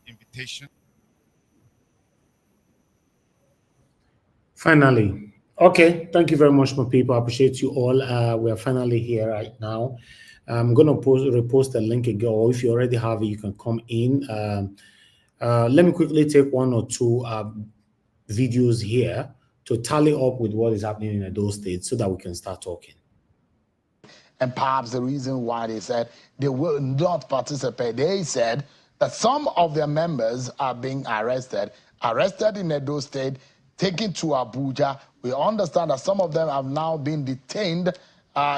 invitation. Finally. Okay, thank you very much, my people. I appreciate you all. We are finally here right now. I'm going to repost the link again, or if you already have it, you can come in. Let me quickly take one or two videos here to tally up with what is happening in those states so that we can start talking. And perhaps the reason why they said they will not participate, they said that some of their members are being arrested in Edo State, taken to Abuja. We understand that some of them have now been detained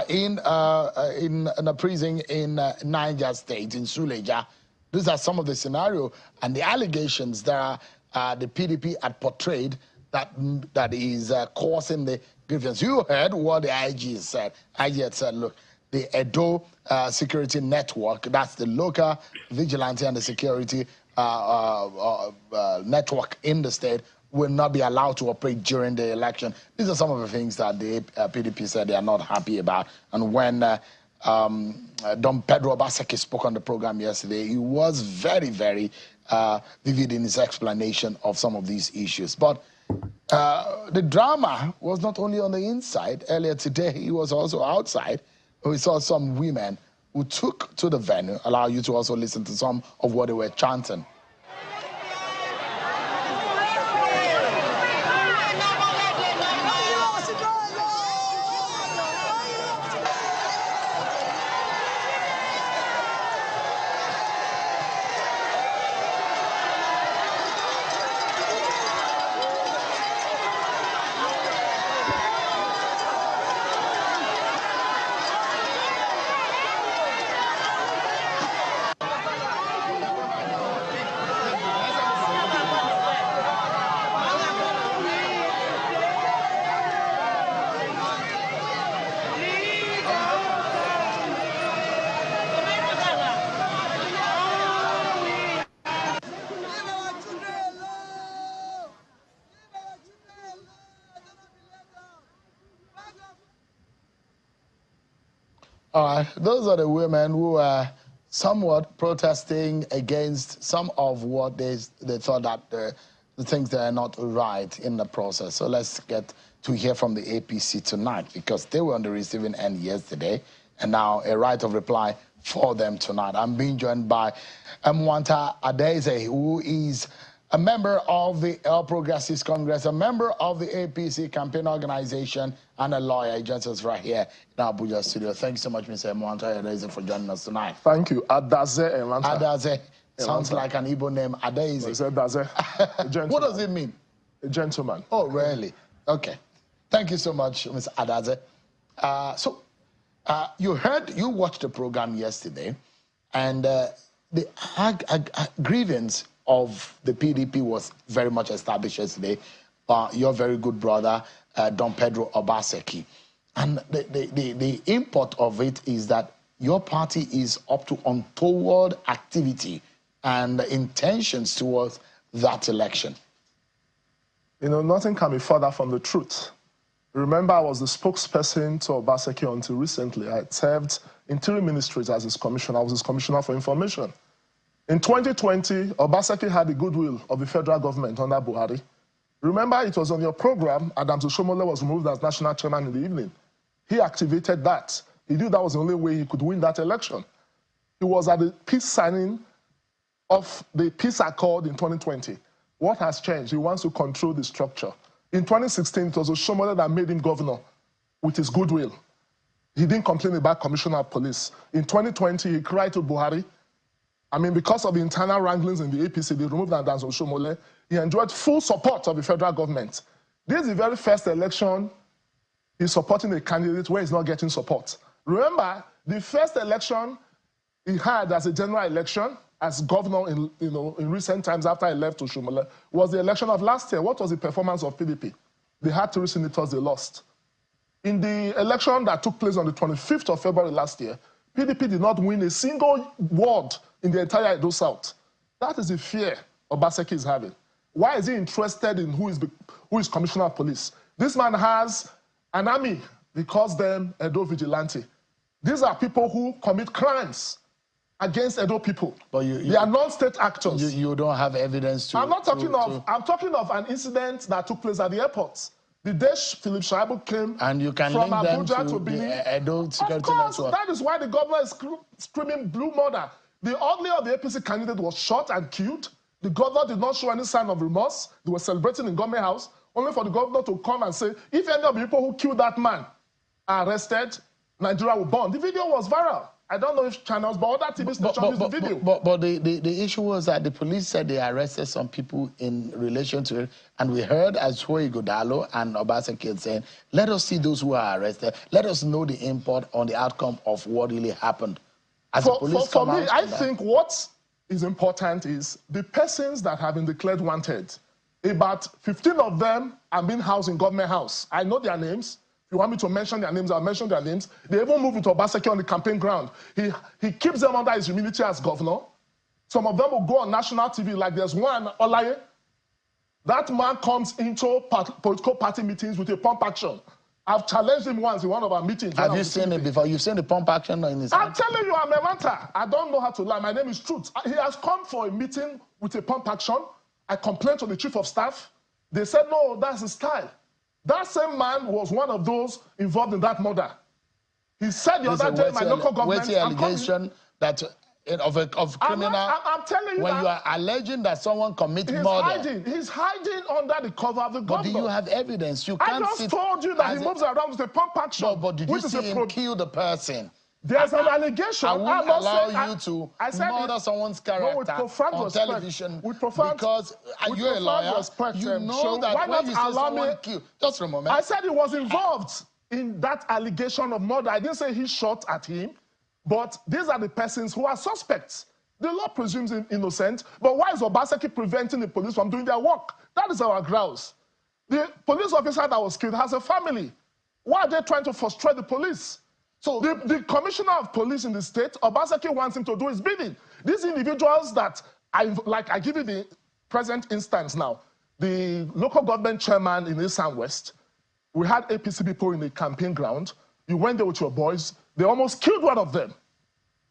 in a prison in Niger State, in Suleja. These are some of the scenarios and the allegations that the PDP had portrayed that is causing the grievance. You heard what the IG said. IG had said, look, the Edo Security Network, that's the local vigilante and the security network in the state, will not be allowed to operate during the election. These are some of the things that the PDP said they are not happy about. And when Don Pedro Obaseki spoke on the program yesterday, he was very, very vivid in his explanation of some of these issues. But the drama was not only on the inside. Earlier today, he was also outside. We saw some women who took to the venue. Allow you to also listen to some of what they were chanting. All right, those are the women who are somewhat protesting against some of what they thought that the things that are not right in the process. So let's get to hear from the APC tonight, because they were on the receiving end yesterday, and now a right of reply for them tonight. I'm being joined by Mwanta Adeze, who is a member of the All Progressives Congress, a member of the APC campaign organization, and a lawyer. He joins us right here in our Abuja studio. Thank you so much, Mr. Mwanta Adeze, for joining us tonight. Thank you. Adeze Mwanta. Adeze. Sounds like an Igbo name. Adeze. Adeze. What does it mean? A gentleman. Oh, really? Okay. Thank you so much, Mr. Adeze. You watched the program yesterday, and the grievance of the PDP was very much established yesterday by your very good brother, Don Pedro Obaseki. And the import of it is that your party is up to untoward activity and intentions towards that election. You know, nothing can be further from the truth. Remember, I was the spokesperson to Obaseki until recently. I served in 3 ministries as his commissioner. I was his commissioner for information. In 2020, Obaseki had the goodwill of the federal government under Buhari. Remember, it was on your program, Adams Oshomole was removed as national chairman in the evening. He activated that. He knew that was the only way he could win that election. He was at the peace signing of the peace accord in 2020. What has changed? He wants to control the structure. In 2016, it was Oshomole that made him governor with his goodwill. He didn't complain about commissioner of police. In 2020, he cried to Buhari. I mean, because of the internal wranglings in the APC, they removed Adams Oshomole. He enjoyed full support of the federal government. This is the very first election he's supporting a candidate where he's not getting support. Remember, the first election he had as a general election as governor in recent times after I left Oshomole was the election of last year. What was the performance of PDP? They had 3 senators, they lost. In the election that took place on the 25th of February last year, PDP did not win a single ward in the entire Edo South. That is the fear Obaseki is having. Why is he interested in who is commissioner of police? This man has an army. He calls them Edo Vigilante. These are people who commit crimes. against Edo people. But they are non-state actors. You don't have evidence to... I'm talking of an incident that took place at the airport. The day Philip Shaibu came and you can from link them Abuja to to Benin. The Edo security of course, network. that is why the governor is screaming blue murder. The ugly of the APC candidate was shot and killed. The governor did not show any sign of remorse. They were celebrating in government house, only for the governor to come and say, if any of the people who killed that man are arrested, Nigeria will burn. The video was viral. I don't know if channels, but other TV stations used the video. But the issue was that the police said they arrested some people in relation to it, and we heard Ajuri and Obaseki saying, let us see those who are arrested. Let us know the import on the outcome of what really happened. As for me, I think what is important is the persons that have been declared wanted. About 15 of them are being housed in government house. I know their names. If you want me to mention their names, I'll mention their names. They even moved with Obaseki on the campaign ground. He keeps them under his immunity as governor. Some of them will go on national TV, like there's one, Olaye. That man comes into political party meetings with a pump action. I've challenged him once in one of our meetings. Have you seen it before? You've seen the pump action in his... I'm telling you, I'm a manta. I don't know how to lie. My name is Truth. He has come for a meeting with a pump action. I complained to the chief of staff. They said, no, that's his style. That same man was one of those involved in that murder. He said the other day in my local government... What's the allegation that of criminal... I'm telling you when you are alleging that someone committed murder... He's hiding under the cover of the government. But do you have evidence? You can't... I just told you that he moves around with a pump action. No, but did you see him kill the person? There's an allegation. I wouldn't allow you to murder someone's character on television because you're a lawyer. You know that when you say someone killed... Just a moment. I said he was involved in that allegation of murder. I didn't say he shot at him, but these are the persons who are suspects. The law presumes him innocent, but why is Obaseki preventing the police from doing their work? That is our grouse. The police officer that was killed has a family. Why are they trying to frustrate the police? So the commissioner of police in the state, Obaseki, wants him to do his bidding. These individuals that, I give you the present instance now. The local government chairman in East and West, we had APC people in the campaign ground. You went there with your boys. They almost killed one of them.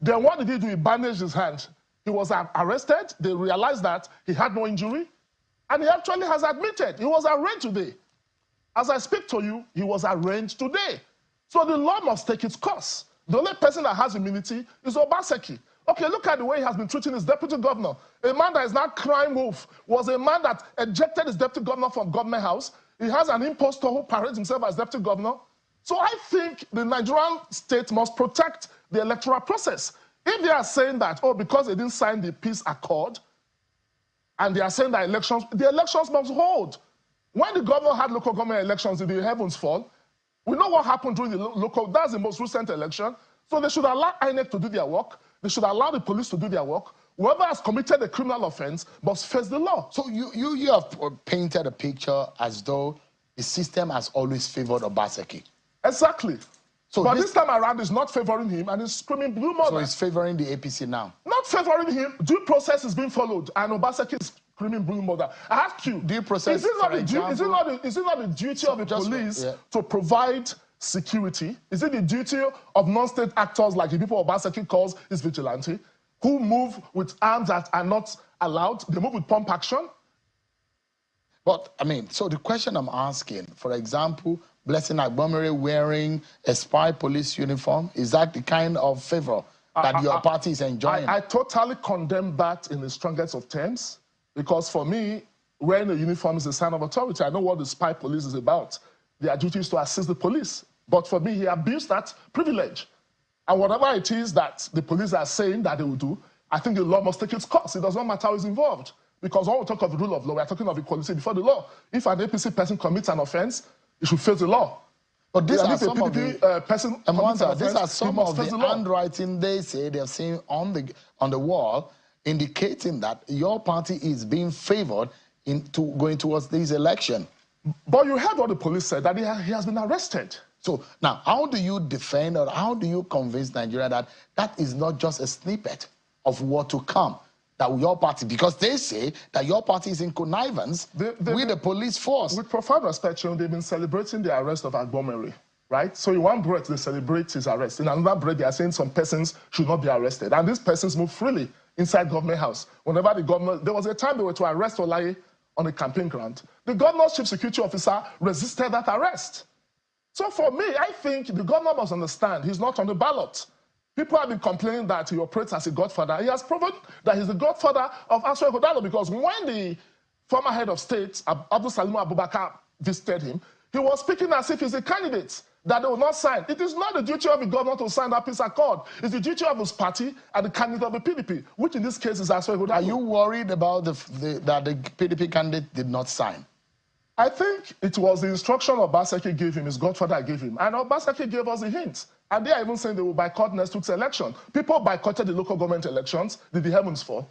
Then what did he do? He bandaged his hand. He was arrested. They realized that he had no injury. And he actually has admitted he was arraigned today. As I speak to you, he was arraigned today. So the law must take its course. The only person that has immunity is Obaseki. Okay, look at the way he has been treating his deputy governor. A man that is not crime wolf was a man that ejected his deputy governor from government house. He has an impostor who parades himself as deputy governor. So I think the Nigerian state must protect the electoral process. If they are saying that, oh, because they didn't sign the peace accord, and they are saying that the elections must hold. When the governor had local government elections, did the heavens fall? We know what happened during the local, that's the most recent election. So they should allow INEC to do their work. They should allow the police to do their work. Whoever has committed a criminal offense must face the law. So you have painted a picture as though the system has always favored Obaseki. Exactly. So but this time around, it's not favoring him and it's screaming blue murder. So it's favoring the APC now? Not favoring him. Due process is being followed and Obaseki is screaming blue murder. I ask you, due process, is it not the duty of the police to provide security? Is it the duty of non-state actors like the people Obaseki calls his vigilante, who move with arms that are not allowed? They move with pump action? But, I mean, so the question I'm asking, for example, Blessing Agbomere wearing a spy police uniform, is that the kind of favor that your party is enjoying? I totally condemn that in the strongest of terms. Because for me, wearing a uniform is a sign of authority. I know what the spy police is about. Their duty is to assist the police. But for me, he abused that privilege. And whatever it is that the police are saying that they will do, I think the law must take its course. It does not matter who is involved. Because when we talk of the rule of law, we are talking of equality before the law. If an APC person commits an offense, he should face the law. But these are some of the handwriting they say they've seen on the wall, indicating that your party is being favored going towards this election. But you heard what the police said, that he has been arrested. So now, how do you defend or how do you convince Nigeria that that is not just a snippet of what to come? That your party, because they say that your party is in connivance with the police force. With profound respect, they've been celebrating the arrest of Agbomere. right? So in one breath, they celebrate his arrest. In another breath, they are saying some persons should not be arrested. And these persons move freely inside government house. Whenever the governor, there was a time they were to arrest Olaye on a campaign ground. The governor's chief security officer resisted that arrest. So for me, I think the governor must understand he's not on the ballot. People have been complaining that he operates as a godfather. He has proven that he's the godfather of Aswa Godalo, because when the former head of state, Abdul Salim Abubakar, visited him, he was speaking as if he's a candidate that they will not sign. It is not the duty of the governor to sign that peace accord. It's the duty of his party and the candidate of the PDP, which in this case is Aswa Godalo. Are you worried about that the PDP candidate did not sign? I think it was the instruction Obaseki gave him, his godfather gave him, and Obaseki gave us a hint. And they are even saying they will boycott next week's election. People boycotted the local government elections, did the heavens fall.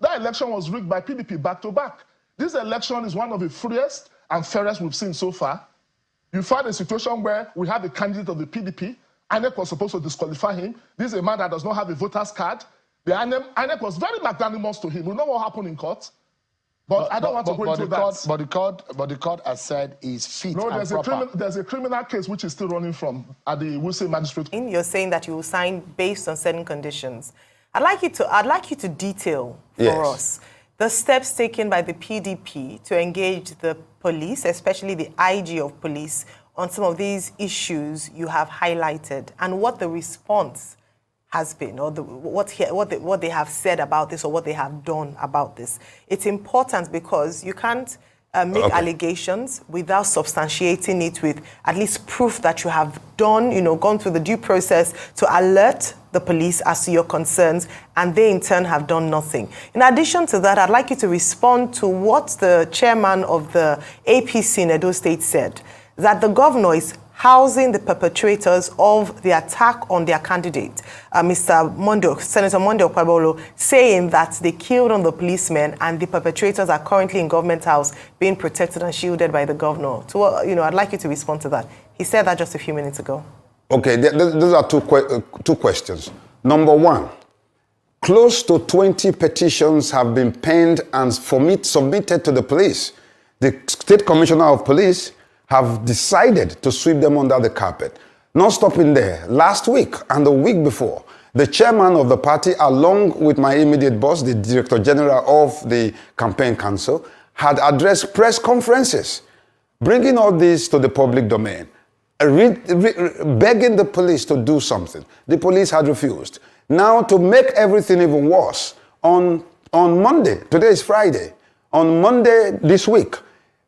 That election was rigged by PDP back to back. This election is one of the freest and fairest we've seen so far. You find a situation where we have a candidate of the PDP, INEC was supposed to disqualify him. This is a man that does not have a voter's card. The INEC was very magnanimous to him. We know what happened in court. But I don't want to go into that. But the court has said he's fit and proper. There's a criminal case which is still running from at the Wuse Magistrate. You're saying that you will sign based on certain conditions. I'd like you to detail for us the steps taken by the PDP to engage the police, especially the IG of police, on some of these issues you have highlighted, and what the response has been, or what they have said about this, or what they have done about this. It's important because you can't make allegations without substantiating it with at least proof that you have done, gone through the due process to alert the police as to your concerns, and they in turn have done nothing. In addition to that, I'd like you to respond to what the chairman of the APC in Edo State said, that the governor is housing the perpetrators of the attack on their candidate, Senator Monday Okpebholo, saying that they killed on the policemen and the perpetrators are currently in government house being protected and shielded by the governor. So, I'd like you to respond to that. He said that just a few minutes ago. Okay, those are two questions. Number one, close to 20 petitions have been penned and submitted to the police. The State Commissioner of Police have decided to sweep them under the carpet. Not stopping there, last week and the week before, the chairman of the party, along with my immediate boss, the Director General of the Campaign Council, had addressed press conferences, bringing all this to the public domain, begging the police to do something. The police had refused. Now, to make everything even worse, on Monday, today is Friday, on Monday this week,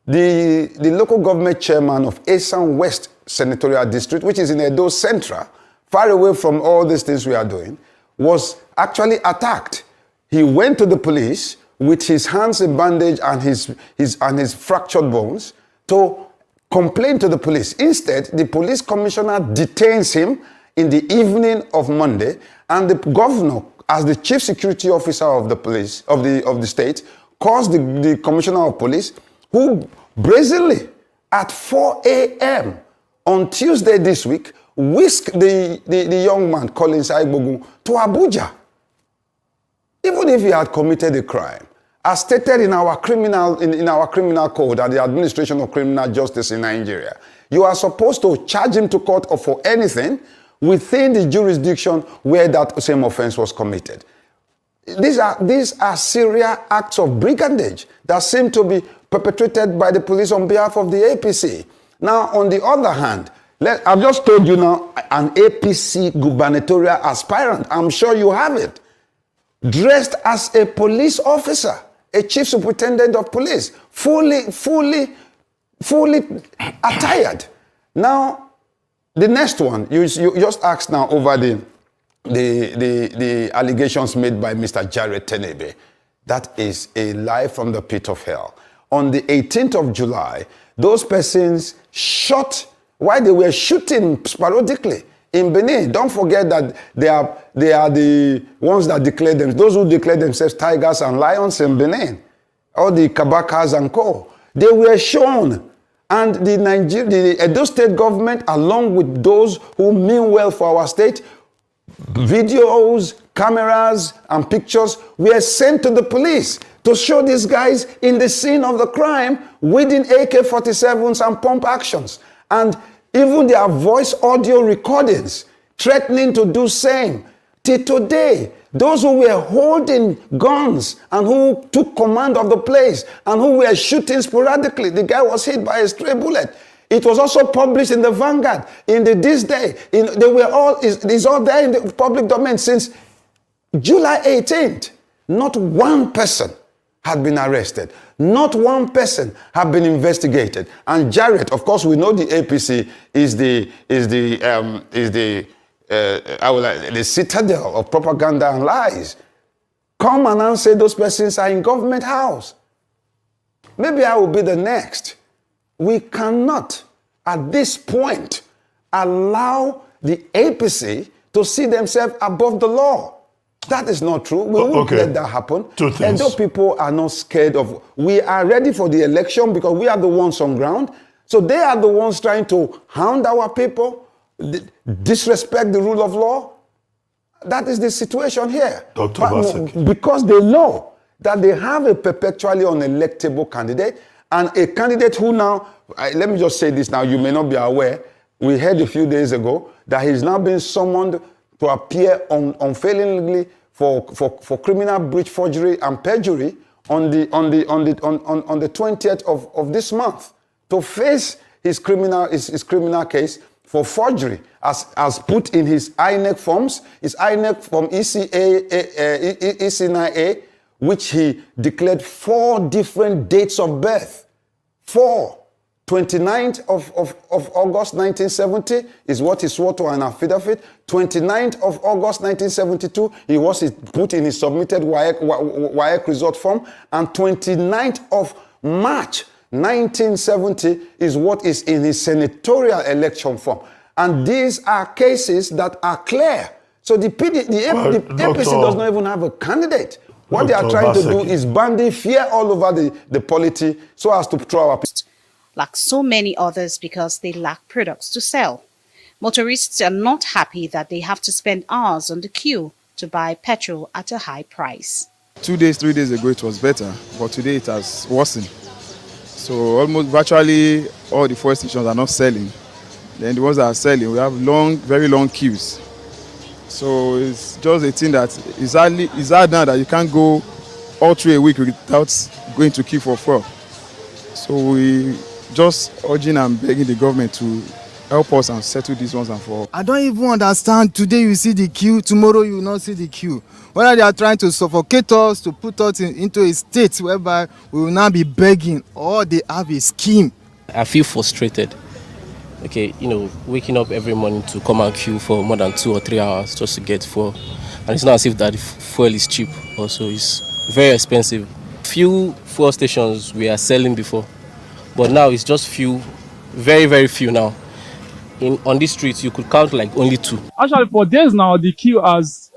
the local government chairman of Esan West Senatorial District, which is in Edo Central, far away from all these things we are doing, was actually attacked. He went to the police with his hands in bandage and his fractured bones to complain to the police. Instead, the police commissioner detains him in the evening of Monday, and the governor, as the chief security officer of the police of the state, calls the commissioner of police, who brazenly at 4 a.m. on Tuesday this week whisked the young man, Collins Aigbogun, to Abuja. Even if he had committed a crime, as stated in our criminal code and the administration of criminal justice in Nigeria, you are supposed to charge him to court or for anything within the jurisdiction where that same offense was committed. These are serious acts of brigandage that seem to be perpetrated by the police on behalf of the APC. Now, on the other hand, I've just told you now, an APC gubernatorial aspirant, I'm sure you have it, dressed as a police officer, a chief superintendent of police, fully attired. Now, the next one, you just asked now over the allegations made by Mr. Jared Tenebe. That is a lie from the pit of hell. On the 18th of July, those persons shot while they were shooting sporadically in Benin. Don't forget that they are the ones that declare them, those who declare themselves tigers and lions in Benin, all the Kabakas and co. They were shown, and the Edo State government, along with those who mean well for our state, videos, cameras, and pictures were sent to the police to show these guys in the scene of the crime wielding AK-47s and pump actions. And Even their voice audio recordings threatening to do same. Till today, those who were holding guns and who took command of the place and who were shooting sporadically, the guy was hit by a stray bullet. It was also published in the Vanguard, in the This Day. They were all, it's all there in the public domain since July 18th. Not one person had been arrested. Not one person had been investigated. And Jarrett, of course, we know the APC is the citadel of propaganda and lies. Come and say those persons are in government house. Maybe I will be the next. We cannot, at this point, allow the APC to see themselves above the law. That is not true. We won't let that happen. And those people are not scared of. We are ready for the election because we are the ones on ground. So they are the ones trying to hound our people, disrespect the rule of law. That is the situation here. Dr. Obaseki. Because they know that they have a perpetually unelectable candidate and a candidate who now, let me just say this now, you may not be aware, we heard a few days ago that he's now been summoned to appear unfailingly for criminal breach, forgery, and perjury on the 20th of this month to face his criminal case for forgery, as put in his INEC forms, his INEC form EC9A, which he declared 4 different dates of birth. 4. 29th of August 1970 is what he swore to an affidavit. 29th of August 1972, he was put in his submitted WAEC result form. And 29th of March 1970 is what is in his senatorial election form. And these are cases that are clear. So the APC does not even have a candidate. What they are trying to do is bandy fear all over the polity so as to throw our people. Like so many others, because they lack products to sell. Motorists are not happy that they have to spend hours on the queue to buy petrol at a high price. 2 days, 3 days ago it was better, but today it has worsened. So almost virtually all the fuel stations are not selling. Then the ones that are selling, we have very long queues. So it's just a thing that is hard now that you can't go all through a week without going to queue for fuel. So we just urging and begging the government to help us and settle these ones and for all. I don't even understand. Today you see the queue, tomorrow you will not see the queue. Whether they are trying to suffocate us, to put us into a state whereby we will now be begging, or they have a scheme. I feel frustrated. Okay, waking up every morning to come and queue for more than 2 or 3 hours just to get fuel. And it's not as if that fuel is cheap also. It's very expensive. Few fuel stations we are selling before, but now it's just few, very, very few now. On these streets, you could count like only 2. Actually, for days now, the queue was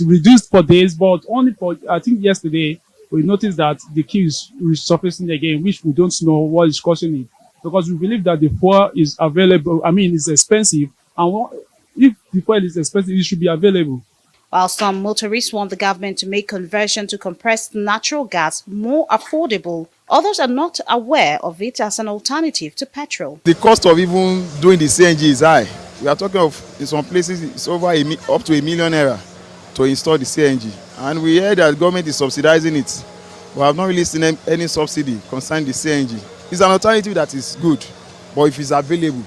reduced for days, but only for, I think yesterday, we noticed that the queue is resurfacing again, which we don't know what is causing it. Because we believe that the fuel is available, it's expensive, and if the fuel is expensive, it should be available. While some motorists want the government to make conversion to compressed natural gas more affordable, others are not aware of it as an alternative to petrol. The cost of even doing the CNG is high. We are talking of, in some places, it's over up to ₦1 million to install the CNG. And we heard that the government is subsidizing it. We have not really seen any subsidy concerning the CNG. It's an alternative that is good, but if it's available,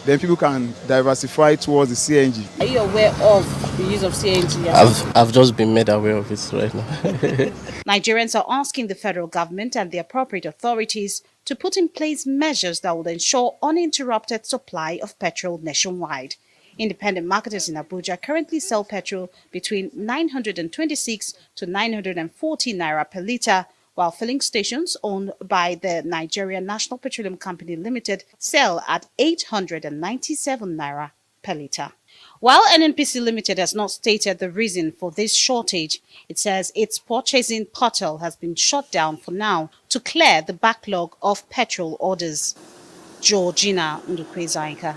then people can diversify towards the CNG. Are you aware of the use of CNG? I've just been made aware of it right now. Nigerians are asking the federal government and the appropriate authorities to put in place measures that will ensure uninterrupted supply of petrol nationwide. Independent marketers in Abuja currently sell petrol between 926 to 940 naira per litre, while filling stations owned by the Nigerian National Petroleum Company Limited sell at 897 naira per litre. While NNPC Limited has not stated the reason for this shortage, it says its purchasing portal has been shut down for now to clear the backlog of petrol orders. Georgina Ndukwezaika.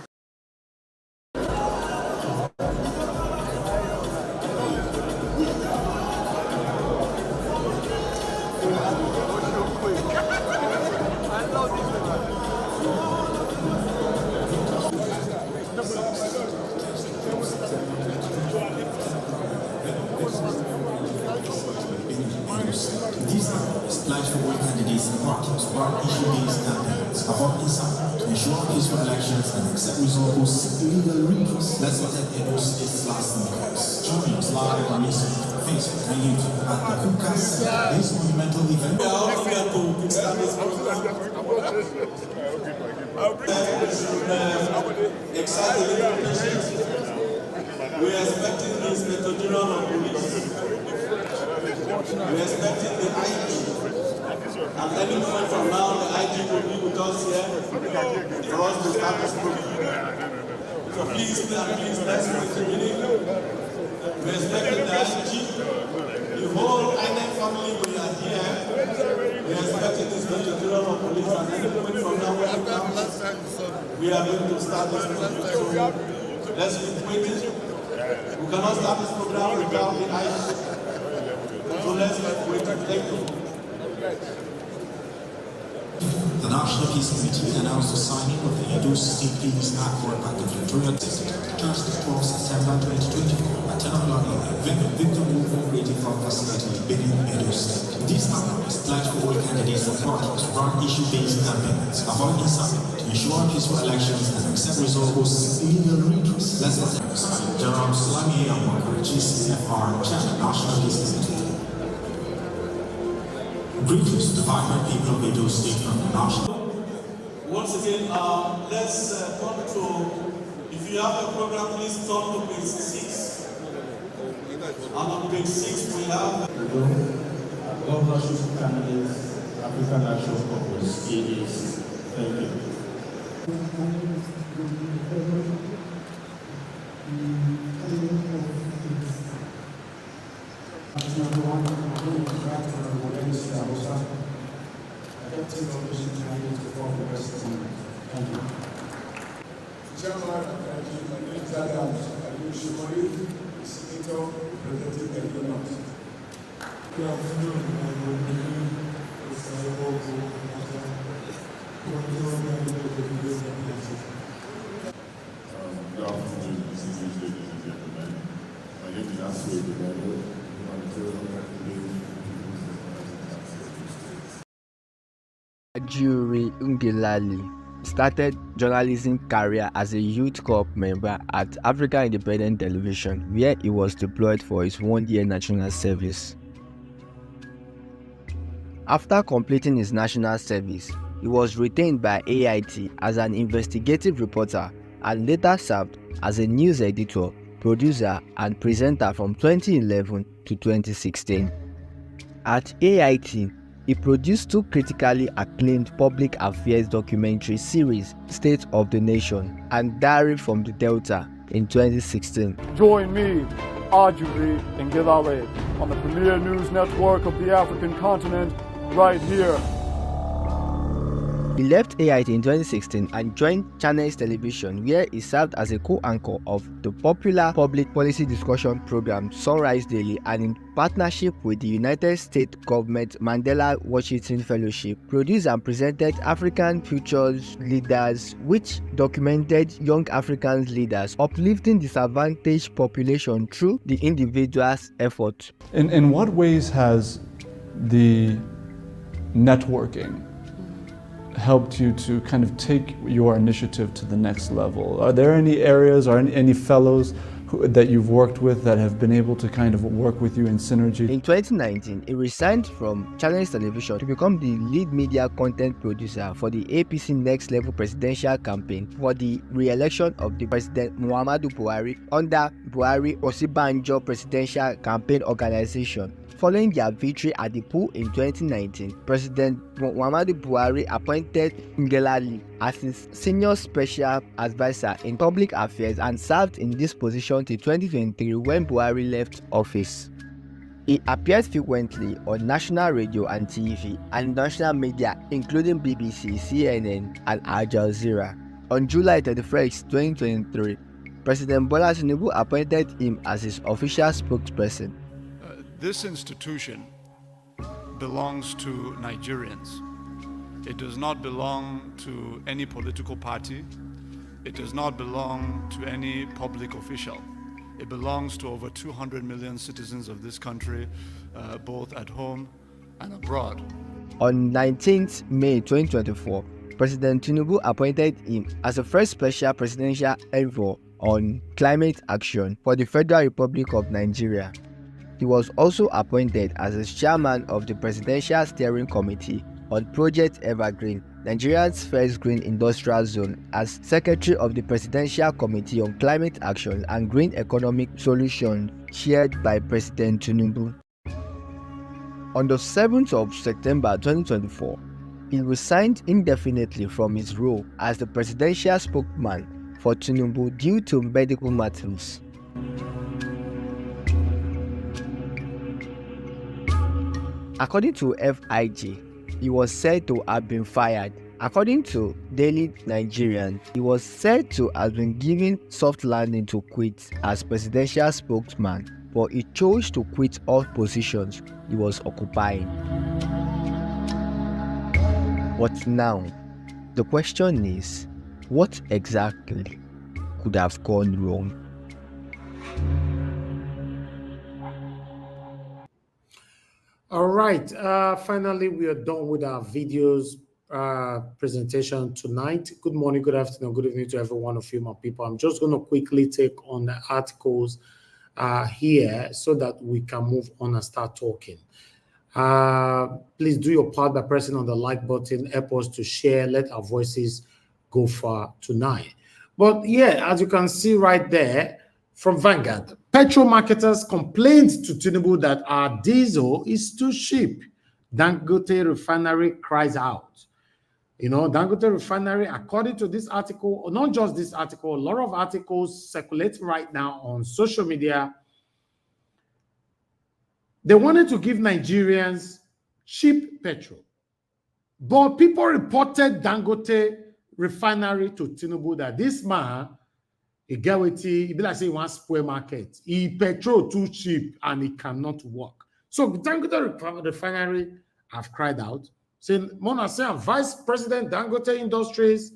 pledged for all candidates and parties to run issue-based campaigns, avoid incitement, to ensure peaceful elections and accept results whose legal redress. Let's protect Edo State's lasting cause. Join us live on Instagram, Facebook, and YouTube at the Kukas. This monumental event. We are all here to kickstart this program. Excited. We are expecting the Inspector General of Police. We are expecting the IG. And any point from now, the IG will be with us here for us to start this program. So please, let's wait a minute. We are expecting the IG. The whole INEC family, we are here. We are expecting the Inspector General of Police. And any point from now, we are going to start this program. So let's keep waiting. We cannot start this program without the IG. So let's keep waiting. Thank you. The National Peace Committee announced the signing of the Edo State Peace Accord at the Electoral District Thursday, 12 September 2024 at 10 o'clock a.m. Venue Victor Movement Creative Hub Facility, Benin, Edo State. This accord is pledged for all candidates and parties to run issue-based campaigns, avoid incitement, to ensure peaceful elections and accept results whose legal redress. Let's get General Salami Amakar, GCFR, Chairman, National Peace Committee. Greetings to the vibrant people of Edo State from the national. Once again, let's come to, if you have a program, please turn to page 6. And on page 6, we have governorship candidates, African National Congress, ADC. Thank you. Chairman, my name is Ajuri, Senator, representing the North. Good afternoon, distinguished ladies and gentlemen. My name is Ajuri. Ajuri Ngelale started journalism career as a youth corps member at Africa Independent Television, where he was deployed for his one-year national service. After completing his national service, he was retained by AIT as an investigative reporter and later served as a news editor, producer, and presenter from 2011 to 2016. At AIT, he produced 2 critically acclaimed public affairs documentary series, State of the Nation and Diary from the Delta, in 2016. Join me, Ajuri Ngelale, on the premier news network of the African continent, right here. He left AIT in 2016 and joined Channels Television, where he served as a co-anchor of the popular public policy discussion program Sunrise Daily, and in partnership with the United States government Mandela Washington Fellowship, produced and presented African Futures Leaders, which documented young African leaders uplifting disadvantaged population through the individual's effort. In what ways has the networking helped you to kind of take your initiative to the next level? Are there any areas or any fellows that you've worked with that have been able to kind of work with you in synergy? In 2019, he resigned from Channels Television to become the lead media content producer for the APC Next Level presidential campaign for the re-election of the President Muhammadu Buhari under Buhari Osibanjo Presidential Campaign Organization. Following their victory at the poll in 2019, President Muhammadu Buhari appointed Ngelale as his senior special advisor in public affairs and served in this position till 2023 when Buhari left office. He appears frequently on national radio and TV and national media including BBC, CNN, and Al Jazeera. On July 31, 2023, President Bola Tinubu appointed him as his official spokesperson. This institution belongs to Nigerians. It does not belong to any political party. It does not belong to any public official. It belongs to over 200 million citizens of this country, both at home and abroad. On 19th May 2024, President Tinubu appointed him as the first special presidential envoy on climate action for the Federal Republic of Nigeria. He was also appointed as the chairman of the Presidential Steering Committee on Project Evergreen, Nigeria's first green industrial zone, as secretary of the Presidential Committee on Climate Action and Green Economic Solutions, chaired by President Tinubu. On the 7th of September 2024, he resigned indefinitely from his role as the presidential spokesman for Tinubu due to medical matters. According to FIG, he was said to have been fired. According to Daily Nigerian, he was said to have been given soft landing to quit as presidential spokesman, but he chose to quit all positions he was occupying. But now, the question is, what exactly could have gone wrong? All right, finally, we are done with our videos presentation tonight. Good morning, good afternoon, good evening to every one of you, my people. I'm just going to quickly take on the articles here so that we can move on and start talking. Please do your part by pressing on the like button, help us to share, let our voices go far tonight. But yeah, as you can see right there from Vanguard, petrol marketers complained to Tinubu that our diesel is too cheap. Dangote refinery cries out. You know, Dangote refinery, according to this article, or not just this article, a lot of articles circulating right now on social media. They wanted to give Nigerians cheap petrol. But people reported Dangote refinery to Tinubu that this man, he get with he be like say he wants spoil market. He petrol too cheap and it cannot work. So Dangote refinery have cried out, saying, Mona say Vice President Dangote Industries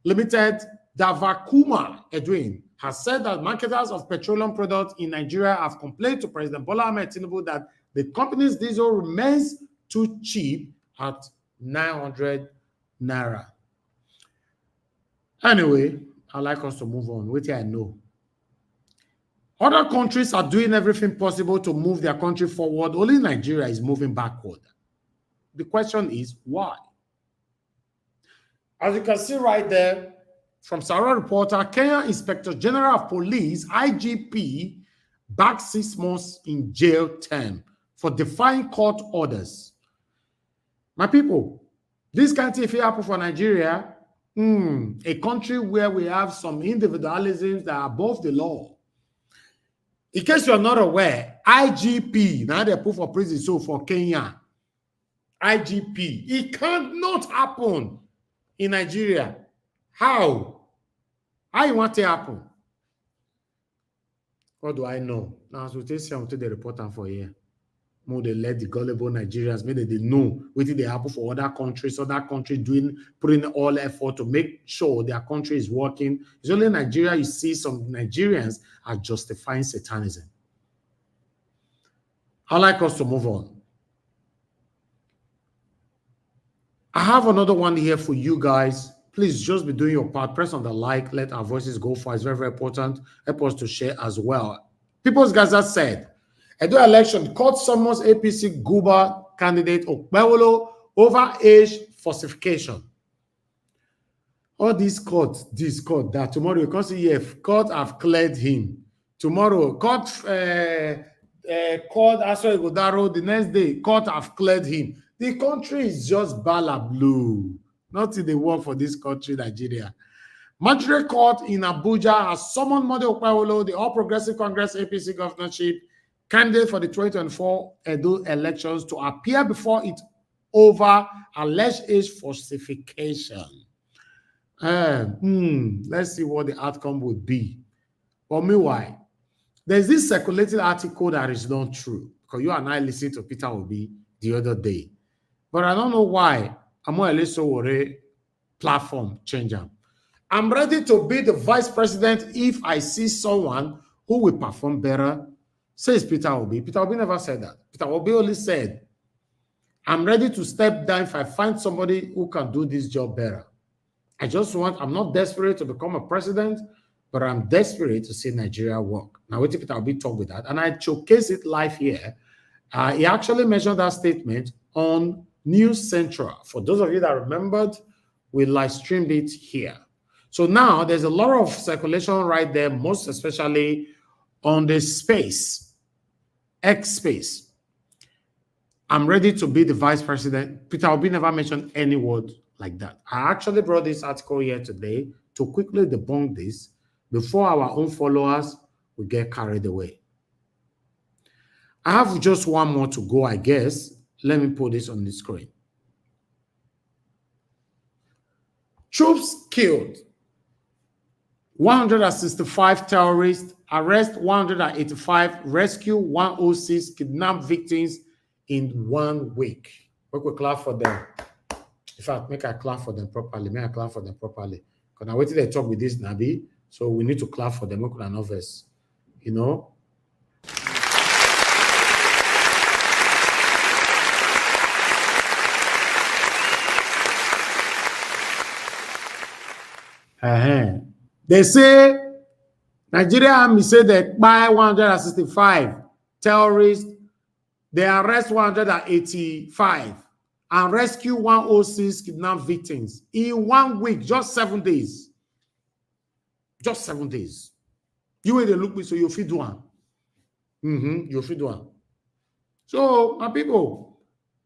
Limited, Davakuma Edwin, has said that marketers of petroleum products in Nigeria have complained to President Bola Ahmed Tinubu that the company's diesel remains too cheap at 900 naira. Anyway, I'd like us to move on. Wait till I know. Other countries are doing everything possible to move their country forward. Only Nigeria is moving backward. The question is, why? As you can see right there, from Sarah Reporter, Kenya Inspector General of Police, IGP, back 6 months in jail term for defying court orders. My people, this can't if it happen for Nigeria, a country where we have some individualisms that are above the law. In case you're not aware, IGP, now they put for prison, so for Kenya, IGP, it cannot happen in Nigeria. How? How you want to happen? What do I know? Now, so they say I'm to the reporter for here. More they let the gullible Nigerians, maybe they know what did they happen for other countries putting all effort to make sure their country is working. It's only in Nigeria you see some Nigerians are justifying Satanism. I'd like us to move on. I have another one here for you guys. Please just be doing your part. Press on the like. Let our voices go far. It's very, very important. Help us to share as well. People's Gazette said, Edo election, court summons APC Guba candidate Okpewolo over age falsification. All these courts, this court, that tomorrow you can see here, court have cleared him. Tomorrow, court Aso Igodaro, the next day, court have cleared him. The country is just bala blue. Not in the war for this country, Nigeria. Magistrate Court in Abuja has summoned Mode Okpewolo, the All Progressive Congress APC governorship candidate for the 2024 Edo elections, to appear before it over alleged age falsification. Let's see what the outcome would be. But meanwhile, there's this circulating article that is not true, because you and I listened to Peter Obi the other day. But I don't know why Amoele platform changer. I'm ready to be the vice president if I see someone who will perform better, says Peter Obi. Peter Obi never said that. Peter Obi only said, I'm ready to step down if I find somebody who can do this job better. I'm not desperate to become a president, but I'm desperate to see Nigeria work. Now, wait Peter Obi talk with that, and I showcase it live here. He actually mentioned that statement on News Central. For those of you that remembered, we live streamed it here. So now there's a lot of circulation right there, most especially on the space, X space. I'm ready to be the vice president. Peter Obi never mentioned any word like that. I actually brought this article here today to quickly debunk this before our own followers will get carried away. I have just one more to go, I guess. Let me put this on the screen. Troops killed. 165 terrorists, arrest 185, rescue 106 kidnapped victims in 1 week. We could clap for them. In fact, make I clap for them properly. Make I clap for them properly. Because I waited to talk with this Nabi, so we need to clap for them. We could have verse, you know. They say Nigeria Army say they buy 165 terrorists, they arrest 185 and rescue 106 kidnapped victims in 1 week, just 7 days. Just 7 days. You will look me, so you feed one. You feed one. So, my people,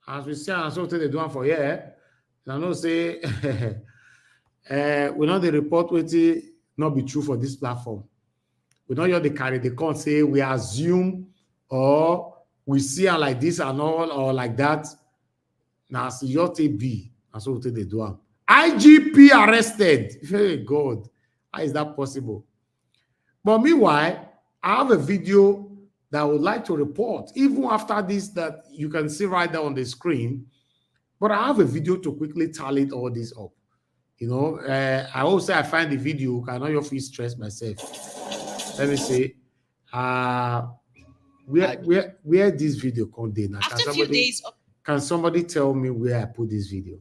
as we say, and so they do one for here, I know say we know the report will not be true for this platform. We know you the carry, they can't say we assume or we see her like this and all or like that. Now, see your TB, and so they do. IGP arrested. Hey God, how is that possible? But meanwhile, I have a video that I would like to report, even after this, that you can see right there on the screen. But I have a video to quickly tally all this up. You know, I always say I find the video. I know you feel stressed myself. Let me see. Where this video contained? After a few days. Can somebody tell me where I put this video?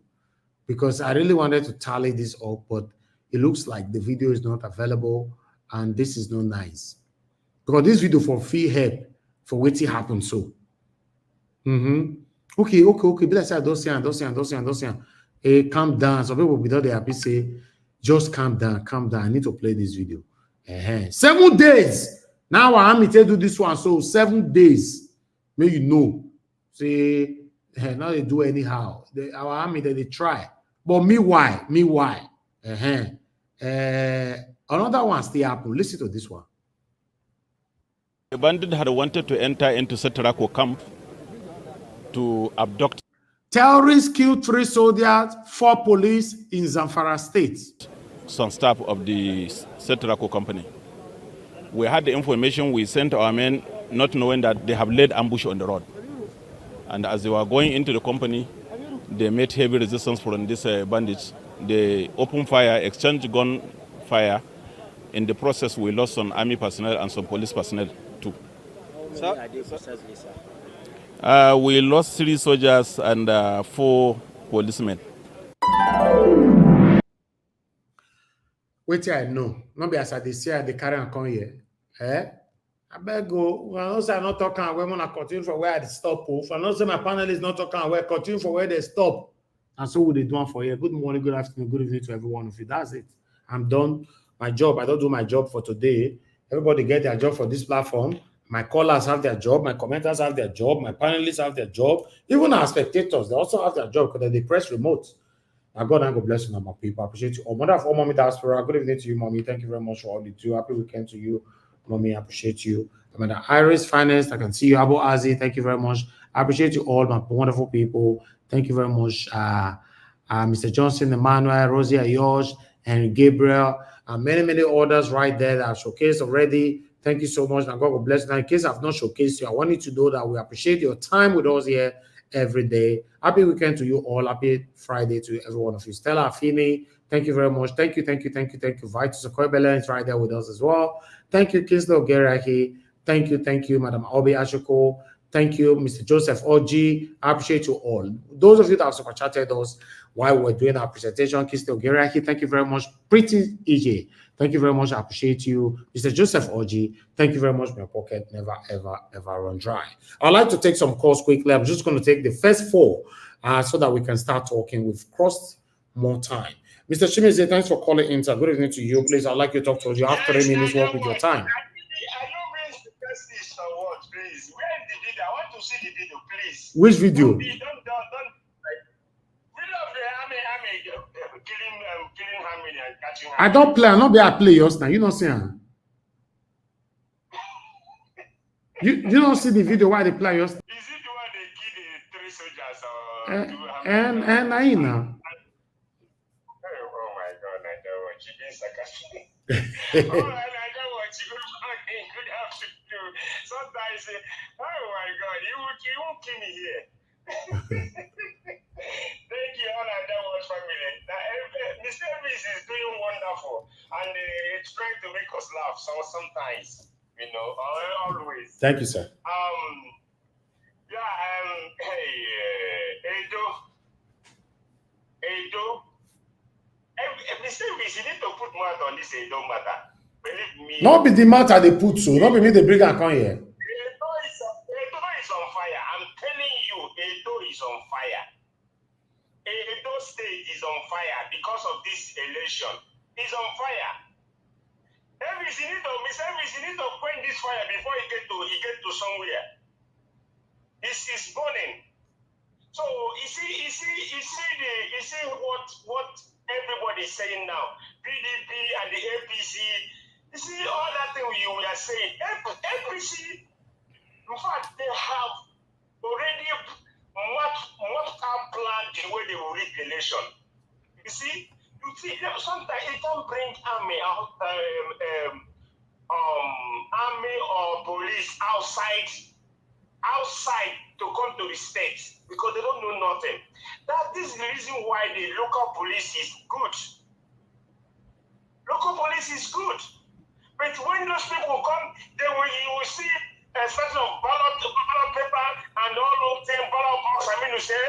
Because I really wanted to tally this up, but it looks like the video is not available, and this is not nice. Because this video for free help for what happened so. Okay. But let's say I don't see. Hey, calm down. Some people without the happy say, just calm down. I need to play this video. 7 days. Now I'm to do this one. So 7 days. May you know. Say, now they do anyhow. Our army they try. But meanwhile. Another one still happen. Listen to this one. The bandit had wanted to enter into Setarako camp to abduct. Terrorists killed 3 soldiers, 4 police in Zamfara State. Some staff of the Setarako company. We had the information, we sent our men not knowing that they have laid ambush on the road. And as they were going into the company, they met heavy resistance from these bandits. They opened fire, exchanged gun fire. In the process, we lost some army personnel and some police personnel too. We lost 3 soldiers and 4 policemen. Wait, I know. Not be as I say they carry and come here. I beg go. Well, also I'm not talking where I continue for where I stop. If I know say my panelists not talking where continue for where they stop. And so what they do for here. Good morning, good afternoon, good evening to every one of you. That's it. I'm done. My job. I don't do my job for today. Everybody get their job for this platform. My callers have their job. My commenters have their job. My panelists have their job. Even our spectators, they also have their job because they press remote. Now, God and God bless you, my people. I appreciate you. Oh, mother of all, mommy diaspora. Good evening to you, mommy. Thank you very much for all you do. Happy weekend to you, mommy. I appreciate you. I'm at Iris Finance. I can see you, Abu Azi. Thank you very much. I appreciate you all, my wonderful people. Thank you very much, Mr. Johnson, Emmanuel, Rosie Ayosh, and Gabriel, and many others right there that are showcased already. Thank you so much. Now, God will bless you. Now, in case I've not showcased you, I want you to know that we appreciate your time with us here every day. Happy weekend to you all. Happy Friday to every one of you. Stella Afini, thank you very much. Thank you. Vitus Okoibele is right there with us as well. Thank you, Kinsley Ogeraki. Thank you, Madam Obi Ashoko. Thank you, Mr. Joseph Oji. I appreciate you all. Those of you that have super chatted us while we're doing our presentation, Kisto Geraki, thank you very much. Pretty EJ, thank you very much. I appreciate you. Mr. Joseph Oji, thank you very much. My pocket never, ever, ever run dry. I'd like to take some calls quickly. I'm just going to take the first 4 so that we can start talking. We've crossed more time. Mr. Chimize, thanks for calling in. Good evening to you. Please, I'd like you to talk to us. You have 3 minutes work with your time. Please, where is the video? I want to see the video, please. Which video? Don't. Video of the army killing Hamid and catching Hamid. I don't play. I'm not be a play yours now. You don't see him. You don't see the video why they play yours. Is it the one they kill the 3 soldiers or and I know. Oh my God, I don't watch it. It's sarcastic. All right, I don't watch it. Good afternoon. Sometimes, oh my God, you won't kill me here. Thank you, all I don't watch family. Mr. Elvis is doing wonderful, and it's trying to make us laugh. So sometimes, you know, always. Thank you, sir. Hey, Edo. Mr. Elvis, you need to put mouth on this Edo matter. Believe me. Not be the matter they put so. Not be me they bring a come here. Edo is on fire. I'm telling you, Edo is on fire. Edo State is on fire because of this election. It's on fire. Mr. Elvis, you need to quench this fire before you get to somewhere. It's burning. So you see what everybody is saying now. PDP and the APC. You see all that thing you are saying. APC, in fact, they have already mapped out plan the way they will rig the election. You see, sometimes it don't bring army out, army or police outside to come to the state because they don't know nothing. That is the reason why the local police is good. Local police is good. But when those people come, you will see a set of ballot paper and all those 10 ballot box. I mean to say,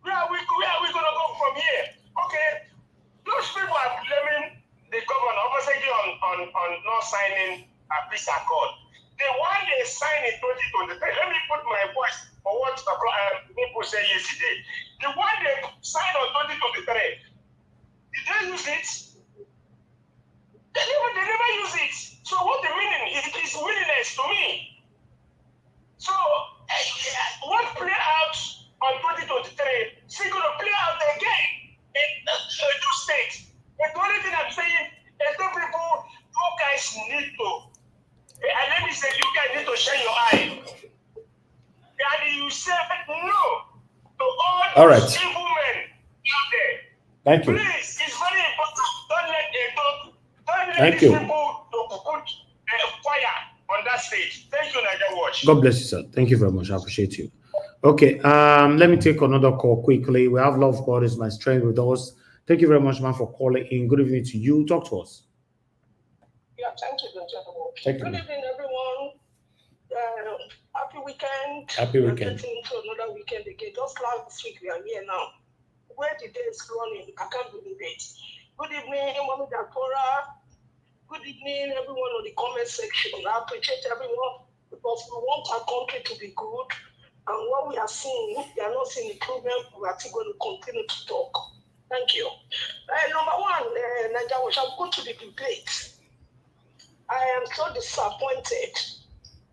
where are we going to go from here? Okay, those people are blaming the governor oppositely on not signing a peace accord. The one they signed in 2023, let me put my voice for what people say yesterday. The one they signed on 2023, did they use it? They never use it. So what the meaning is willingness to me. So what play out on 2023 is going to play out again in Edo State. But the only thing I'm saying is the people, you guys need to. And let me say, you guys need to shine your eye. And you said no to all right. those evil men out there. Thank you. Please, it's very important. Don't let Thank these you. people to put fire on that stage. Thank you, Niger Watch. God bless you, sir. Thank you very much. I appreciate you. Okay, let me take another call quickly. We have Love God is my strength with us. Thank you very much, man, for calling in. Good evening to you. Talk to us. Yeah, thank you, gentlemen. Thank you. Good evening, everyone. Happy weekend. Happy weekend. Getting into another weekend again. Just last week, we are here now. Where the day is running, I can't believe it. Good evening, Mami Dakora. Good evening, everyone on the comment section. I appreciate everyone because we want our country to be good. And what we are seeing, we are not seeing improvement. We are still going to continue to talk. Thank you. Number one, Nigeria, we shall go to the debate. I am so disappointed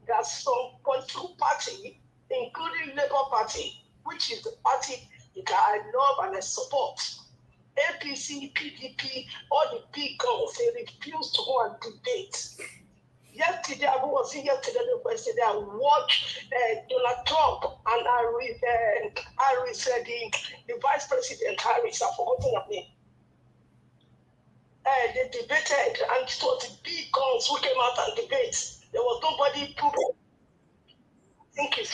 that some political party, including Labour Party, which is the party that I love and I support, APC, PDP, all the big guns, they refuse to go and debate. Yesterday, I was here yesterday, I watched Donald Trump and Harris, the Vice President Harris, I've forgotten her name. They debated, and it was the big guns who came out and debated. There was nobody proving. I think it's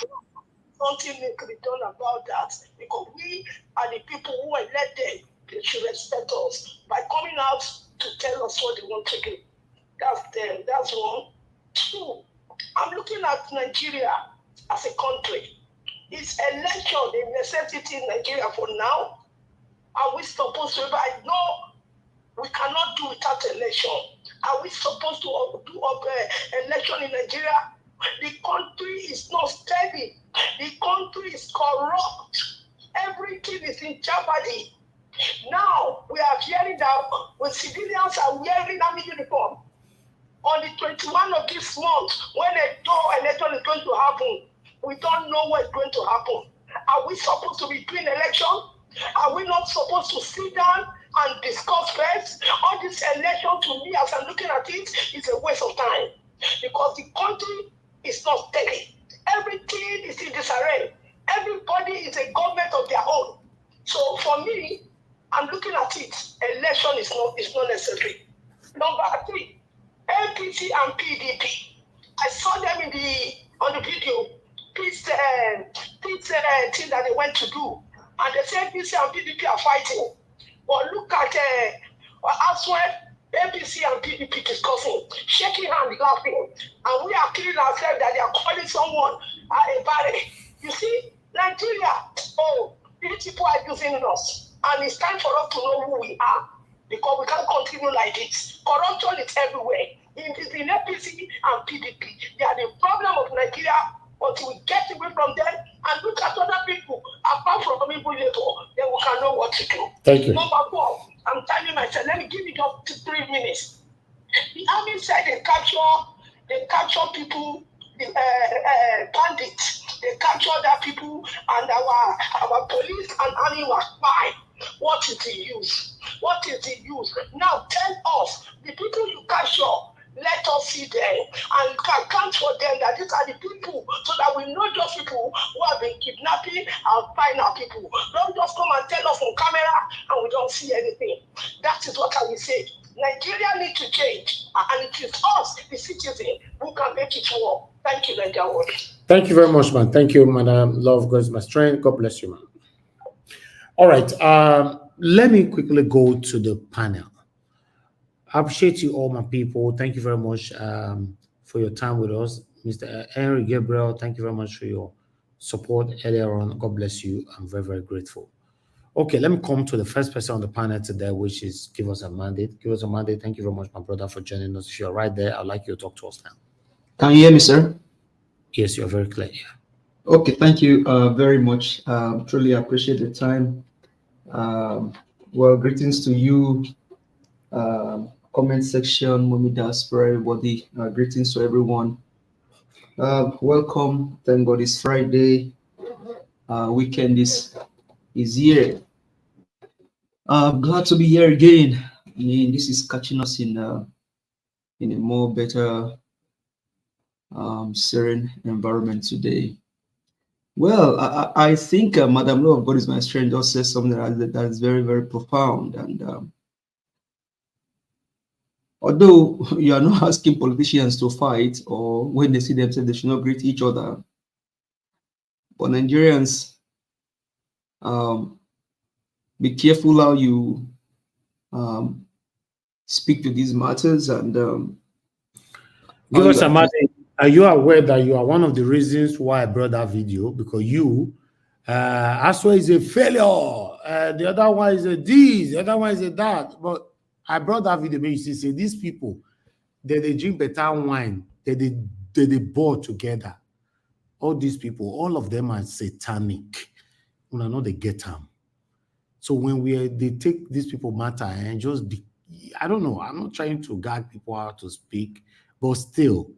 something that could be done about that because we are the people who elected. They should respect us by coming out to tell us what they want to do. That's one. Two, I'm looking at Nigeria. as a country. Is election a necessity in Nigeria for now? Are we supposed to? I know we cannot do without election. Are we supposed to do election in Nigeria? The country is not steady. The country is corrupt. Everything is in jeopardy. Now we are hearing that when civilians are wearing army uniform, on the 21 of this month, when a election is going to happen, we don't know what's going to happen. Are we supposed to be doing election? Are we not supposed to sit down and discuss first? All this election, to me, as I'm looking at it, is a waste of time. Because the country is not steady. Everything is in disarray. Everybody is a government of their own. So for me, I'm looking at it. Election is not necessary. Number 3, APC and PDP. I saw them on the video. Peace thing that they went to do, and they said APC and PDP are fighting. But look at elsewhere, APC and PDP discussing, shaking hands, laughing, and we are killing ourselves that they are calling someone a barrack. You see, Nigeria, these people are using us, and it's time for us to know who we are, because we can't continue like this. Corruption is everywhere. It is in APC and PDP. They are the problem of Nigeria. Until we get away from them and look at other people, apart from people later, then we can know what to do. Thank you. Number 4, I'm timing myself. Let me give it up to 3 minutes. The army said they capture people, the bandits. They capture other people, and our police and army were fine. What is the use? What is the use? Now tell us, the people you capture, let us see them and account for them, that these are the people, so that we know those people who have been kidnapping and find our people. Don't just come and tell us on camera and we don't see anything. That is what I will say. Nigeria needs to change, and it is us, the citizen, who can make it work. Thank you, Nigeria. Thank you very much, man. Thank you, Madam. Love God is my strength. God bless you, man. All right. Let me quickly go to the panel. I appreciate you all, my people. Thank you very much for your time with us. Mr. Henry Gabriel, thank you very much for your support earlier on. God bless you. I'm very, very grateful. Okay, let me come to the first person on the panel today, which is Give Us a Mandate. Give Us a Mandate. Thank you very much, my brother, for joining us. If you're right there, I'd like you to talk to us now. Can you hear me, sir? Yes, you're very clear. Yeah. Okay, thank you very much. Truly appreciate the time. Well, greetings to you. Comment section, Mommy Diaspora, everybody. Greetings to everyone. Welcome. Thank God it's Friday. Weekend is here. Glad to be here again. I mean, this is catching us in a more better, serene environment today. Well, I think Madam Law of God is my strength just says something that is very, very profound. And although you are not asking politicians to fight, or when they see themselves, they should not greet each other. But Nigerians, be careful how you speak to these matters. And Give us a matter. Are you aware that you are one of the reasons why I brought that video? Because you, Aswa is a failure. The other one is a this, the other one is a that. But I brought that video because you say these people, they drink better wine, they board together. All these people, all of them are satanic. When I know they get them. So when they take these people matter and just, I don't know, I'm not trying to gag people out to speak, but still,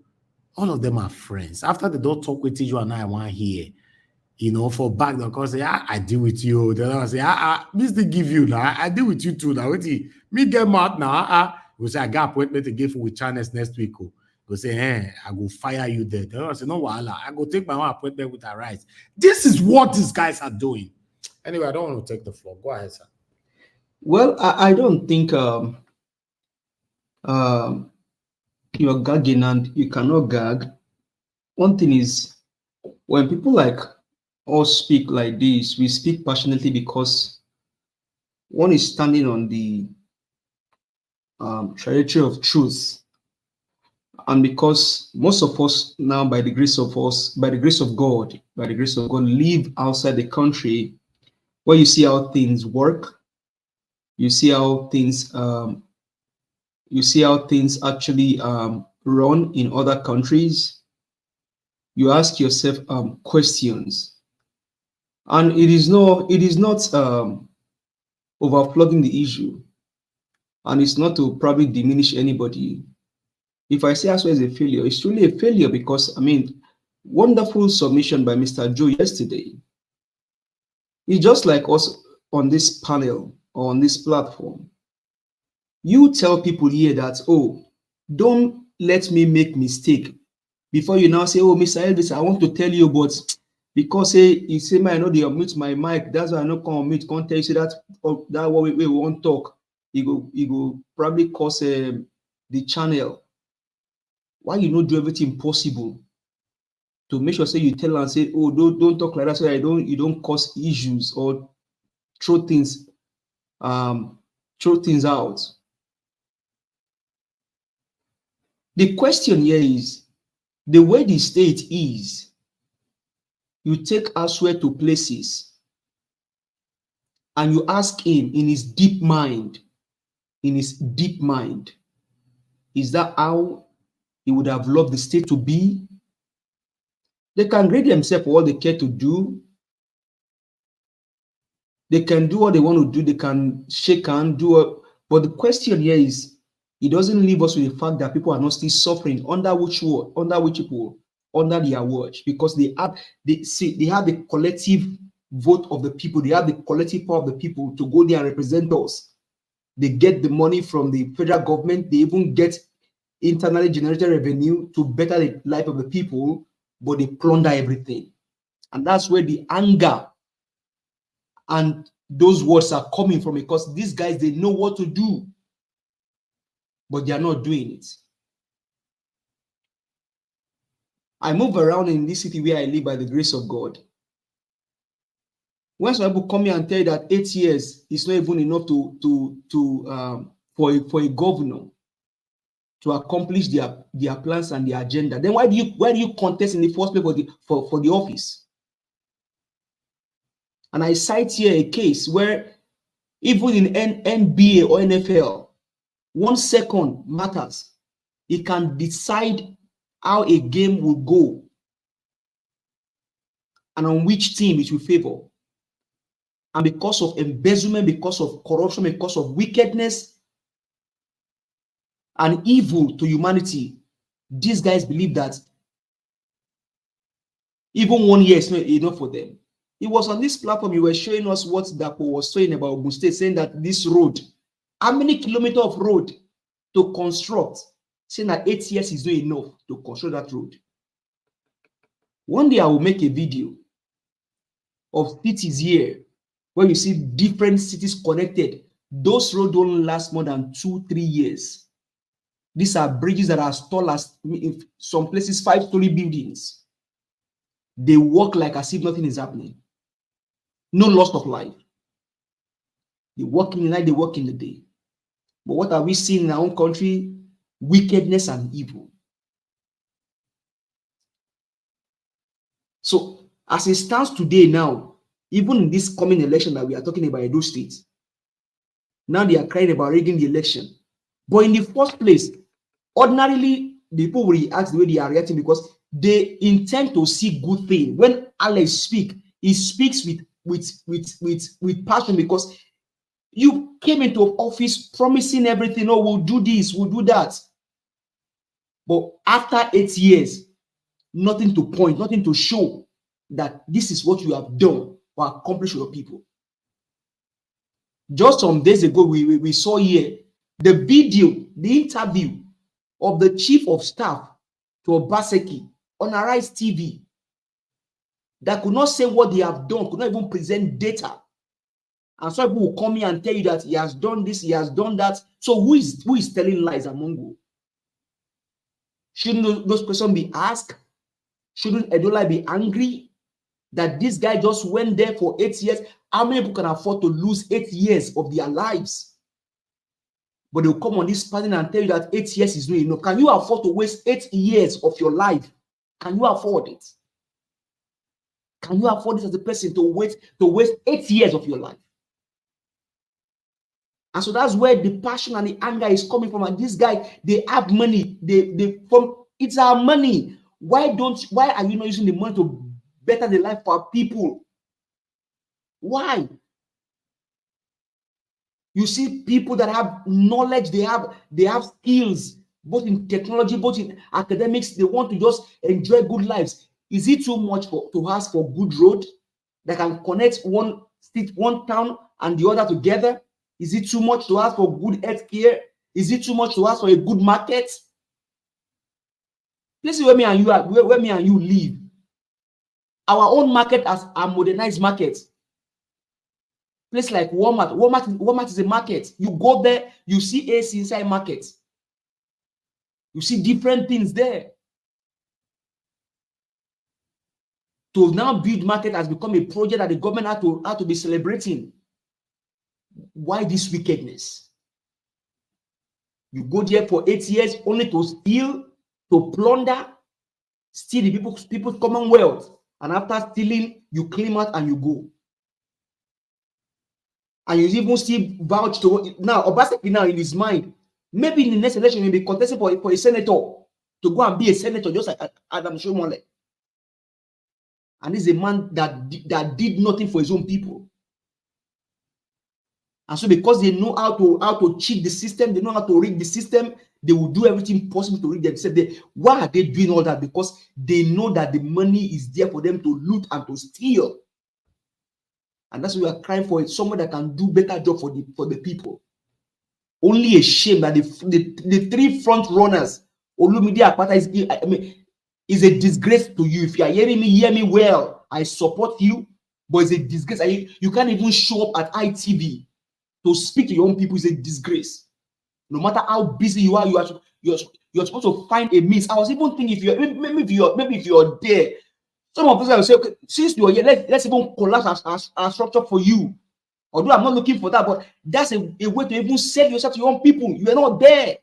all of them are friends. After they don't talk with you and I want here, you know, for back, they'll come say, I deal with you. They'll say, me still give you now. I deal with you too now. Me get mad now. Go say, I got appointment to give with channels next week. Go say, I go fire you there. They'll say, no, I go take my own appointment with our rights. This is what these guys are doing. Anyway, I don't want to take the floor. Go ahead, sir. Well, I don't think you're gagging, and you cannot gag. One thing is, when people like us speak like this, we speak passionately because one is standing on the trajectory of truth. And because most of us now, by the grace of God, live outside the country, where you see how things work, you see how things actually run in other countries. You ask yourself questions, and it is not overflogging the issue, and it's not to probably diminish anybody. If I say ASUA is a failure, it's truly a failure because, I mean, wonderful submission by Mr. Joe yesterday. It's just like us on this panel or on this platform. You tell people here that, oh, don't let me make mistake before you now say, oh, Mr. Elvis, I want to tell you, but because you say, I know they unmute my mic, that's why I not come unmute, can't tell you, say that what we won't talk. You go probably cause the channel. Why you not do everything possible to make sure say you tell and say, oh, don't talk like that so you don't cause issues or throw things out. The question here is, the way the state is, you take ASUA to places and you ask him in his deep mind, is that how he would have loved the state to be? They can grade themselves for what they care to do. They can do what they want to do. They can shake and do it. But the question here is, it doesn't leave us with the fact that people are not still suffering under their watch, because they have the collective vote of the people. They have the collective power of the people to go there and represent us. They get the money from the federal government. They even get internally generated revenue to better the life of the people, but they plunder everything. And that's where the anger and those words are coming from, because these guys, they know what to do, but they are not doing it. I move around in this city where I live by the grace of God. When some people come here and tell you that 8 years is not even enough for a governor to accomplish their plans and their agenda, then why do you contest in the first place for the office? And I cite here a case where even in NBA or NFL, 1 second matters. It can decide how a game will go and on which team it will favor. And because of embezzlement, because of corruption, because of wickedness and evil to humanity, these guys believe that even 1 year is not enough for them. It was on this platform you were showing us what Dapo was saying about Ogun State, saying that this road, how many kilometers of road to construct, saying that 8 years is not enough to construct that road. One day I will make a video of cities here where you see different cities connected. Those roads don't last more than 2-3 years. These are bridges that are as tall as, in some places, 5-story buildings. They work like as if nothing is happening. No loss of life. They work in the night, they work in the day. But what are we seeing in our own country? Wickedness and evil. So, as it stands today now, even in this coming election that we are talking about, Edo State, now they are crying about rigging the election. But in the first place, ordinarily, the people will react the way they are reacting because they intend to see good thing. When Alex speaks, he speaks with passion, because you came into office promising everything. Oh, we'll do this, we'll do that. But after 8 years, nothing to point, nothing to show that this is what you have done or accomplished with your people. Just some days ago, we saw here the video, the interview of the chief of staff to Obaseki on Arise TV, that could not say what they have done, could not even present data. And some people will come here and tell you that he has done this, he has done that. So who is telling lies among you? Shouldn't those questions be asked? Shouldn't Edola be angry that this guy just went there for 8 years? How many people can afford to lose 8 years of their lives but they'll come on this panel and tell you that 8 years is not enough. Can you afford to waste 8 years of your life? Can you afford it? Can you afford this as a person to waste 8 years of your life? And so that's where the passion and the anger is coming from. And this guy, they have money. It's our money. Why are you not using the money to better the life for our people? Why? You see people that have knowledge, they have skills, both in technology, both in academics. They want to just enjoy good lives. Is it too much to ask for good road that can connect one state, one town, and the other together? Is it too much to ask for good health care? Is it too much to ask for a good market? This is where me and you live. Our own market as a modernized market. Place like Walmart. Walmart is a market. You go there, you see AC inside market. You see different things there. To now build market has become a project that the government had to be celebrating. Why this wickedness? You go there for 8 years only to steal, to plunder, steal the people's commonwealth, and after stealing, you claim out and you go. And you even still vouch to now. Obaseki now in his mind, maybe in the next election he'll be contesting for a senator to go and be a senator, just like Adam Shomole. And he's a man that did nothing for his own people. And so because they know how to cheat the system, they know how to rig the system, they will do everything possible to rig themselves. Why are they doing all that? Because they know that the money is there for them to loot and to steal. And that's why we are crying for it. Someone that can do better job for the people. Only a shame that the three front runners, Olumide Akpata is a disgrace to you. If you are hearing me, hear me well. I support you, but it's a disgrace. You can't even show up at ITV to speak to your own people. Is a disgrace. No matter how busy you are, you're supposed to find a means. I was even thinking if you're there. Some of us will say, okay, since you're here, let's even collapse our structure for you. Although I'm not looking for that, but that's a way to even sell yourself to your own people. You are not there.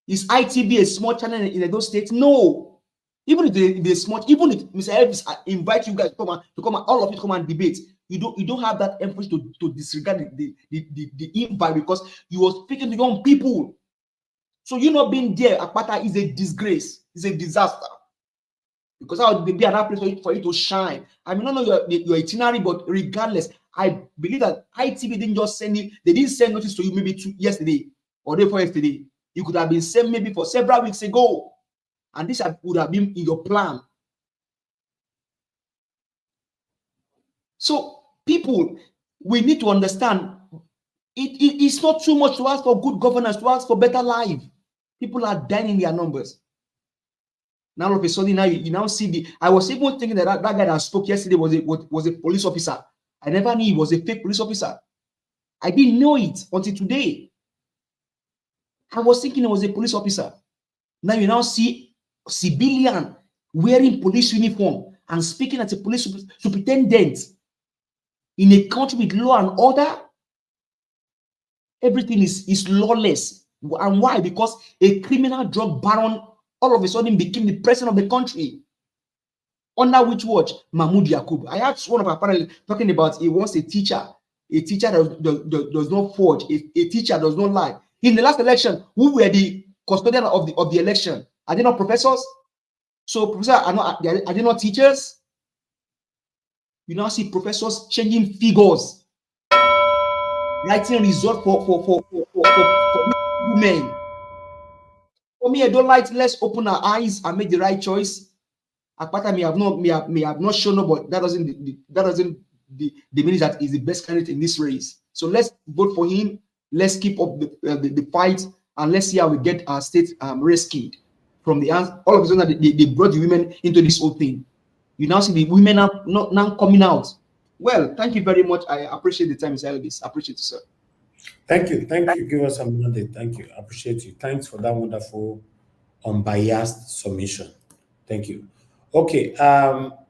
Is ITV a small channel in those states? No. Even if they're small, even if Mr. Elvis invite you guys to come and all of you to come and debate, you don't have that emphasis to disregard the invite because you are speaking to your own people. So you not being there, Akpata, is a disgrace. It's a disaster. Because I would be another place for you to shine. I mean, not know your itinerary, but regardless, I believe that ITV didn't just send you, they didn't send notice to you maybe yesterday or day before yesterday. You could have been sent maybe for several weeks ago. And this would have been in your plan. So, people, we need to understand it's not too much to ask for good governance, to ask for better life. People are dying in their numbers. Now all of a sudden, you now see I was even thinking that guy that spoke yesterday was a police officer. I never knew he was a fake police officer. I didn't know it until today. I was thinking he was a police officer. Now you now see civilian wearing police uniform and speaking as a police superintendent in a country with law and order. Everything is lawless. And why? Because a criminal drug baron all of a sudden became the president of the country. Under which watch? Mahmoud Yakub. I asked one of our panelists talking about he wants a teacher that does not forge, a teacher does not lie. In the last election, who were the custodian of the election? Are they not professors? So professors are they not teachers? You now see professors changing figures, writing results for women. For me, I don't like. Let's open our eyes and make the right choice. Akpata may have not shown up, but that doesn't diminish that he's the best candidate in this race. So let's vote for him. Let's keep up the fight, and let's see how we get our state rescued from the all of a sudden they brought the women into this whole thing. You now see the women now coming out. Well, thank you very much. I appreciate the time, Mr. Elvis. I appreciate you, sir. Thank you. Give us a minute. Thank you. I appreciate you. Thanks for that wonderful, unbiased submission. Thank you. Okay.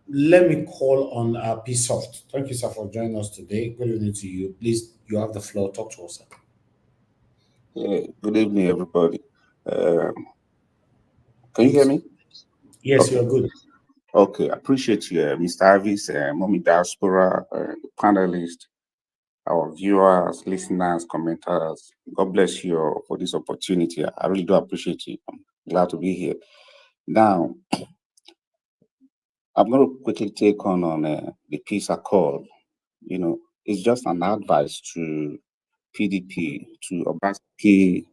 Let me call on P-Soft. Thank you, sir, for joining us today. Good evening to you. Please, You have the floor. Talk to us, sir. Good evening, everybody. Can you hear me? Yes, okay. You're good. Okay, I appreciate you, Mr. Avis, Mommy Diaspora, panelists, our viewers, listeners, commenters. God bless you all for this opportunity. I really do appreciate you. I'm glad to be here. Now, I'm going to quickly take on the peace accord. You know, it's just an advice to PDP, to Obaseki,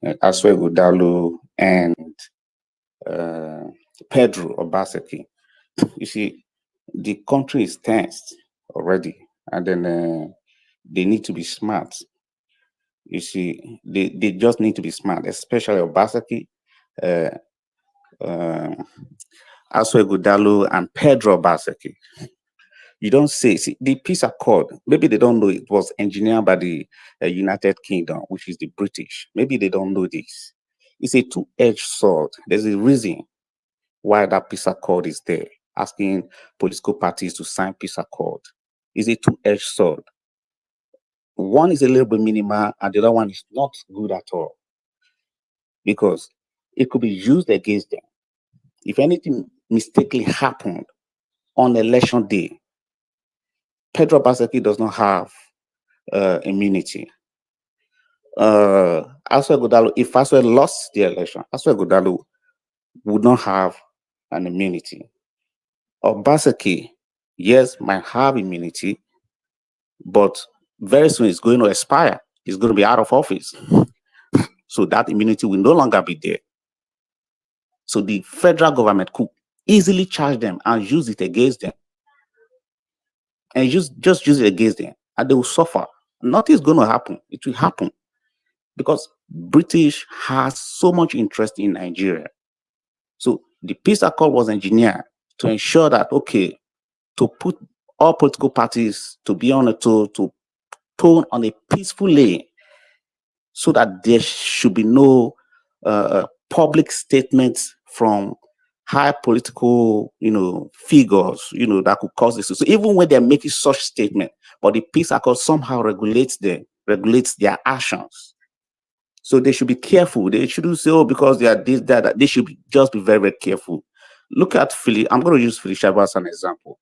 Aswe Godalo, and Pedro Obaseki. You see, the country is tensed already, and then they need to be smart. You see, they just need to be smart, especially Obaseki, Aswe Godalo, and Pedro Obaseki. You don't see the peace accord. Maybe they don't know it was engineered by the United Kingdom, which is the British. Maybe they don't know this. It's a two-edged sword. There's a reason why that peace accord is there, asking political parties to sign peace accord. It's a two-edged sword. One is a little bit minimal, and the other one is not good at all, because it could be used against them. If anything mistakenly happened on election day, Pedro Obaseki does not have immunity. Aswe Godalo, if Aswe lost the election, Aswe Godalo would not have an immunity. Obaseki, yes, might have immunity, but very soon it's going to expire. He's going to be out of office. So that immunity will no longer be there. So the federal government could easily charge them and use it against them. And just use it against them. And they will suffer. Nothing is going to happen. It will happen. Because British has so much interest in Nigeria. So the peace accord was engineered to ensure that, okay, to put all political parties to be on a to tone on a peaceful lane, so that there should be no public statements from high political, figures, that could cause this. So even when they're making such statement, but the peace accord somehow regulates their actions. So they should be careful. They shouldn't say, oh, because they are this, that. They should just be very, very careful. Look at Philly. I'm going to use Philly Shaba as an example.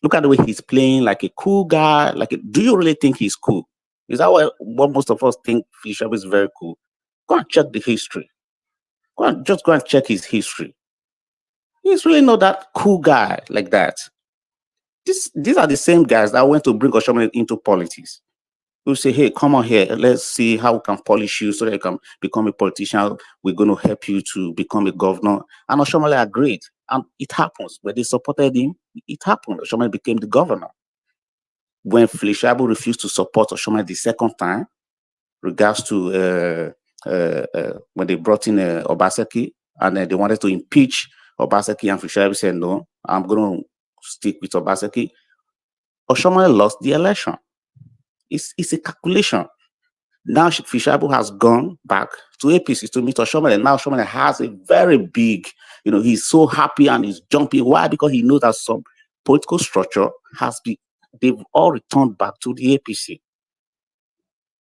Look at the way he's playing, like a cool guy. Do you really think he's cool? Is that what most of us think Philly Shaba is very cool? Go and check the history. Just go and check his history. He's really not that cool guy like that. These are the same guys that went to bring Oshomole into politics. Who say, hey, come on here, let's see how we can polish you so that you can become a politician. We're going to help you to become a governor. And Oshomole agreed. And it happens. When they supported him, it happened. Oshomole became the governor. When Felishabo refused to support Oshomole the second time, regards to when they brought in Obaseki, and they wanted to impeach Obaseki, and Felishabo said, no, I'm going to stick with Obaseki. Oshomole lost the election. It's a calculation. Now Felishabo has gone back to APC to meet Oshomole, and now Oshomole has a very big, he's so happy and he's jumping. Why? Because he knows that some political structure they've all returned back to the APC.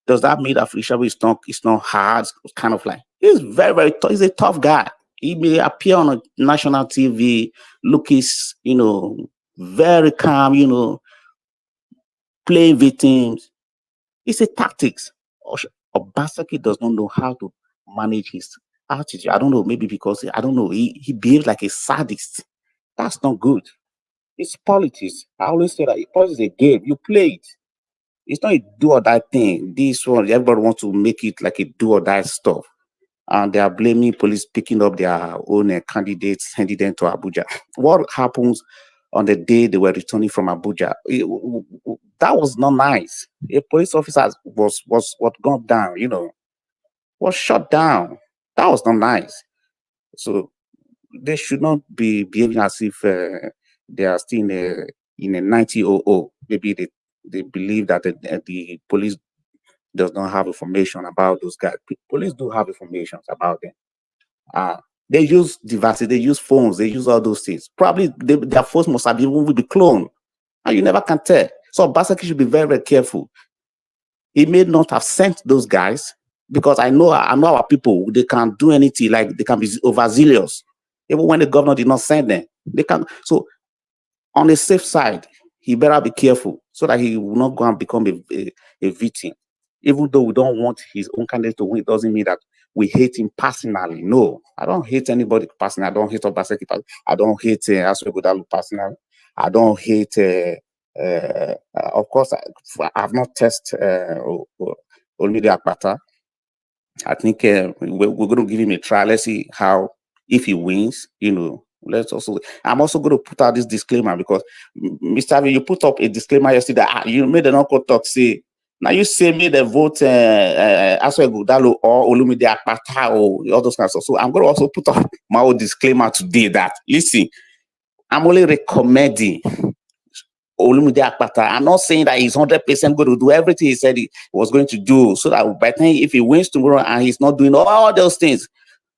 Does that mean that Felishabo is not hard? It's kind of like, he's very, very tough. He's a tough guy. He may appear on a national TV, look very calm, playing victims. It's a tactics. Obaseki does not know how to manage his attitude. I don't know, maybe because, I don't know, he behaves like a sadist. That's not good. It's politics. I always say that politics is a game. You play it. It's not a do or die thing. This one, everybody wants to make it like a do or die stuff. And they are blaming police picking up their own candidates, sending them to Abuja. What happens on the day they were returning from Abuja? That was not nice. A police officer was gone down, was shot down. That was not nice. So they should not be behaving as if they are still in a 1900. Maybe they believe that the police does not have information about those guys. Police do have information about them. They use devices, they use phones, they use all those things. Probably their phones must have even be cloned, and you never can tell. So Obaseki should be very, very careful. he may not have sent those guys, because I know our people, they can't do anything, like they can be overzealous. Even when the governor did not send them, they can. So on the safe side, he better be careful so that he will not go and become a victim. Even though we don't want his own candidate to win, it doesn't mean that we hate him personally. No, I don't hate anybody personally. I don't hate Obaseki personally. I don't hate Aswegodalu personally. I don't hate, of course, I've not tested Olumide Akpata. I think we're going to give him a try. Let's see how, if he wins, let's also, I'm also going to put out this disclaimer, because Mr. V, you put up a disclaimer yesterday. You made an uncle talk, say, now you say me the vote Aswegodalu or Olumide Akpata or all those kinds of stuff. So I'm going to also put up my own disclaimer today that, listen, I'm only recommending Olumide Akpata. I'm not saying that he's 100% going to do everything he said he was going to do, so that by the time if he wins tomorrow and he's not doing all those things,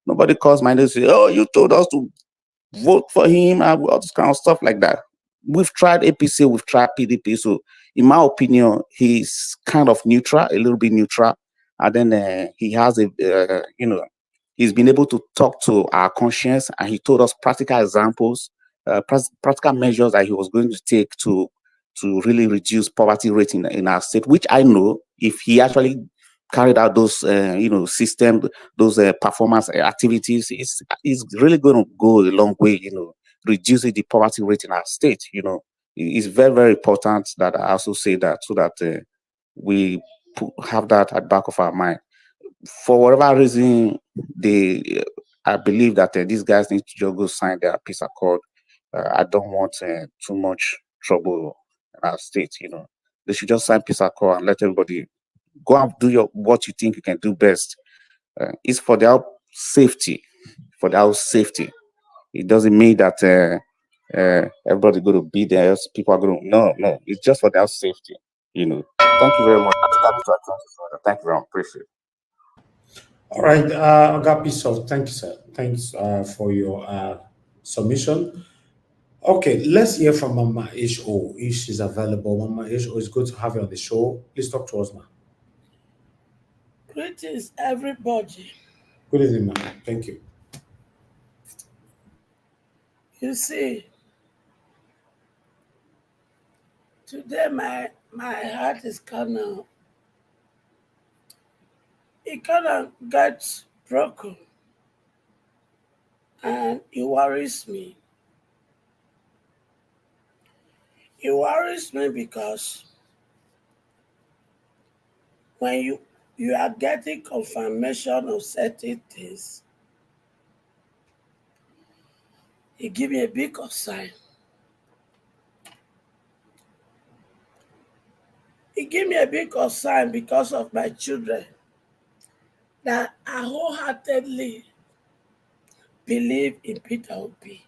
nobody calls my name and say, oh, you told us to vote for him and all this kind of stuff like that. We've tried APC, we've tried PDP. So in my opinion, he's kind of neutral, a little bit neutral. And then he has he's been able to talk to our conscience, and he told us practical examples, practical measures that he was going to take to really reduce poverty rate in our state, which I know if he actually carried out those system, those performance activities, is really going to go a long way, reducing the poverty rate in our state. It's very, very important that I also say that, so that we have that at the back of our mind. For whatever reason, I believe that these guys need to just go sign their peace accord. I don't want too much trouble in our state. They should just sign peace accord and let everybody go and do what you think you can do best. It's for their safety, It doesn't mean that everybody's going to be there. People are going to no. It's just for their safety. Thank you very much. Thank you very much. Appreciate it. All right, Agapi, so thank you, sir. Thanks for your submission. Okay, let's hear from Mama H.O. if she's available. Mama H.O., it's good to have you on the show. Please talk to us, ma'am. Greetings, everybody. Good evening, ma'am. Thank you. You see, today my heart is it kind of gets broken, and it worries me. It worries me because when you are getting confirmation of certain things, it gives me a big concern. It gives me a big concern because of my children that I wholeheartedly believe in Peter Obi.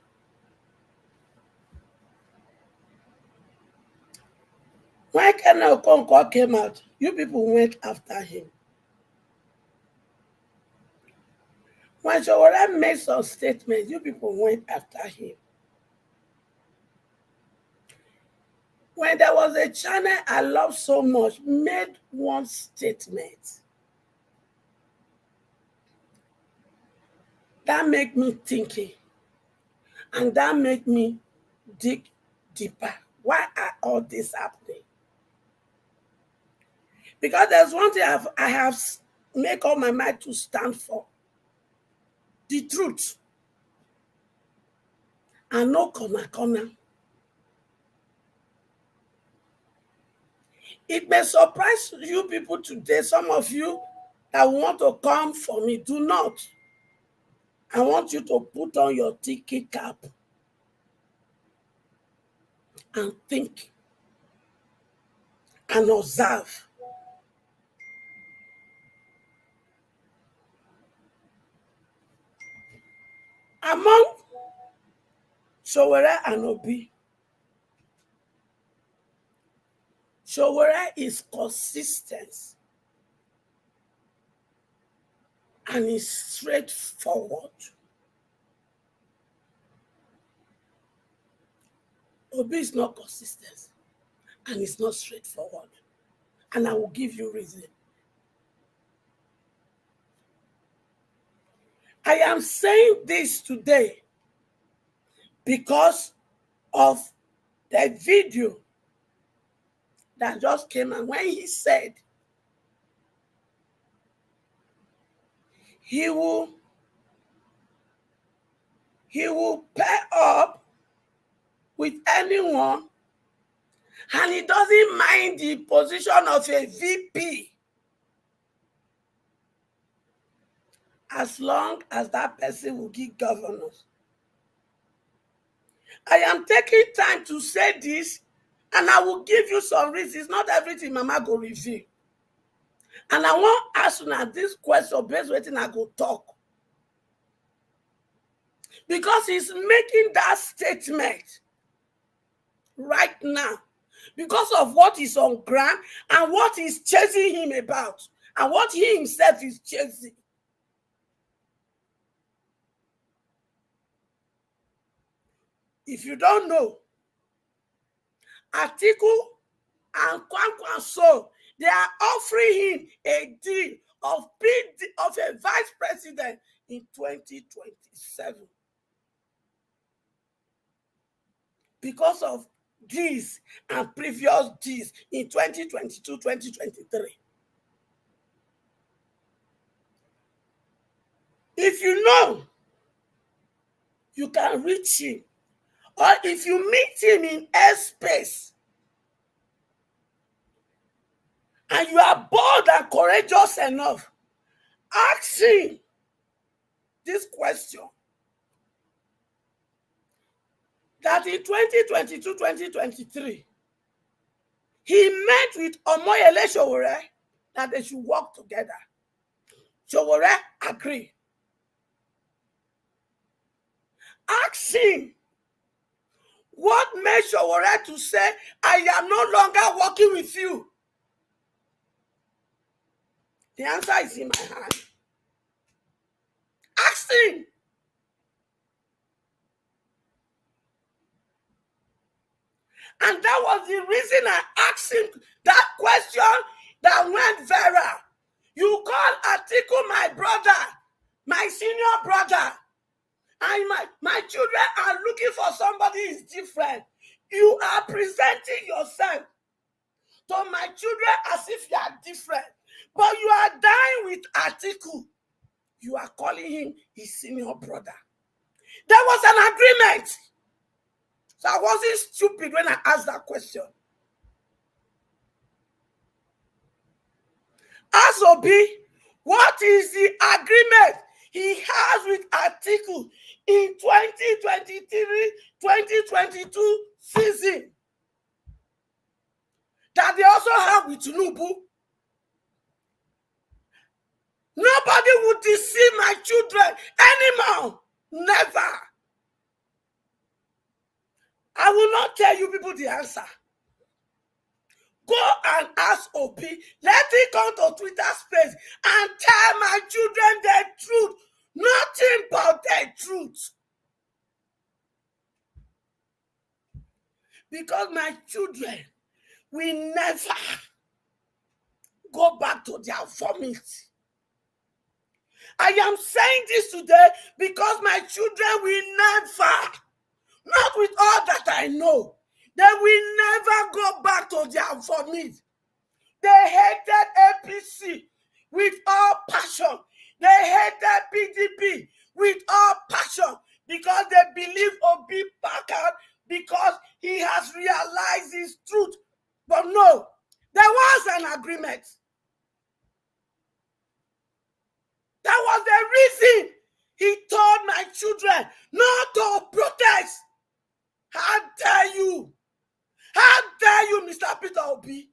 When Ken Okonkwo came out, you people went after him. When Showore made some statements, you people went after him. When there was a channel I love so much, made one statement that made me thinking, and that made me dig deeper. Why are all this happening? Because there's one thing I have made up my mind to stand for. The truth. And no corner. It may surprise you people today, some of you that want to come for me, do not. I want you to put on your tiki cap and think and observe. Among Showore and Obi, Showore is consistent and is straightforward. Obi is not consistent and is not straightforward. And I will give you reason. I am saying this today because of the video that just came, and when he said he will pair up with anyone, and he doesn't mind the position of a VP as long as that person will give governance. I am taking time to say this, and I will give you some reasons. Not everything Mama go reveal. And I want to ask you this question based on what I go talk. Because he's making that statement right now because of what is on ground and what is chasing him about and what he himself is chasing. If you don't know, Atiku and Kwankwaso, they are offering him a deal of a vice president in 2027. Because of this and previous deals in 2022, 2023. If you know, you can reach him. Or if you meet him in airspace and you are bold and courageous enough, ask him this question. That in 2022, 2023, he met with Omoyele Sowore that they should work together. Sowore agreed. Ask him what made Sowore to say, I am no longer working with you. The answer is in my hand. Ask him. And that was the reason I asked him that question that went viral. You call Atiku my brother, my senior brother, and my children are looking for somebody who is different. You are presenting yourself to my children as if you are different. But you are dying with Atiku. You are calling him his senior brother. There was an agreement. So I wasn't stupid when I asked that question. Ask Obi, what is the agreement he has with Atiku in 2023-2022 season that they also have with Tinubu? Nobody would deceive my children anymore. Never. I will not tell you people the answer. Go and ask Obi. Let him come to Twitter space and tell my children the truth. Nothing but the truth. Because my children will never go back to their vomit. I am saying this today because my children will never, not with all that I know, they will never go back to their vomit. They hated APC with all passion. They hated PDP with all passion because they believe Obi back out because he has realized his truth. But no, there was an agreement. That was the reason he told my children not to protest. How dare you? How dare you, Mr. Peter Obi?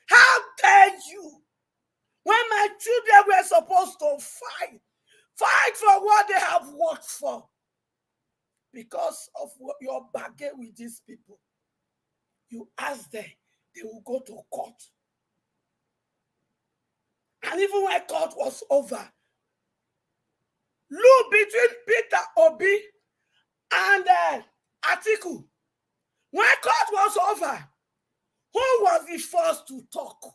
How dare you? When my children were supposed to fight for what they have worked for. Because of your bargain with these people, you ask them, they will go to court. And even when court was over, look between Peter Obi and Atiku. When court was over, who was the first to talk?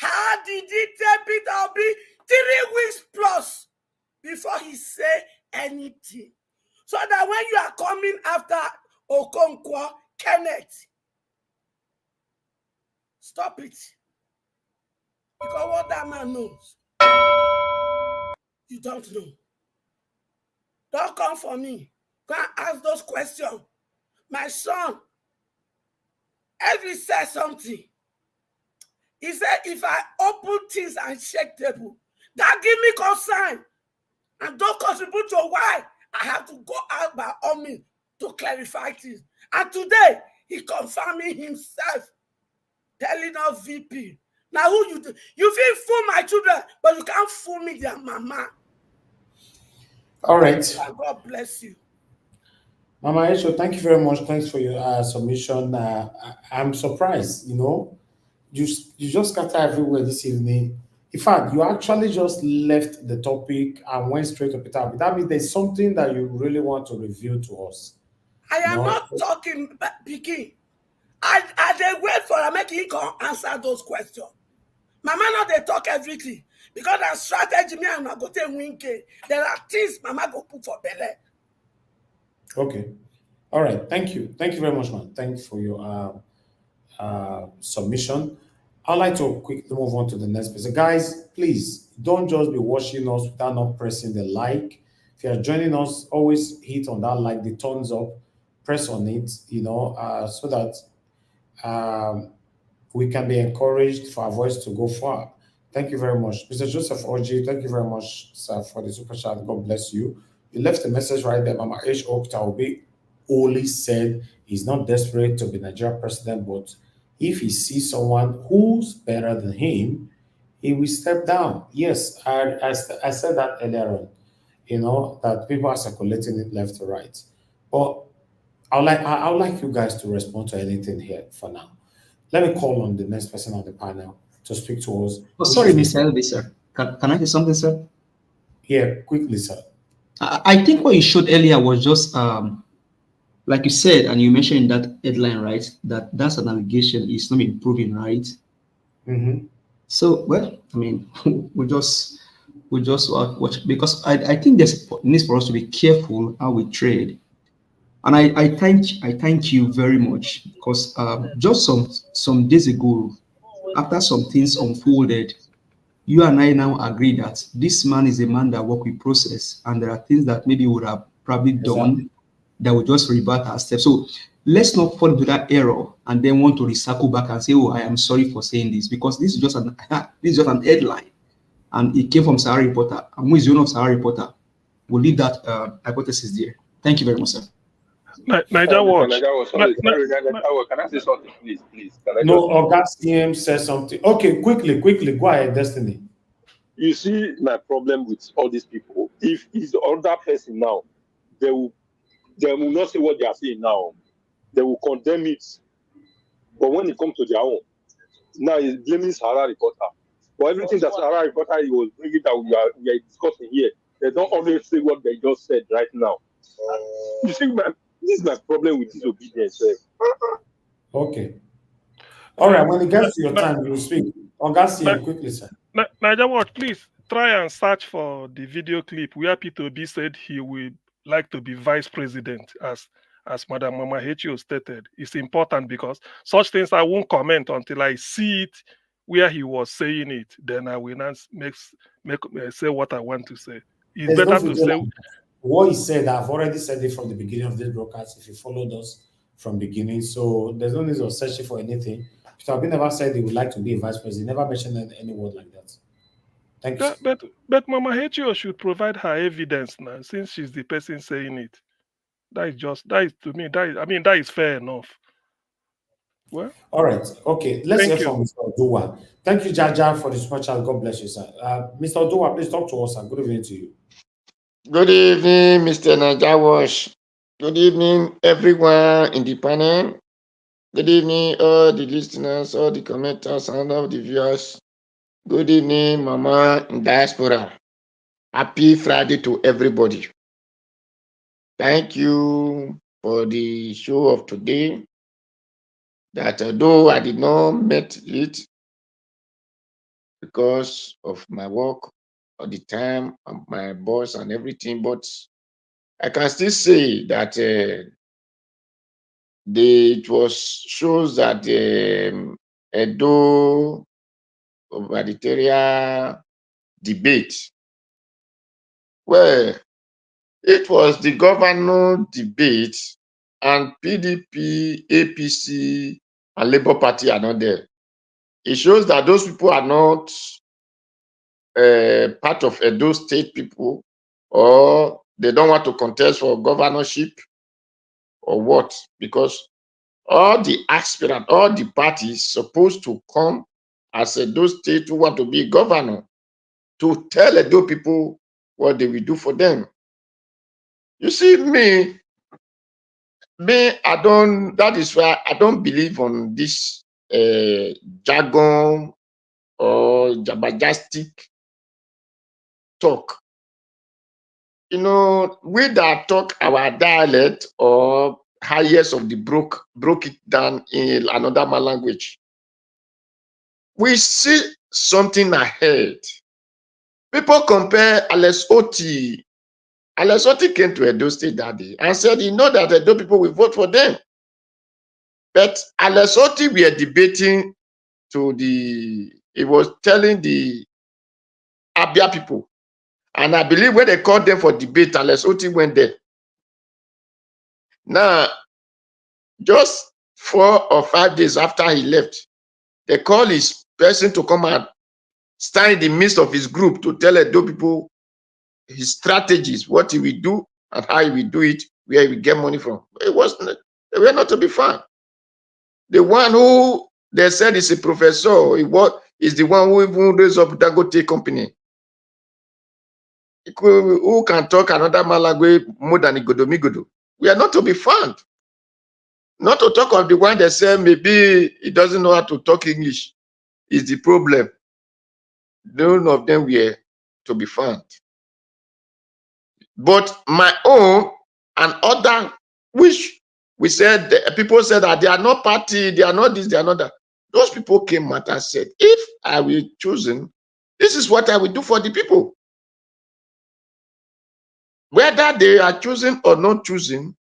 How did he tell Peter Obi 3 weeks plus before he say anything? So that when you are coming after Okonkwo, Kenneth, stop it. Because what that man knows, you don't know. Don't come for me. Go and ask those questions. My son, if he says something, he said, if I open things and shake table, that give me concern. And don't contribute to why I have to go out by all means to clarify things. And today, he confirming himself, telling us VP. Now who you do? You feel fool my children, but you can't fool me, their mama. All right. God bless you. Mama Esho, thank you very much. Thanks for your submission. I'm surprised, you just scatter everywhere this evening. In fact, you actually just left the topic and went straight to Peter Obi. That means there's something that you really want to reveal to us. I am not talking, Pikin. I they wait for make he can answer those questions. Mama not they talk everything. Because that strategy me and I go take winking. There are things Mama go put for belly. Okay. All right. Thank you. Thank you very much, man. Thanks for your submission. I'd like to quickly move on to the next person. Guys, please don't just be watching us without not pressing the like. If you are joining us, always hit on that like, the thumbs up, press on it, so that we can be encouraged for our voice to go far. Thank you very much. Mr. Joseph Oji, thank you very much, sir, for the super chat. God bless you. You left a message right there. Mama H. Obi only said he's not desperate to be Nigeria president, but if he sees someone who's better than him, he will step down. Yes, I said that earlier on, that people are circulating it left to right. But I would like you guys to respond to anything here for now. Let me call on the next person on the panel to speak to us. Oh, sorry, Mr. Elvis, sir. Can I say something, sir? Yeah, quickly, sir. I think what you showed earlier was just like you said, and you mentioned in that headline, right, that's an allegation is not being proven, right? Mm-hmm. So, well, I mean, we just watch, because I think there's needs for us to be careful how we trade. And I thank you very much, because just some days ago, after some things unfolded, you and I now agree that this man is a man that work with process, and there are things that maybe would have probably done that would just revert our steps. So let's not fall into that error and then want to recycle back and say, "Oh, I am sorry for saying this," because this is just an headline, and it came from Sahara Reporter, and who is the owner of Sahara Reporter? We'll leave that hypothesis there. Thank you very much, sir. Niger Watch. Sorry, can I say something, please? No, August CM says something. Okay, quickly, go ahead, Destiny. You see my problem with all these people. If it's the other person now, they will not say what they are saying now. They will condemn it. But when it comes to their own, now he's blaming Sahara Reporter. For everything that Sahara Reporter was bringing that we are discussing here, they don't always say what they just said right now. You see, this is my problem with disobedience. Okay. All right, when it gets to your time, you will speak. August, quickly, sir. Niger Watch, please try and search for the video clip where Peter Obi said he would like to be vice president, as Madam Mama H.O. stated. It's important because such things I won't comment until I see it where he was saying it. Then I will not say what I want to say. It's better to say what he said. I've already said it from the beginning of this broadcast. If you followed us from beginning, so there's no need of searching for anything. Peter Obi never said he would like to be a vice president. He never mentioned any word like that. Thank you. But Mama H.O. should provide her evidence now, since she's the person saying it. That is fair enough. Well, all right, okay. Let's hear from Mr. Oduwa. Thank you, Jaja, for the super chat. God bless you, sir. Mr. Oduwa, please talk to us, sir. Good evening to you. Good evening, Mr. Najawash. Good evening, everyone in the panel. Good evening, all the listeners, all the commenters, and all the viewers. Good evening, Mama in diaspora. Happy Friday to everybody. Thank you for the show of today. That although I did not meet it, because of my work, or the time, and my boss, and everything. But I can still say that it was shows that Edo humanitarian debate. Well, it was the governor debate, and PDP, APC, and Labour Party are not there. It shows that those people are not part of Edo State people, or they don't want to contest for governorship, or what? Because all the aspirants, all the parties supposed to come as Edo State who want to be governor to tell Edo people what they will do for them. You see, me, that is why I don't believe on this jargon or jabajastic talk. You know, we that talk our dialect or highest of the broke it down in another man language, we see something ahead. People compare Alex Oti. Alex Oti came to Edo State that day and said, you know that Edo people will vote for them. But Alex Oti were debating he was telling the Abia people. And I believe when they called them for debate, Alex Oti went there. Now, just 4 or 5 days after he left, they called his person to come and stand in the midst of his group to tell Edo people his strategies, what he will do and how he will do it, where he will get money from. They were not to be found. The one who they said is a professor, is the one who even raised up Dangote company. Who can talk another man language more than Igodomigodo? We are not to be found. Not to talk of the one that said maybe he doesn't know how to talk English is the problem. None of them were to be found. But my own and other, which we said, people said that they are not party, they are not this, they are not that. Those people came out and said, if I will chosen, this is what I will do for the people. Whether they are choosing or not choosing,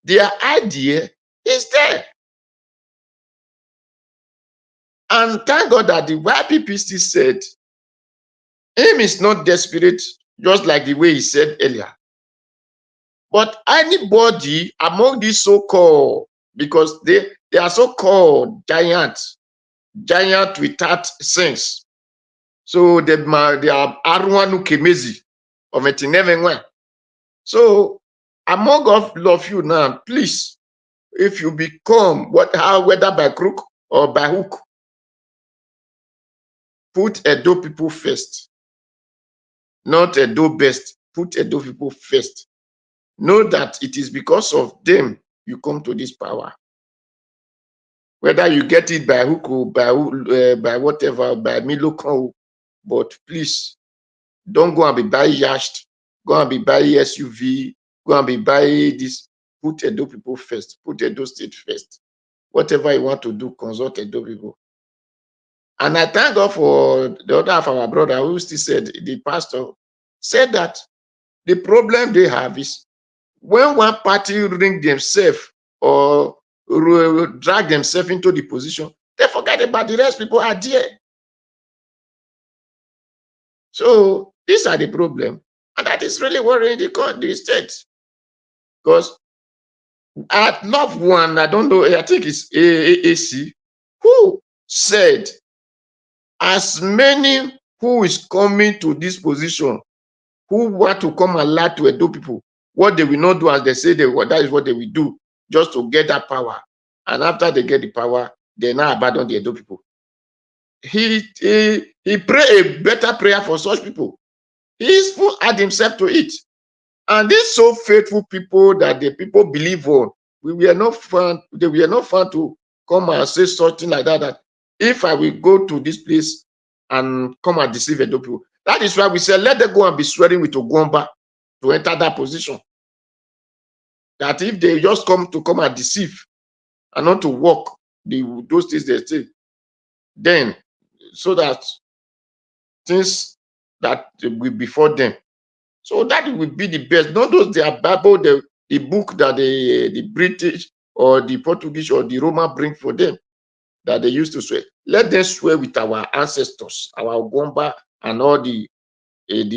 their idea is there. And thank God that the YPPC said, him is not desperate, just like the way he said earlier. But anybody among these so-called, because they are so-called giants without sense. So they are Arwanu Kemezi of Etinevenwa. So among all of you now, please, if you become whether by crook or by hook, put Edo people first. Not Edo best. Put Edo people first. Know that it is because of them you come to this power. Whether you get it by hook or by whatever, by Miloko, but please don't go and be buying yacht, go and be buying SUV, go and be buying this. Put Edo people first. Put Edo State first. Whatever you want to do, consult Edo people. And I thank God for the other half of our brother who still said, the pastor said that the problem they have is when one party ring themselves or drag themselves into the position, they forget about the rest people are there. So these are the problem. And that is really worrying the state. Because I love one, I don't know, I think it's AAC, who said, as many who is coming to this position, who want to come and lie to Edo people, what they will not do as they say that is what they will do, just to get that power. And after they get the power, they now abandon the Edo people. He pray a better prayer for such people. He add himself to it. And these so faithful people that the people believe on, they were not found to come and say something like that if I will go to this place and come and deceive Edo people. That is why we say, let them go and be swearing with Ogwamba to enter that position. That if they just come and deceive and not to work those things they say, then so that things that will before them. So that will be the best. Not those their Bible, the book that the British or the Portuguese or the Roman bring for them that they used to swear. Let them swear with our ancestors, our Ogomba, and all the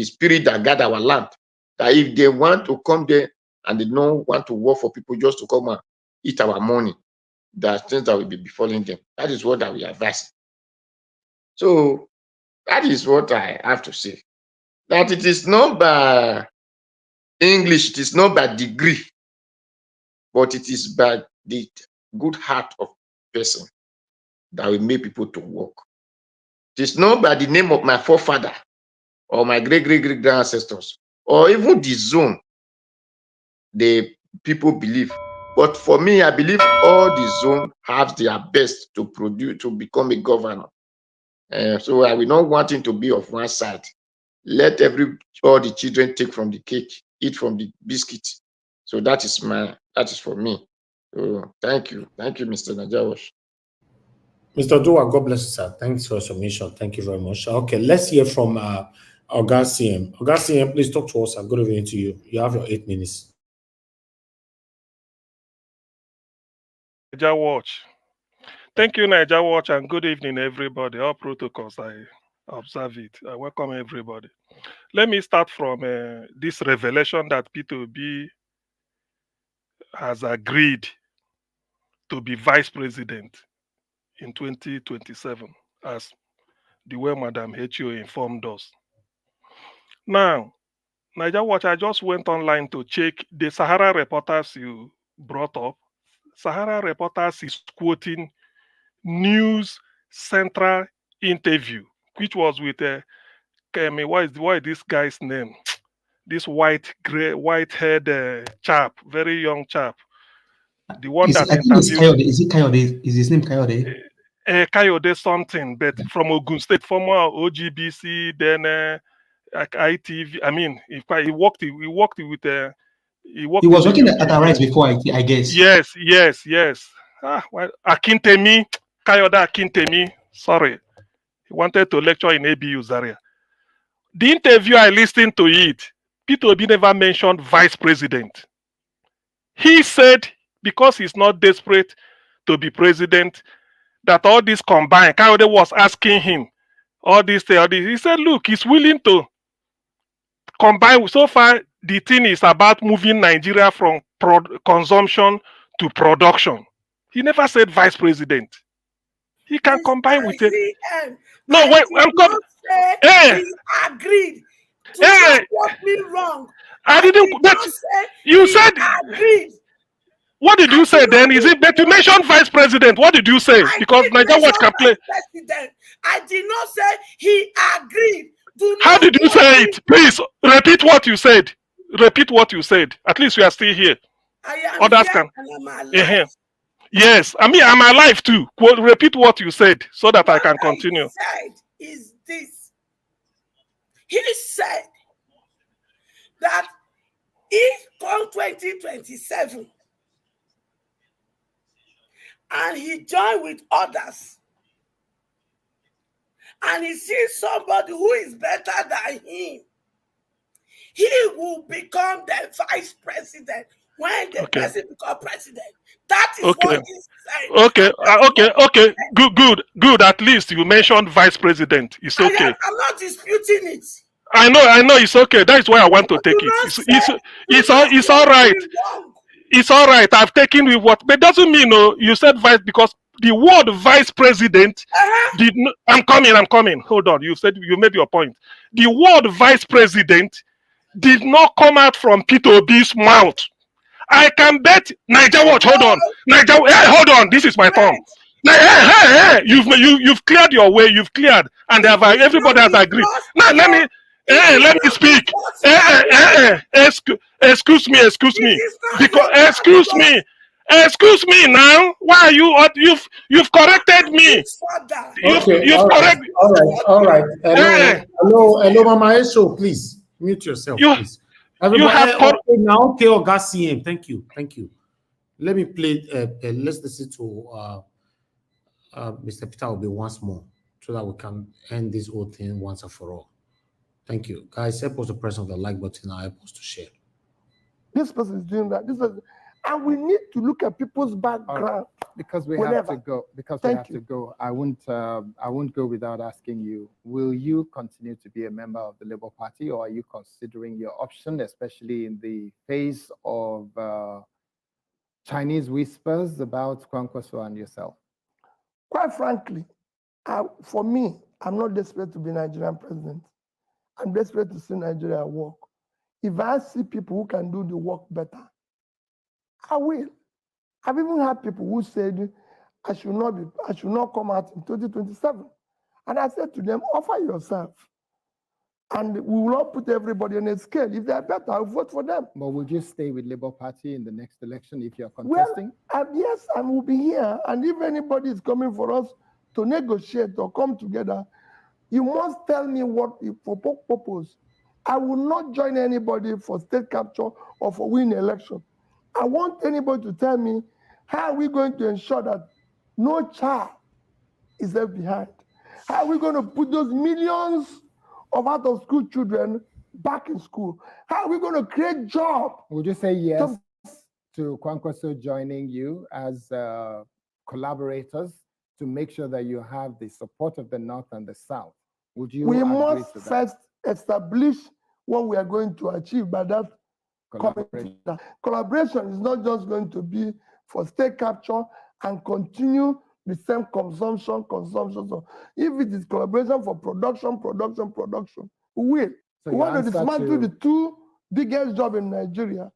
spirit that guard our land. That if they want to come there and they don't want to work for people just to come and eat our money, there are things that will be befalling them. That is what I will advise. So that is what I have to say. That it is not by English, it is not by degree, but it is by the good heart of person that will make people to work. It is not by the name of my forefather or my great ancestors or even the zone the people believe. But for me, I believe all the zone have their best to produce, to become a governor. So I will not want him to be of one side. Let all the children take from the cake, eat from the biscuit. So that is for me. So thank you, Mr. Najawash. Mr. Dua, God bless you, sir. Thanks for your submission. Thank you very much. Okay, let's hear from Oga CM. Oga CM, please talk to us. I'll go over to you. You have your 8 minutes. Niger Watch. Thank you, Niger Watch, and good evening, everybody. All protocols, I observe it. I welcome everybody. Let me start from this revelation that Peter Obi has agreed to be vice president in 2027, as the way Madam H.O. informed us. Now, Niger Watch, I just went online to check the Sahara Reporters you brought up. Sahara Reporters is quoting News Central interview, which was with what is this guy's name? This white-haired chap, very young chap. The one that interviewed. Is it Kayode? Is his name Kayode? Kayode something, but from Ogun State, former OGBC, then ITV. I mean, he worked with. He was working at Arise before, I guess. Yes. Akintemi, Kayode Akintemi. Sorry, he wanted to lecture in ABU Zaria. The interview, I listened to it. Peter Obi never mentioned vice president. He said because he's not desperate to be president, that all this combined, Kayode was asking him all this. He said, look, he's willing to combine. So far, the thing is about moving Nigeria from consumption to production. He never said vice president. He can combine with it. No, wait, I'm coming. He agreed. Do not get me wrong. I didn't. You said. Agreed. What did you say then? Is it? But you mentioned vice president. What did you say? Because Nigeria Watch can play. I did not say he agreed. How did you say it? Please repeat what you said. Repeat what you said. At least we are still here. Others can. Yes, I mean I'm alive too. Repeat what you said so that I can continue. Said is this. He said that if come 2027 and he joined with others and he sees somebody who is better than him, he will become the vice president when the person becomes president. That is what he said. Okay. Good. At least you mentioned vice president. It's okay. I'm not disputing it. I know. It's okay. That is why I want to take it. It's all right. It's all right. I've taken with what, but it doesn't mean you said vice because the word vice president did not. I'm coming. Hold on. You made your point. The word vice president did not come out from Peter Obi's mouth. I can bet Niger Watch. Hold on, hold on. This is my turn. Hey. You've cleared your way. You've cleared, and everybody has agreed. Now let me speak. Excuse me. Because excuse me now. Why are you've corrected me? You've corrected. All right. Hello, Mama Esho, please mute yourself, please. Everybody, now Oga CM. Thank you. Let me play. Let's listen to Mr. Peter Obi once more. so that we can end this whole thing once and for all. Thank you. Guys, help us to press on the like button and help us to share. This person is doing that. This person, and we need to look at people's background. Because we whenever. have to go. Because we Thank have you. to go. I won't go without asking you. Will you continue to be a member of the Labour Party, or are you considering your option, especially in the face of Chinese whispers about Kwankwaso and yourself? Quite frankly, for me, I'm not desperate to be Nigerian president. I'm desperate to see Nigeria work. If I see people who can do the work better, I will. I've even had people who said I should not come out in 2027. And I said to them, offer yourself. And we will not put everybody on a scale. If they're better, I'll vote for them. But would you stay with Labour Party in the next election if you're contesting? Well, yes, I will be here. And if anybody is coming for us to negotiate or come together, you must tell me what for purpose. I will not join anybody for state capture or for win election. I want anybody to tell me how are we going to ensure that no child is left behind. How are we going to put those millions of out-of-school children back in school? How are we going to create jobs? Would you say yes to Kwankwaso joining you as collaborators to make sure that you have the support of the North and the South? Would you We agree must to that? first establish what we are going to achieve by that collaboration. Collaboration is not just going to be for state capture and continue the same consumption. So if it is collaboration for production, we will. So We want to your answer dismantle to- the two biggest jobs in Nigeria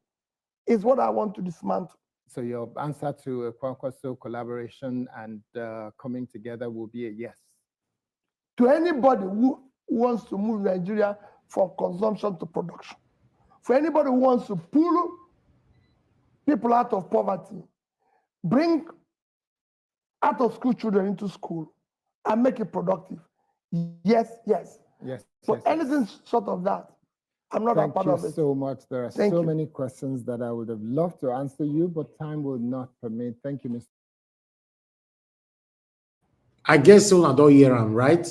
is what I want to dismantle. So your answer to Kwankwaso collaboration and coming together will be a yes. To anybody who wants to move Nigeria from consumption to production, for anybody who wants to pull people out of poverty, bring out of school children into school and make it productive. Yes. But anything short of that, I'm not a part of it. Thank you so much. There are Thank so you. many questions that I would have loved to answer you, but time will not permit. Thank you, Mr. I guess so. I don't hear him, right?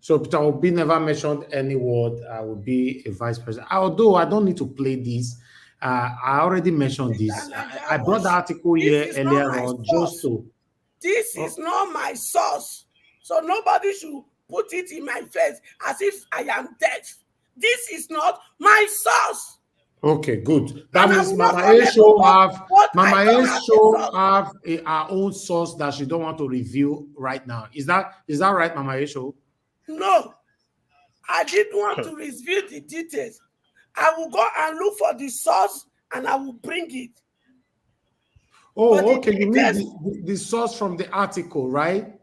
So Peter Obi never mentioned any word. I will be a vice president. Although I don't need to play this. I already mentioned this. I brought the article here earlier on just to. This is not my source. So nobody should put it in my face as if I am deaf. This is not my source. Okay, good. That And I means will Mama not A show have what Mama I don't A have show a source. have her own source that she don't want to reveal right now. Is that right, Mama A show? No, I didn't want to reveal the details. I will go and look for the source and I will bring it. Oh, But the okay. You mean details- the source from the article, right?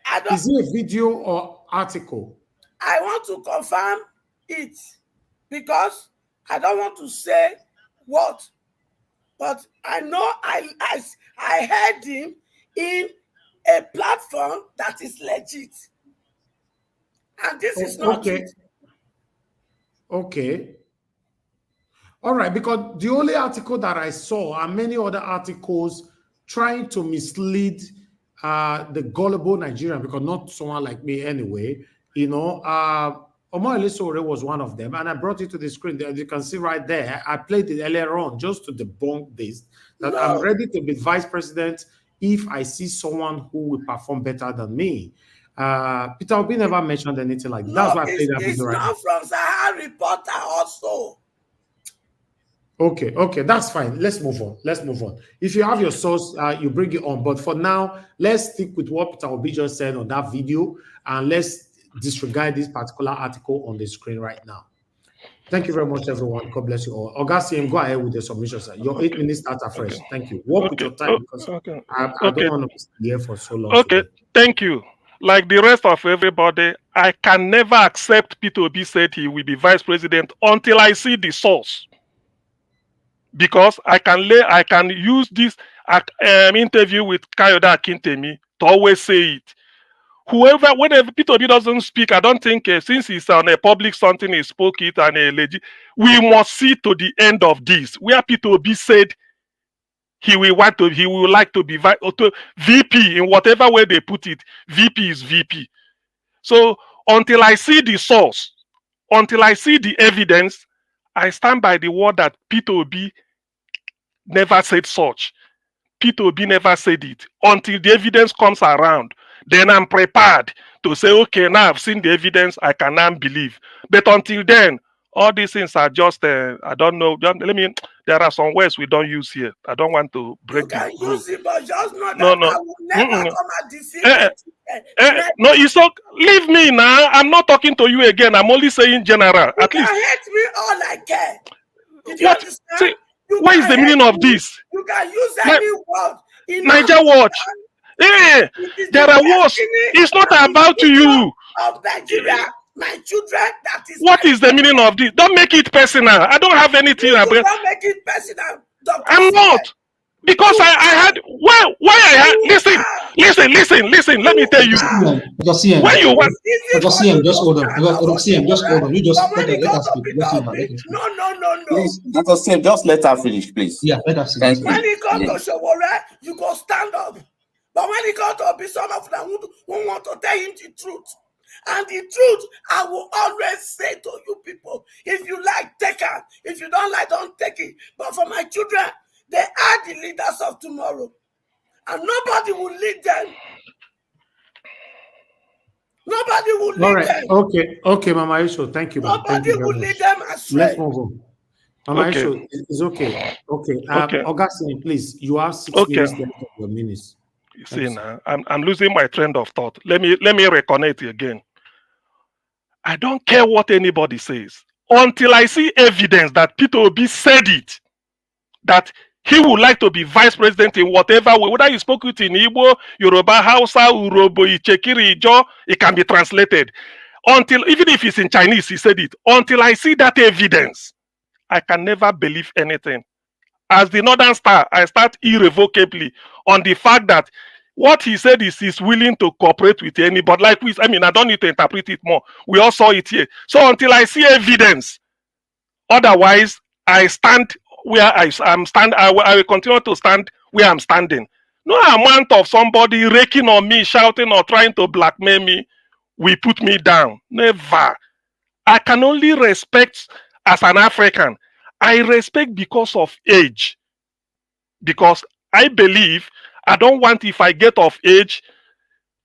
I don't, Is it a video or article? I want to confirm it because I don't want to say what, but I know I heard him in a platform that is legit. And this is not Okay. it. Okay. All right, because the only article that I saw and many other articles trying to mislead the gullible Nigerian, because not someone like me anyway, Omar Elisore was one of them, and I brought it to the screen. As you can see right there, I played it earlier on just to debunk this, that I'm ready to be vice president if I see someone who will perform better than me. Peter Obi never mentioned anything like that. No, That's why I played that it's video right now. not from Sahara Reporter also. Okay, that's fine. Let's move on. If you have your source, you bring it on. But for now, let's stick with what Peter Obi just said on that video, and let's disregard this particular article on the screen right now. Thank you very much, everyone. God bless you all. Augustine, go ahead with the submission, sir. Your 8 minutes start afresh. Thank you. Work with your time because I don't want to be here for so long. Okay, thank you. Like the rest of everybody, I can never accept Peter Obi said he will be vice president until I see the source. Because I can use this interview with Kayode Akintemi to always say it. Whenever Peter Obi doesn't speak, I don't think since it's on a public something, he spoke it and we must see to the end of this. Where Peter Obi said he will like to be VP in whatever way they put it. VP is VP. So until I see the source, until I see the evidence, I stand by the word that Peter Obi never said such. Peter Obi never said it. Until the evidence comes around, then I'm prepared to say, okay, now I've seen the evidence, I can now believe. But until then, all these things are just, I don't know. There are some words we don't use here. I don't want to break the rule. Use it, but just know that No. I will never come and deceive No, it's okay. Leave me now. I'm not talking to you again. I'm only saying general. You At least. can hate me all I care. Did you What? understand? See, You what can is the hate meaning of me. this? You can use any word. Niger Watch. There are words. It's not about you. Of Nigeria, my children, that is. What is the meaning of this? Don't make it personal. I don't have anything about. Don't make it personal. I'm not. Because I had why I had listen. Let me tell you. When you want, just hold on. You just let us speak. No. Please, just let her finish, please. Yeah, let us finish. When it comes to Showore, you go stand up. But when it comes to be some of them who want to tell him the truth. And the truth, I will always say to you people, if you like, take it. If you don't like, don't take it. But for my children, they are the leaders of tomorrow. And nobody will lead them. Nobody will lead them. Okay, Mama Isho, thank you. Nobody will lead them astray. Let's move on. Mama Isho, it's okay. Augustine, please, you have 6 minutes left of your minutes. You see now, I'm losing my trend of thought. Let me reconnect again. I don't care what anybody says until I see evidence that Peter Obi said it, that he would like to be vice president in whatever way, whether you spoke it in Igbo, Yoruba, Hausa, Urobo, Ichekiri, Ijo, it can be translated. Until, even if it's in Chinese, he said it. Until I see that evidence, I can never believe anything. As the Northern Star, I start irrevocably on the fact that what he said is he's willing to cooperate with anybody. I don't need to interpret it more. We all saw it here. So until I see evidence, otherwise, I stand where I'm stand. I will continue to stand where I'm standing. No amount of somebody raking on me, shouting or trying to blackmail me will put me down. Never. I can only respect as an African. I respect because of age. Because I believe I don't want, if I get of age,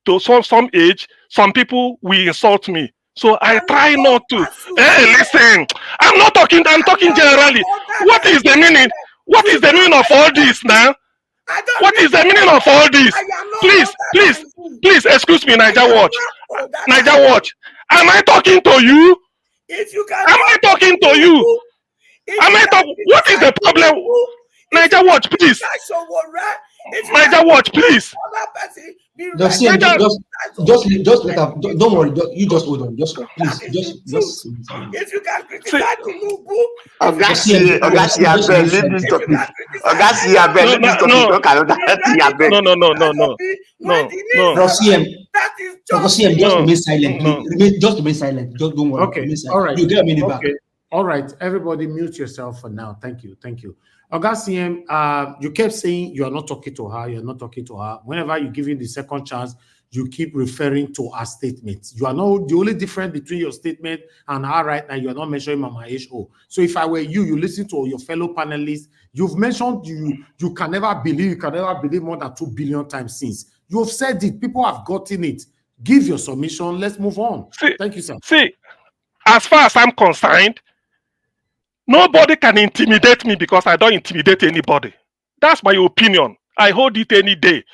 to some age, some people will insult me. So I try not to. Hey, listen, I'm talking generally. What is the meaning? What is the meaning of all this now? What is the meaning of all this? Please, excuse me, Niger Watch. Am I talking to you? Am I talking to you? What is the problem? Niger Watch, please. Niger Watch, please. Just let her. Don't worry. You just hold on. Just. If you can criticize Tinubu, just remain silent. Just remain silent. Just don't worry. Okay. All right. You get me back. All right. Everybody, mute yourself for now. Thank you. Augustine, you kept saying you are not talking to her. You're not talking to her. Whenever you give him the second chance, you keep referring to her statements. You are not the only difference between your statement and her right now. You are not mentioning Mama H.O. So if I were you listen to your fellow panelists. You've mentioned you can never believe more than 2 billion times since. You have said it. People have gotten it. Give your submission. Let's move on. Thank you, sir. See, as far as I'm concerned, nobody can intimidate me because I don't intimidate anybody. That's my opinion. I hold it any day.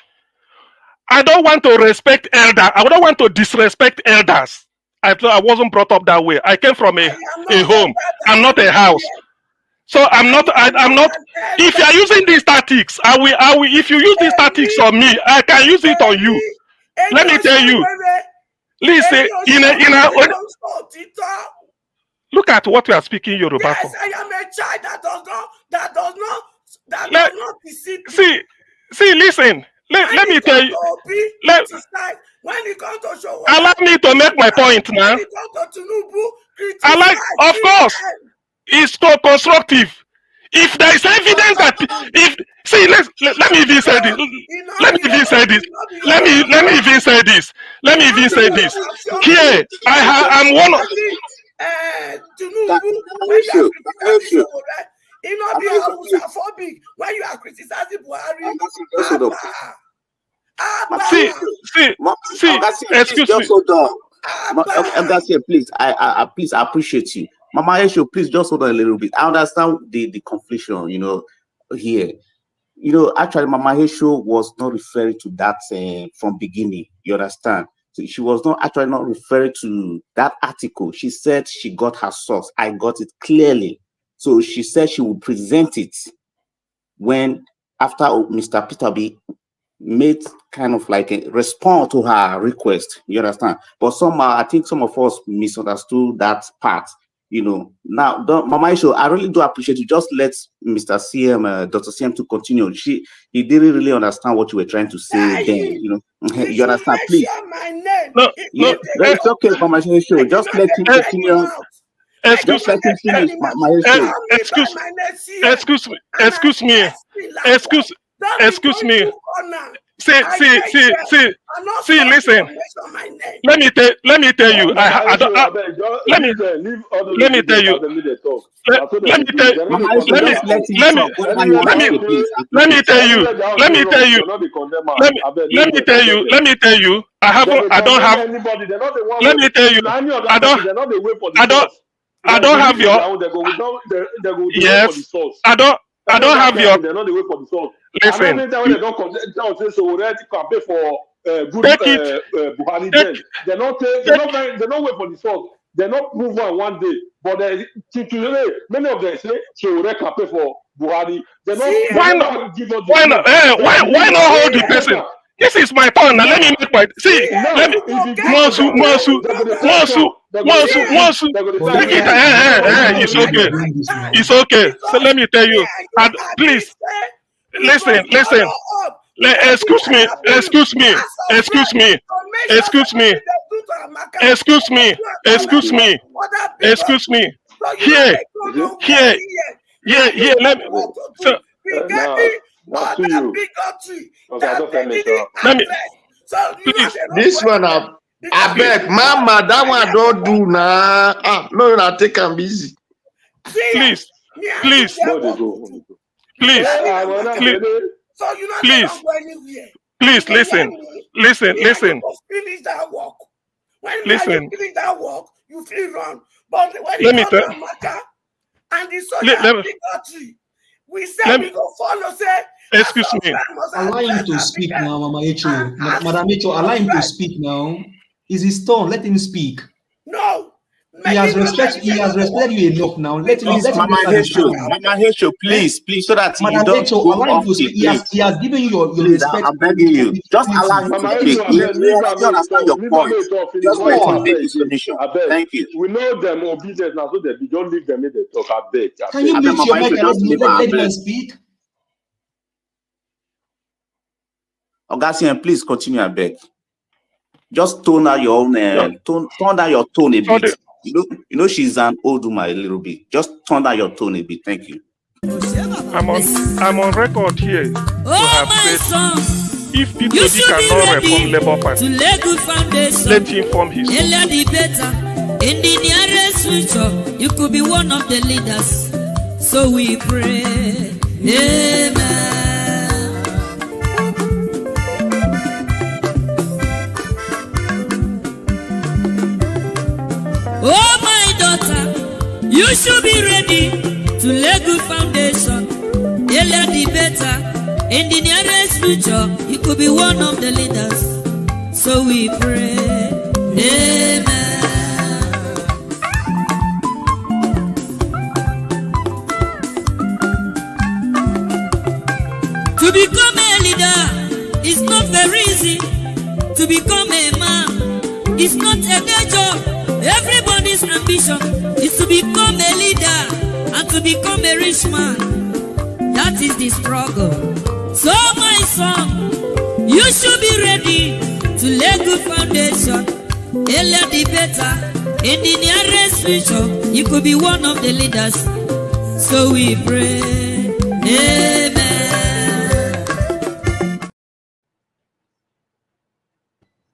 I don't want to respect elders. I don't want to disrespect elders. I wasn't brought up that way. I came from a home. I'm not a house. So I'm not. If you are using these tactics, I will. If you use these tactics on me, I can use it on you. Let me tell you. Listen, look at what we are speaking Yoruba for. I am a child that does not deceive. See, listen. Let me tell you. When it comes to show, allow me to make my point now. When it comes to Tinubu, of course, it's so constructive. If there is evidence that if see, let me even say this. Let me even say this. Let me even say this. Let me even say this. Here, I'm one of. When you are criticizing Buhari, see, excuse me. Please, I please appreciate you. Mama Esho, please just hold on a little bit. I understand the confliction, here. Actually, Mama Esho was not referring to that from beginning. You understand? So she was not referring to that article. She said she got her source. I got it clearly. So she said she would present it after Mr. Peter Obi made kind of like a response to her request. You understand? But somehow I think some of us misunderstood that part. Now, Mama Isho, I really do appreciate you. Just let Mr. CM, Dr. CM, to continue. He didn't really understand what you were trying to say then. You understand? Please. No, it's okay, Mama Isho. Just let him continue. Just let him finish, Mama Isho. Excuse me. See, listen. Let me tell you. Let me tell you. Let me tell you. I don't have your. Listen. Buhari then. They don't wait for the source. They not move one day. But today, many of them say she will campaign for Buhari. Why not hold the person? This is my turn. Now let me make my Monsu. It's okay. So let me tell you. Please listen. Excuse me. Here. Let me. Please. This one, I beg, Mama, that one don't do now. No, I take him busy. Please. Please listen. Finish that work. When you finish that work, you feel wrong. But when you come to Amaka and the social bigotry, we say we go follow. Say, excuse me. Allow him to speak now, Mama Echo. Madam Echo, allow him to speak now. It's his turn. Let him speak. No. He has respected you enough now. Let him Mama Hecho, please, so that you don't go off the place. He has given you your respect. I'm begging you. Just allow him to speak. You understand your point. Just let him make his submission. Thank you. We know them obedient now, so that we don't leave them in the talk. I beg. Can you mute your mic and let him speak? Augustine, please continue, I beg. Just tone down your own tone down your tone a bit. You know she's an old woman a little bit. Just tone down your tone a bit. Thank you. I'm on record here to have said if Peter Obi cannot reform Labour Party, let him form his own. In the nearest future, you could be one of the leaders. So we pray. Amen. Oh, my daughter, you should be ready to lay good foundation. Earlier the better. In the nearest future, you could be one of the leaders. So we pray. Amen. To become a leader is not very easy. To become a man is not a day job. Everybody's ambition is to become a leader and to become a rich man. That is the struggle. So my son, you should be ready to lay good foundation. Earlier the better. In the nearest future, you could be one of the leaders. So we pray. Amen.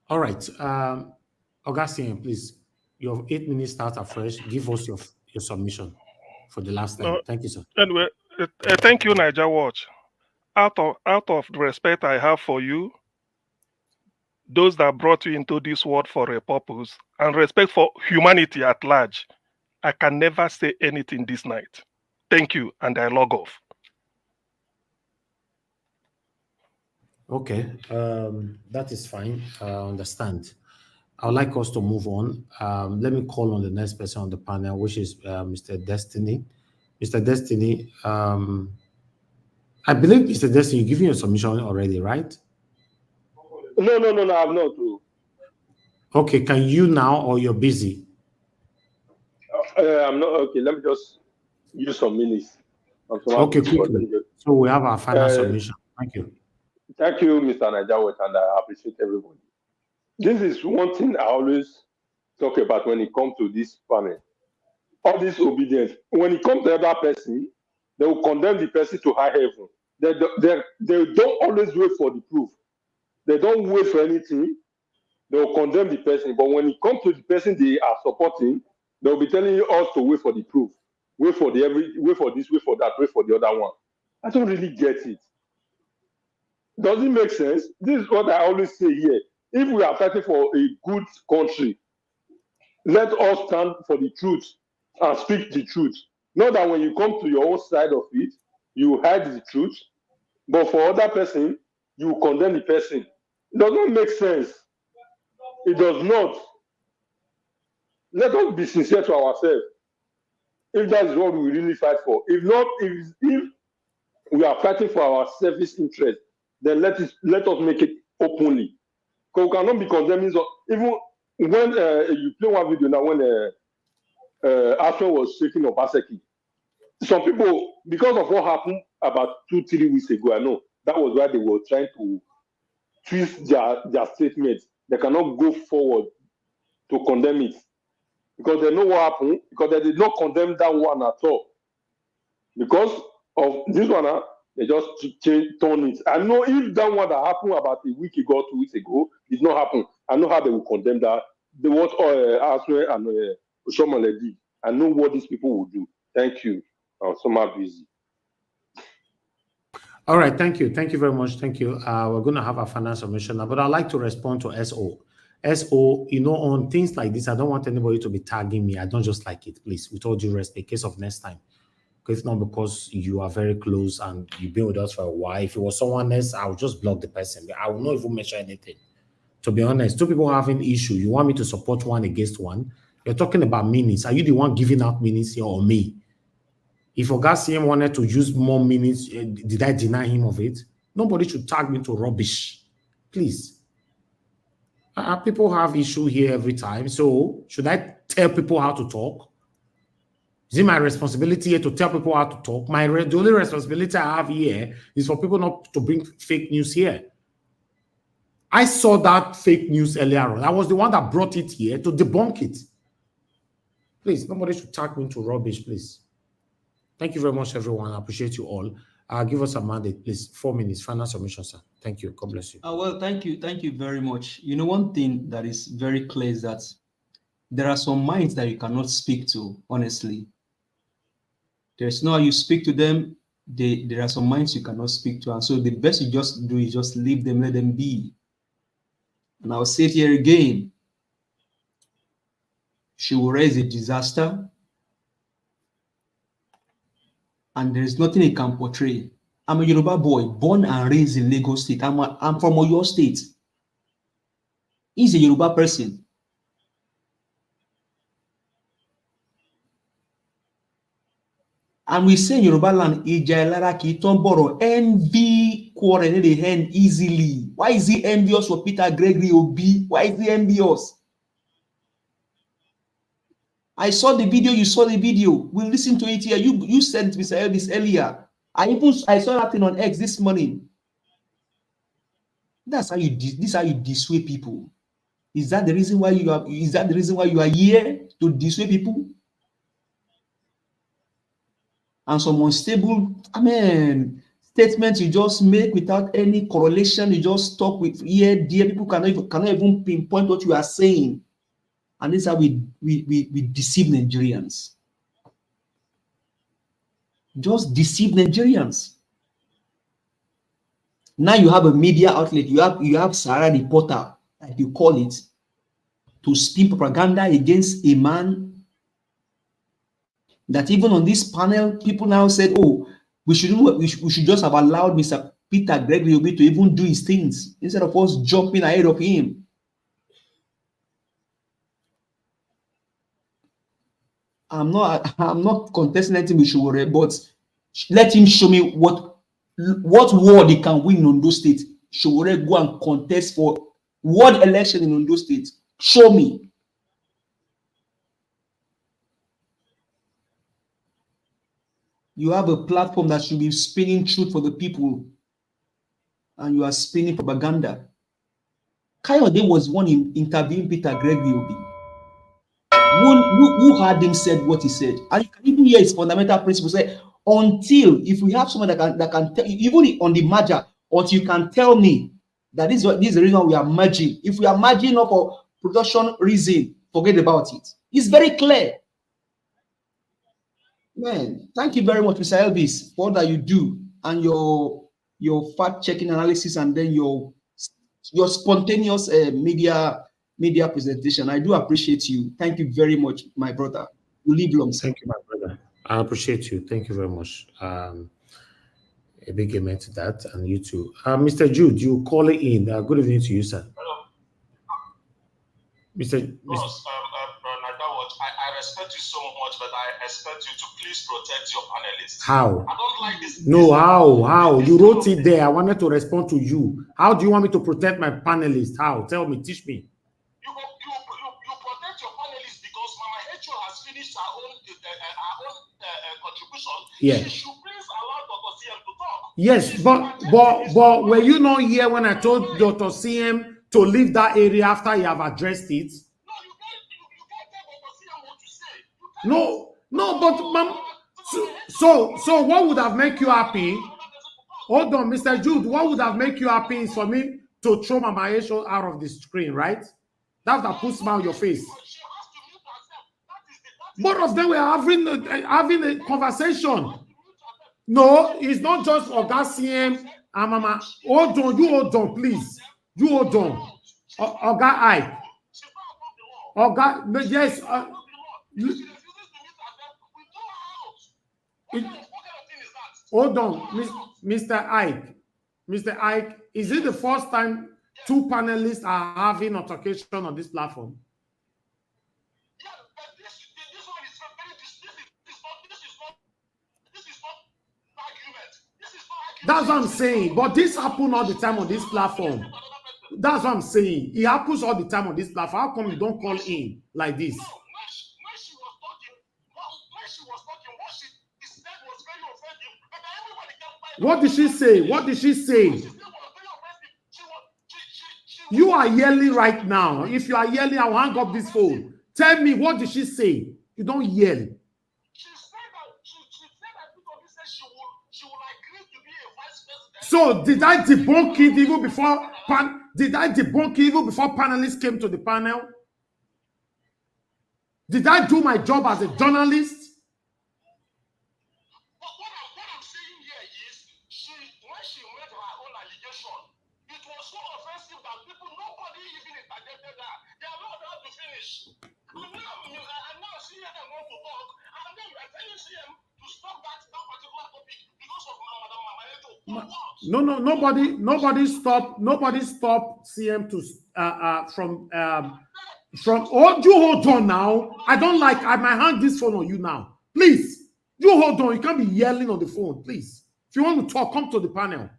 All right. Augustine, please, your 8 minutes start afresh. Give us your submission for the last time. Thank you, sir. Anyway, thank you, Niger Watch. Out of the respect I have for you, those that brought you into this world for a purpose, and respect for humanity at large, I can never say anything this night. Thank you, and I log off. Okay, that is fine. I understand. I would like us to move on. Let me call on the next person on the panel, which is Mr. Destiny. Mr. Destiny, I believe, Mr. Destiny, you're giving your submission already, right? No, I'm not. Okay, can you now, or you're busy? I'm not. Okay, let me just use some minutes. Okay, quickly. So we have our final submission. Thank you. Thank you, Mr. Najawat, and I appreciate everybody. This is one thing I always talk about when it comes to this panel. All this obedience. When it comes to other person, they will condemn the person to high heaven. They don't always wait for the proof. They don't wait for anything. They will condemn the person. But when it comes to the person they are supporting, they will be telling us to wait for the proof. Wait for this, wait for that, wait for the other one. I don't really get it. Does it make sense? This is what I always say here. If we are fighting for a good country, let us stand for the truth and speak the truth. Not that when you come to your own side of it, you hide the truth, but for other person, you condemn the person. It does not make sense. It does not. Let us be sincere to ourselves. If that is what we really fight for. If not, if we are fighting for our selfish interest, then let us make it openly. Because we cannot be condemning. Even when you play one video now, when Ashton was shaking Obaseki, some people, because of what happened about 2-3 weeks ago, I know that was why they were trying to twist their statements. They cannot go forward to condemn it because they know what happened, because they did not condemn that one at all. Because of this one, they just turn it. I know if that one that happened about a week ago, 2 weeks ago, did not happen, I know how they will condemn that. They what Aswe and Oshomole did. I know what these people will do. Thank you. I'm so much busy. All right, thank you. Thank you very much. Thank you. We're going to have a final submission now, but I'd like to respond to SO. SO, on things like this, I don't want anybody to be tagging me. I don't just like it, please, with all due respect, in case of next time. It's not because you are very close and you've been with us for a while. If it was someone else, I would just block the person. I will not even mention anything. To be honest, two people having issue. You want me to support one against one? You're talking about minutes. Are you the one giving out minutes here or me? If Ogasiem wanted to use more minutes, did I deny him of it? Nobody should tag me to rubbish. Please. People have issue here every time. So should I tell people how to talk? Is it my responsibility here to tell people how to talk? The only responsibility I have here is for people not to bring fake news here. I saw that fake news earlier on. I was the one that brought it here to debunk it. Please, nobody should tag me into rubbish, please. Thank you very much, everyone. I appreciate you all. Give us a mandate, please. 4 minutes, final submission, sir. Thank you. God bless you. Well, thank you. Thank you very much. One thing that is very clear is that there are some minds that you cannot speak to, honestly. There's no how you speak to them. There are some minds you cannot speak to. And so the best you just do is just leave them, let them be. And I'll say it here again. She will raise a disaster. And there is nothing he can portray. I'm a Yoruba boy, born and raised in Lagos State. I'm from Oyo State. He's a Yoruba person. And we say in Yoruba land, envy quarrel in the hand easily. Why is he envious for Peter Gregory Obi? Why is he envious? I saw the video, you saw the video. We'll listen to it here. You sent Mr. Elvis earlier. I saw that thing on X this morning. This is how you dissuade people. Is that the reason why you are here to dissuade people? and some unstable, statements you just make without any correlation. You just talk with here, there. People cannot even pinpoint what you are saying, and this is how we deceive Nigerians. Just deceive Nigerians. Now you have a media outlet. You have Sarah reporter, like you call it, to spin propaganda against a man that even on this panel, people now said, "Oh, we should just have allowed Mr. Peter Obi to even do his things instead of us jumping ahead of him." I'm not contesting anything with Showore, but let him show me what ward he can win in Ondo State. Showore go and contest for ward election in Ondo State. Show me. You have a platform that should be spinning truth for the people, and you are spinning propaganda. Kayode was one in interviewing Peter Obi. Who heard him said what he said, and you can even hear his fundamental principle say, until if we have someone that can tell, even on the merger, until you can tell me that this is the reason we are merging. If we are merging up for production reason, forget about it. It's very clear. Man, thank you very much, Mr. Elvis, for all that you do, and your fact-checking analysis, and then your spontaneous media presentation. I do appreciate you. Thank you very much, my brother. You live long. Thank you, my brother. I appreciate you. Thank you very much. A big amen to that, and you too. Mr. Jude, you call it in. Good evening to you, sir. Hello. Mr. I respect you so much, but I expect you to please protect your panelists. How? I don't like this. No, how? You wrote it there. I wanted to respond to you. How do you want me to protect my panelists? How? Tell me, teach me. You protect your panelists because Mama H.O. has finished her own contribution. Yeah. She should please allow Dr. CM to talk. Yes, but were you not here when I told Dr. CM to leave that area after you have addressed it? No, but ma'am, so what would have made you happy? Hold on, Mr. Jude, what would have made you happy is for me to throw Mama Esho out of the screen, right? That's that puts smile on your face. Both of them were having a conversation. No, it's not just Oga CM and Mama. Hold on, please. You hold on. Oga Ike. Oga, yes. Hold on, Mr. Ike. Mr. Ike, is it the first time two panelists are having altercation on this platform? That's what I'm saying. But this happens all the time on this platform. That's what I'm saying. It happens all the time on this platform. How come you don't call in like this? What did she say? What did she say? You are yelling right now. If you are yelling, I will hang up this phone. Tell me, what did she say? You don't yell. So did I debunk it even before? Did I debunk it even before panelists came to the panel? Did I do my job as a journalist? No, nobody stopped CM to from you hold on now. I don't like, I might hang this phone on you now. Please, you hold on. You can't be yelling on the phone, please. If you want to talk, come to the panel.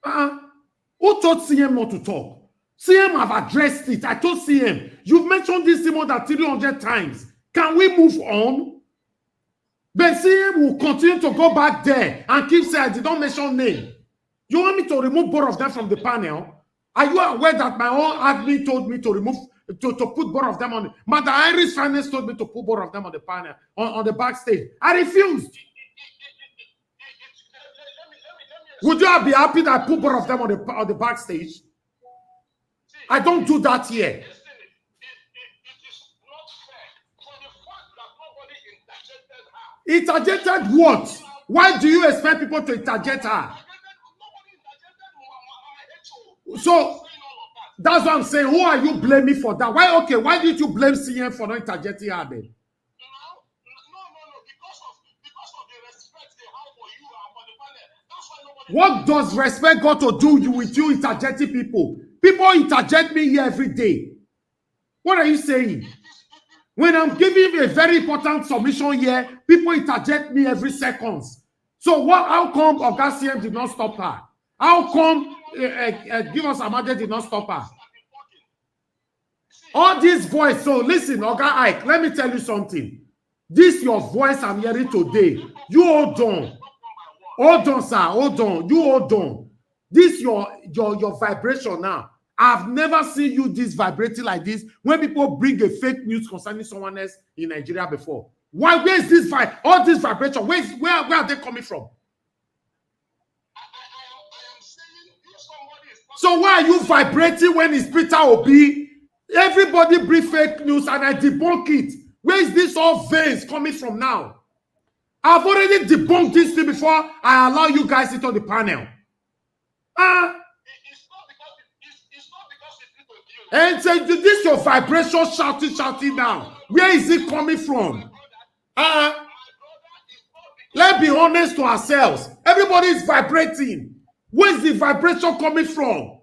Who told CM not to talk? CM have addressed it. I told CM, you've mentioned this more than 300 times. Can we move on? But CM will continue to go back there and keep saying, I did not mention name. You want me to remove both of them from the panel? Are you aware that my own admin told me to remove to put both of them on. Madam Iris Finance told me to put both of them on the panel, on the backstage. I refused. Would you be happy that I put both of them on the backstage? I don't do that here. Interjected what? Why do you expect people to interject her? So that's what I'm saying. Who are you blaming for that? Why? Okay, why did you blame CM for not interjecting her then? What does respect got to do with you interjecting people? People interject me here every day. What are you saying? When I'm giving a very important submission here, people interject me every second. So what? How come Oga CM did not stop her? How come Give Us Amade did not stop her? All this voice. So listen, Oga Ike, let me tell you something. This your voice I'm hearing today. You hold on. Hold on, sir. Hold on. You hold on. This your vibration now. I've never seen you this vibrating like this when people bring a fake news concerning someone else in Nigeria before. Why? Where is this all this vibration? Where are they coming from? So why are you vibrating when it's Peter Obi? Everybody bring fake news and I debunk it. Where is this all veins coming from now? I've already debunked this thing before I allow you guys sit on the panel. And say, this your vibration shouting now. Where is it coming from? Let's be honest to ourselves. Everybody is vibrating. Where's the vibration coming from?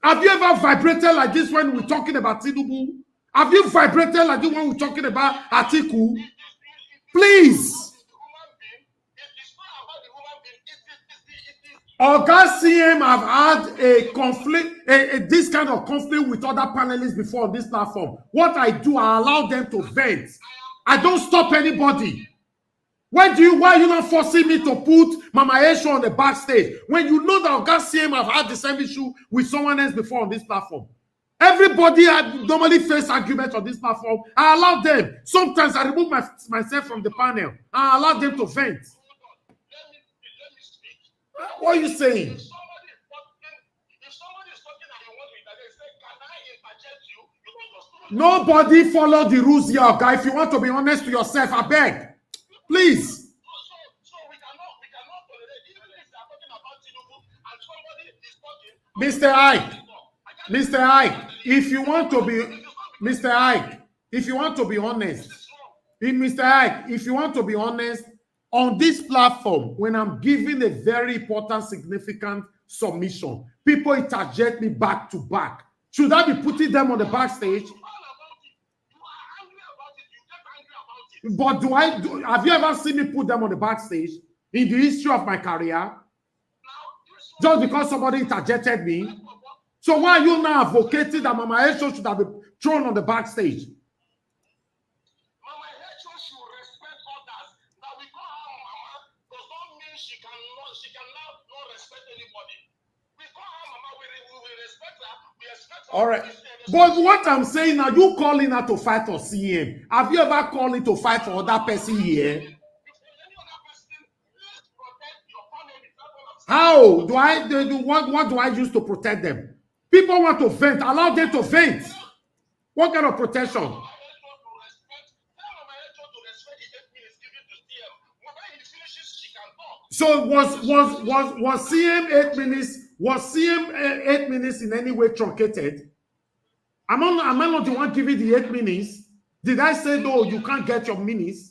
Have you ever vibrated like this when we're talking about Tinubu? Have you vibrated like this when we're talking about Atiku? Please. Oga CM have had a conflict, this kind of conflict with other panelists before on this platform. What I do, I allow them to vent. I don't stop anybody. Why are you not forcing me to put Mama Esho on the backstage when you know that Oga CM have had the same issue with someone else before on this platform? Everybody normally face arguments on this platform. I allow them. Sometimes I remove myself from the panel. I allow them to vent. What are you saying? Nobody follow the rules here, guy. If you want to be honest to yourself, I beg. Please. Mr. Ike, if you want to be honest, Mr. Ike, if you want to be honest, on this platform, when I'm giving a very important, significant submission, people interject me back to back. Should I be putting them on the backstage? But have you ever seen me put them on the backstage in the history of my career? Just because somebody interjected me? So why are you now advocating that Mama Esho should have been thrown on the backstage? All right. But what I'm saying now, you calling her to fight for CM. Have you ever called it to fight for other person here? How do I do? What do I use to protect them? People want to vent. Allow them to vent. What kind of protection? So was CM 8 minutes? Was CM 8 minutes in any way truncated? Am I not the one giving the 8 minutes? Did I say no? You can't get your minutes.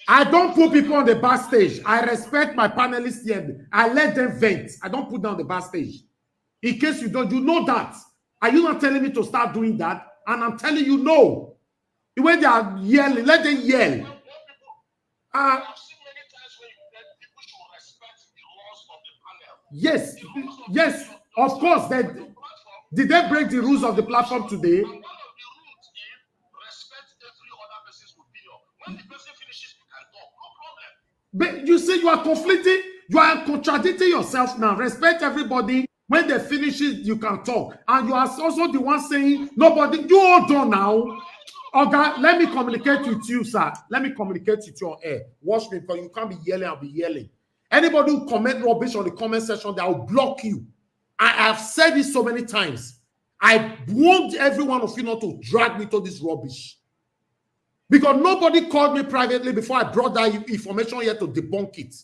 I don't put people on the backstage. I respect my panelists here. I let them vent. I don't put them on the backstage. In case you don't, you know that. Are you not telling me to start doing that? And I'm telling you no. When they are yelling, let them yell. Yes, of course. Did they break the rules of the platform today? But you see, you are conflicting, you are contradicting yourself now. Respect everybody. When they finish it, you can talk. And you are also the one saying, nobody, you hold on now. Okay, let me communicate with you, sir. Let me communicate with you on air. Watch me, because you can't be yelling, I'll be yelling. Anybody who comment rubbish on the comment section, they will block you. I have said this so many times. I want every one of you not to drag me to this rubbish. Because nobody called me privately before I brought that information here to debunk it.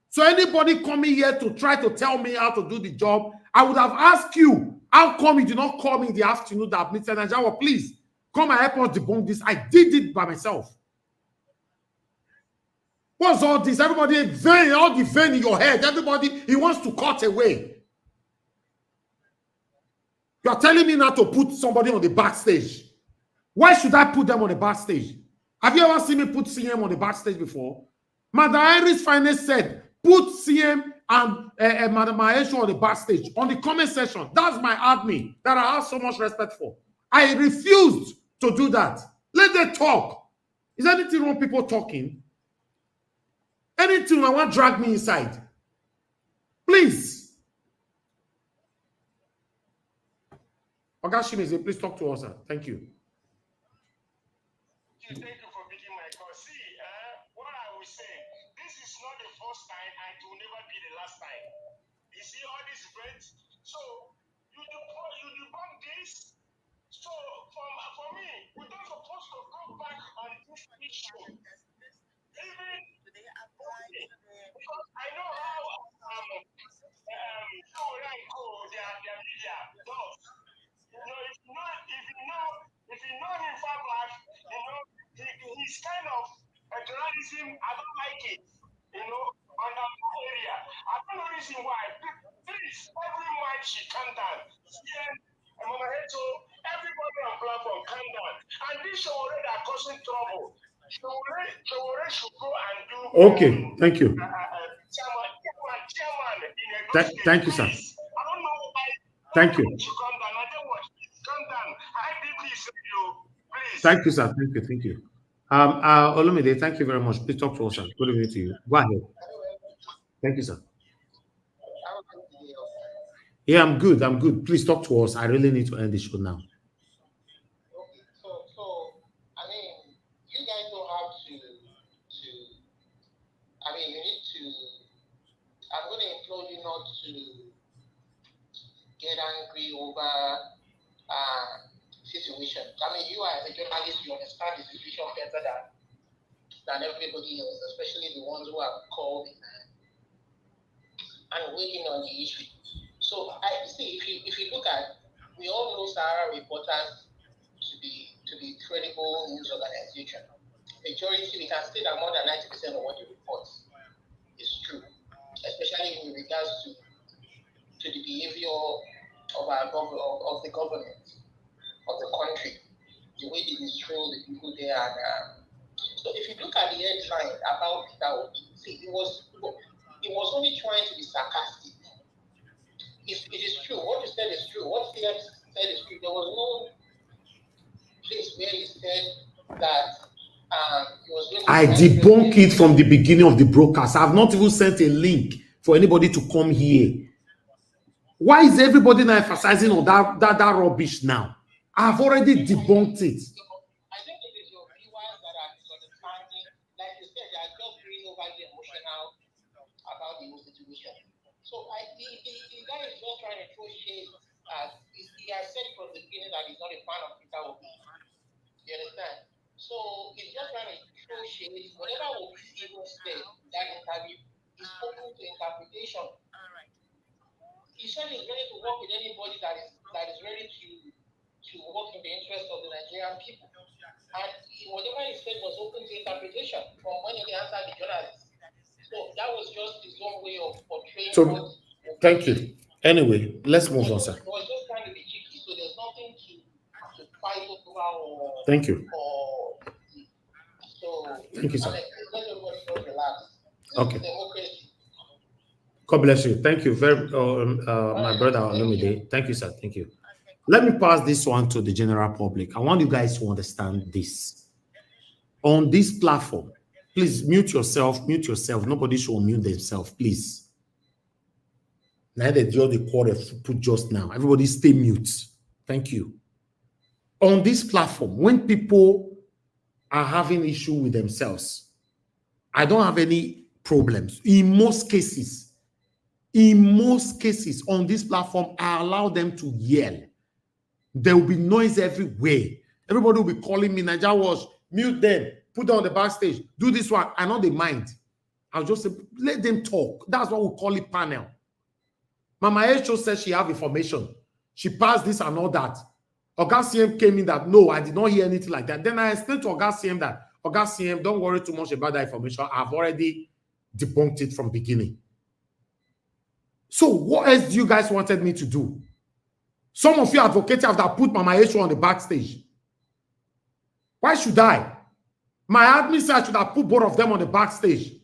So anybody coming here to try to tell me how to do the job, I would have asked you, how come you did not call me in the afternoon that Mr. Najawa, please, come and help us debunk this. I did it by myself. What's all this? Everybody, vein, all the vein in your head, everybody, he wants to cut away. You are telling me now to put somebody on the backstage. Why should I put them on the backstage? Have you ever seen me put CM on the backstage before? Madam Iris Finance said, put CM and Madam Maesho on the backstage, on the comment section. That's my admin that I have so much respect for. I refused to do that. Let them talk. Is anything wrong with people talking? Anything I want to drag me inside? Please. Ogashimize, please talk to us, sir. Thank you. Thank you for picking my call. See, what I was saying, this is not the first time and it will never be the last time. You see all these events? So, you debunk this. So, for me, we don't supposed to go back on this issue. Even because I know how their media does. You know, if you know him far back, you know, he's kind of a journalism. I don't like it, you know, on that area. I don't know the reason why. Please, every man should calm down. Everybody on platform, calm down. And this show already are causing trouble. Should go and do. Okay, thank you. Chairman Thank you, sir. I don't know why. Thank you. Calm down. I don't want you. Calm down. I deeply say you. Please. Thank you, sir. Thank you. Thank you. Olumide, thank you very much. Please talk to us, sir. Good evening to you. Go ahead. Thank you, sir. Yeah, I'm good. I'm good. Please talk to us. I really need to end the show now. Okay, so I mean, you guys don't have to. I mean, you need to. I'm going to implore you not to get angry over situation. I mean, you as a journalist, you understand the situation better than everybody else, especially the ones who have called and waiting on the issue. So I see if you look at, we all know Sahara reporters to be credible news organization. Majority, we can say that more than 90% of what they report is true, especially in regards to the behavior of the government of the country, the way they destroy the people there. And so if you look at the headline about Peter Obi, see, it was only trying to be sarcastic. It is true. What you said is true. What CM said is true. There was no place where he said that he was going to. I debunk it from the beginning of the broadcast. I have not even sent a link for anybody to come here. Why is everybody now emphasizing on that rubbish now? I've already debunked it. I think it is your viewers that are misunderstanding. Like you said, they are just being overly emotional about the whole situation. So the guy is just trying to throw shade. He has said from the beginning that he's not a fan of Peter Obi. You understand? So he's just trying to throw shade. Whatever Obi even said in that interview is open to interpretation. He said he's ready to work with anybody that is ready to work in the interest of the Nigerian people. And whatever he said was open to interpretation from when he answered the journalists. So that was just his own way of portraying. So, thank you. Anyway, let's move on, sir. It was just trying to be cheeky, so there's nothing to fight over or. Thank you. So, thank you, sir. Let everybody just relax. Okay. Democracy. God bless you. Thank you very my brother Olumide. Thank you, sir. Thank you. Let me pass this one to the general public. I want you guys to understand this. On this platform, please mute yourself. Nobody should mute themselves, please. Now they draw the quarter put just now. Everybody stay mute. Thank you. On this platform, when people are having issue with themselves, I don't have any problems. In most cases on this platform, I allow them to yell. There will be noise everywhere. Everybody will be calling me, Niger Wash, mute them, put them on the backstage, do this one. I know they mind. I'll just say, let them talk. That's what we call it panel. Mama Echo said she have information. She passed this and all that. Oga CM came in that, no, I did not hear anything like that. Then I explained to Oga CM that, Oga CM, don't worry too much about that information. I've already debunked it from beginning. So what else do you guys wanted me to do? Some of you advocates have that put Mama Echo on the backstage. Why should I? My admin said I should have put both of them on the backstage.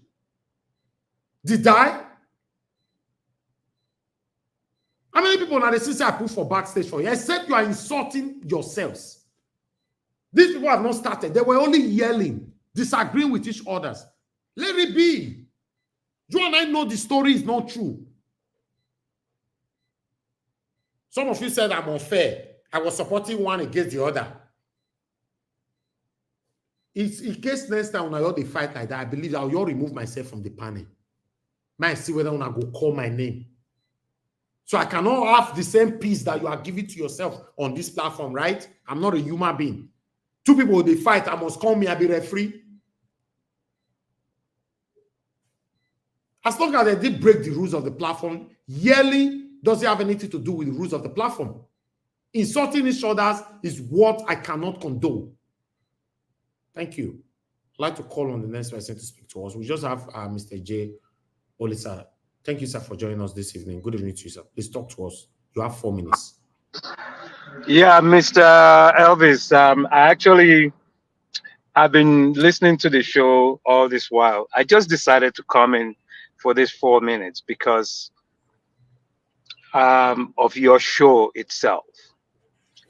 Did I? How many people now they say I put for backstage for you? Except you are insulting yourselves. These people have not started. They were only yelling, disagreeing with each other. Let it be. You and I know the story is not true. Some of you said I'm unfair. I was supporting one against the other. It's in case next time when I they fight like that, I believe I'll remove myself from the panel. Might see whether I go call my name. So I cannot have the same peace that you are giving to yourself on this platform, right? I'm not a human being. Two people, they fight, I must call me, I'll be referee. As long as they did break the rules of the platform, yelling doesn't have anything to do with the rules of the platform. Insulting each other is what I cannot condone. Thank you. I'd like to call on the next person to speak to us. We just have Mr. J. Olisa. Thank you, sir, for joining us this evening. Good evening to you, sir. Please talk to us. You have 4 minutes. Yeah, Mr. Elvis, I've been listening to the show all this while. I just decided to come in for this 4 minutes because of your show itself.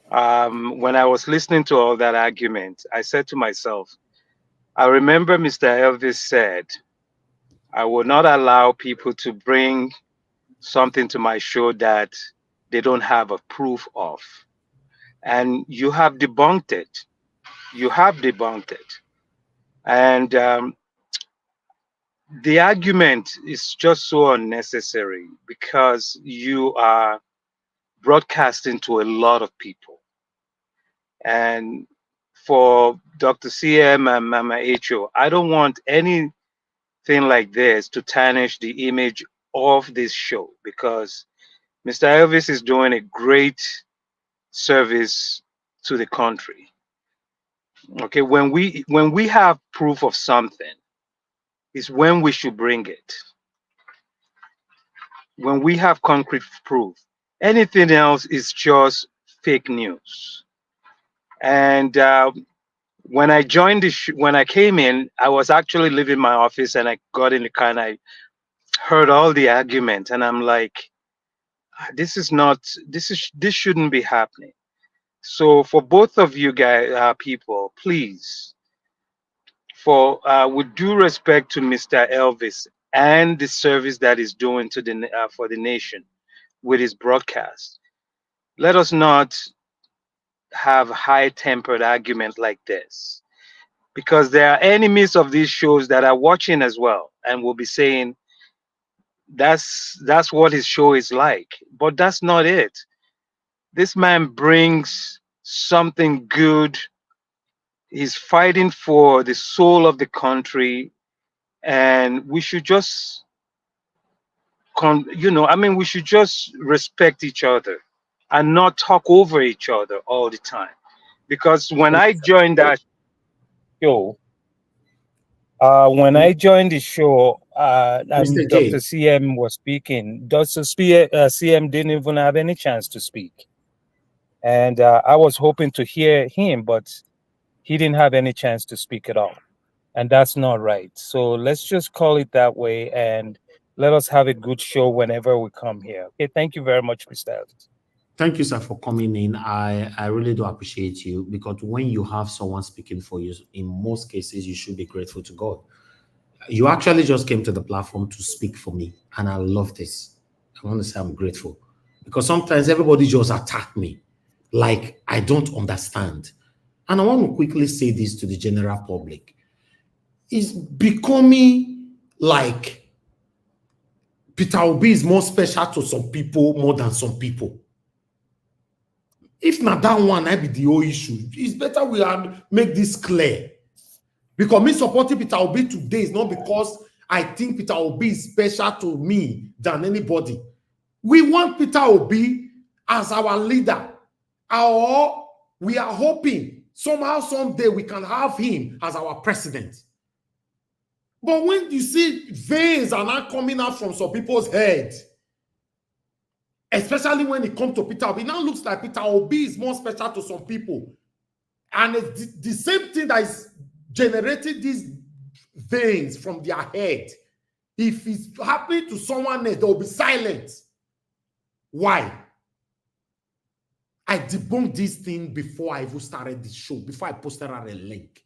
When I was listening to all that argument, I said to myself, I remember Mr. Elvis said, I will not allow people to bring something to my show that they don't have a proof of. And you have debunked it. You have debunked it. And the argument is just so unnecessary because you are broadcasting to a lot of people. And for Dr. CM and Mama Echo, I don't want anything like this to tarnish the image of this show because Mr. Elvis is doing a great service to the country. Okay, when we have proof of something, is when we should bring it. When we have concrete proof, anything else is just fake news. And when I joined when I came in, I was actually leaving my office and I got in the car and I heard all the argument and I'm like, this shouldn't be happening. So for both of you guys, people, please, with due respect to Mr. Elvis and the service that he's doing to for the nation with his broadcast, let us not have high-tempered argument like this, because there are enemies of these shows that are watching as well and will be saying that's what his show is like, but that's not it. This man brings something good. He's fighting for the soul of the country, and we should just we should just respect each other and not talk over each other all the time. Because when I joined that show, and Dr. CM was speaking, Dr. CM didn't even have any chance to speak. And I was hoping to hear him, but he didn't have any chance to speak at all. And that's not right. So let's just call it that way and let us have a good show whenever we come here. Okay, thank you very much, Mr. Elvis. Thank you, sir, for coming in. I really do appreciate you, because when you have someone speaking for you, in most cases, you should be grateful to God. You actually just came to the platform to speak for me, and I love this. I want to say I'm grateful. Because sometimes everybody just attack me like I don't understand. And I want to quickly say this to the general public. It's becoming like Peter Obi is more special to some people more than some people. If not that one, I be the whole issue. It's better we make this clear. Because me supporting Peter Obi today is not because I think Peter Obi is special to me than anybody. We want Peter Obi as our leader. Or we are hoping somehow, someday we can have him as our president. But when you see veins are not coming out from some people's heads, especially when it comes to Peter Obi, it now looks like Peter Obi is more special to some people. And it's the same thing that is generating these veins from their head. If it's happening to someone else, they'll be silent. Why? I debunked this thing before I even started the show, before I posted out a link.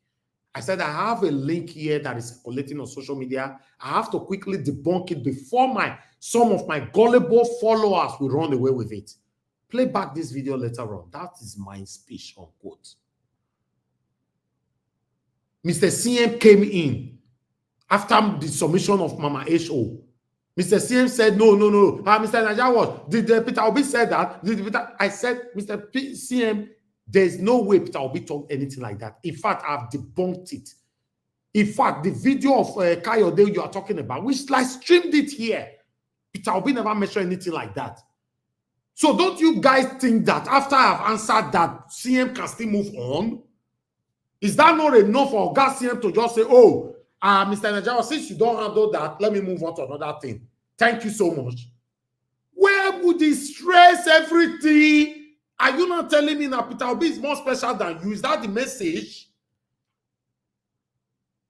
I said, I have a link here that is circulating on social media. I have to quickly debunk it before some of my gullible followers will run away with it. Play back this video later on. That is my speech, unquote. Mr. CM came in after the submission of Mama HO. Mr. CM said, no. Mr. Nigerians, did Peter Obi said that? I said, Mr. CM, there's no way Peter Obi talked anything like that. In fact, I've debunked it. In fact, the video of Kayode you are talking about, we live streamed it here. Peter Obi never mentioned anything like that. So don't you guys think that after I've answered that, CM can still move on? Is that not enough for CM to just say, oh, Mr. Nigerian, since you don't handle that, let me move on to another thing. Thank you so much. Where would he stress everything? Are you not telling me that Peter Obi is more special than you? Is that the message?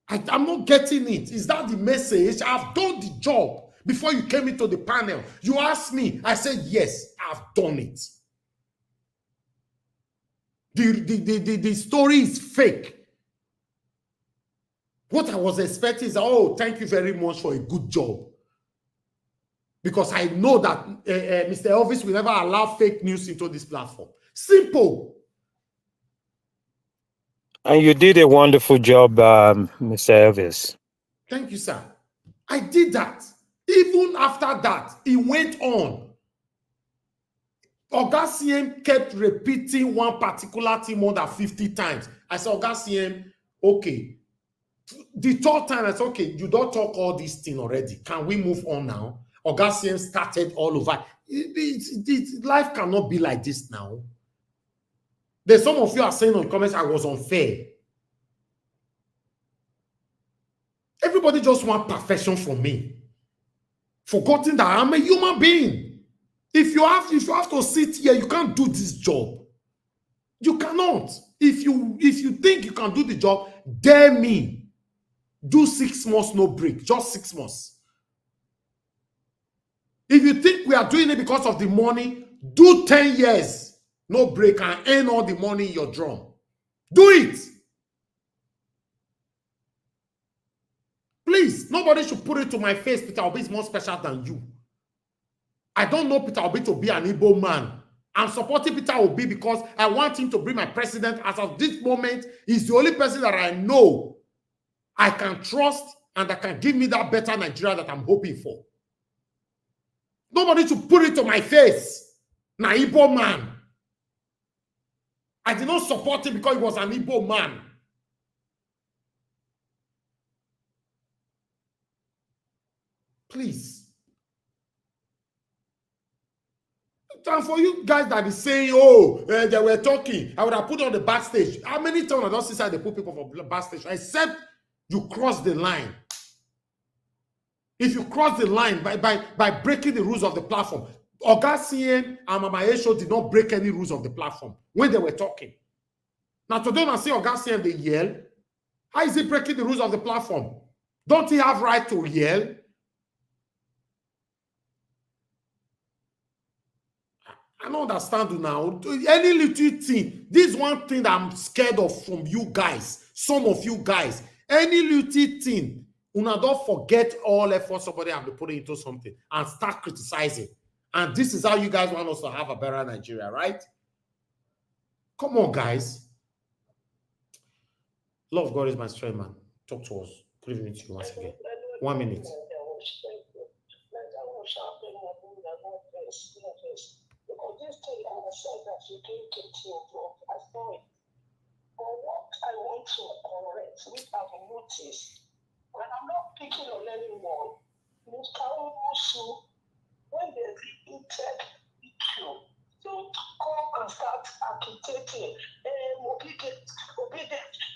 I'm not getting it. Is that the message? I've done the job before you came into the panel. You asked me. I said, yes, I've done it. The story is fake. What I was expecting is, oh, thank you very much for a good job. Because I know that Mr. Elvis will never allow fake news into this platform. Simple. And you did a wonderful job, Mr. Elvis. Thank you, sir. I did that. Even after that, it went on. Oga CM kept repeating one particular thing more than 50 times. I said, Oga CM, okay. The third time, I said, okay, you don't talk all these things already. Can we move on now? Oga CM started all over. Life cannot be like this now. There's some of you are saying on the comments I was unfair. Everybody just wants perfection from me. Forgetting that I'm a human being. If you have to sit here, you can't do this job. You cannot. If you think you can do the job, dare me. Do 6 months, no break. Just 6 months. If you think we are doing it because of the money, do 10 years, no break, and earn all the money in your drum. Do it. Please, nobody should put it to my face, Peter Obi is more special than you. I don't know Peter Obi to be an Igbo man. I'm supporting Peter Obi because I want him to be my president. As of this moment, he's the only person that I know I can trust and that can give me that better Nigeria that I'm hoping for. Nobody should put it to my face. Na Igbo man. I did not support him because he was an Igbo man. Please. And for you guys that is saying, oh, they were talking, I would have put on the backstage. How many times I don't see they put people for backstage? Except you cross the line. If you cross the line by breaking the rules of the platform, Oga CM and Mama Esho did not break any rules of the platform when they were talking. Now today when I see Oga CM, they yell. How is he breaking the rules of the platform? Don't he have right to yell? I don't understand now. Any little thing, this is one thing that I'm scared of from you guys, some of you guys. Any little thing, una don't forget all effort somebody have to put into something and start criticizing. And this is how you guys want us to have a better Nigeria, right? Come on, guys. Love God is my strength, man. Talk to us. Good evening to you once again. 1 minute. Because this thing I said that you didn't get involved, I saw it. But what I want to correct, which I've noticed, when I'm not picking on anyone, Mr. Omosu, when there's the intake issue, don't come and start agitating. Obedient,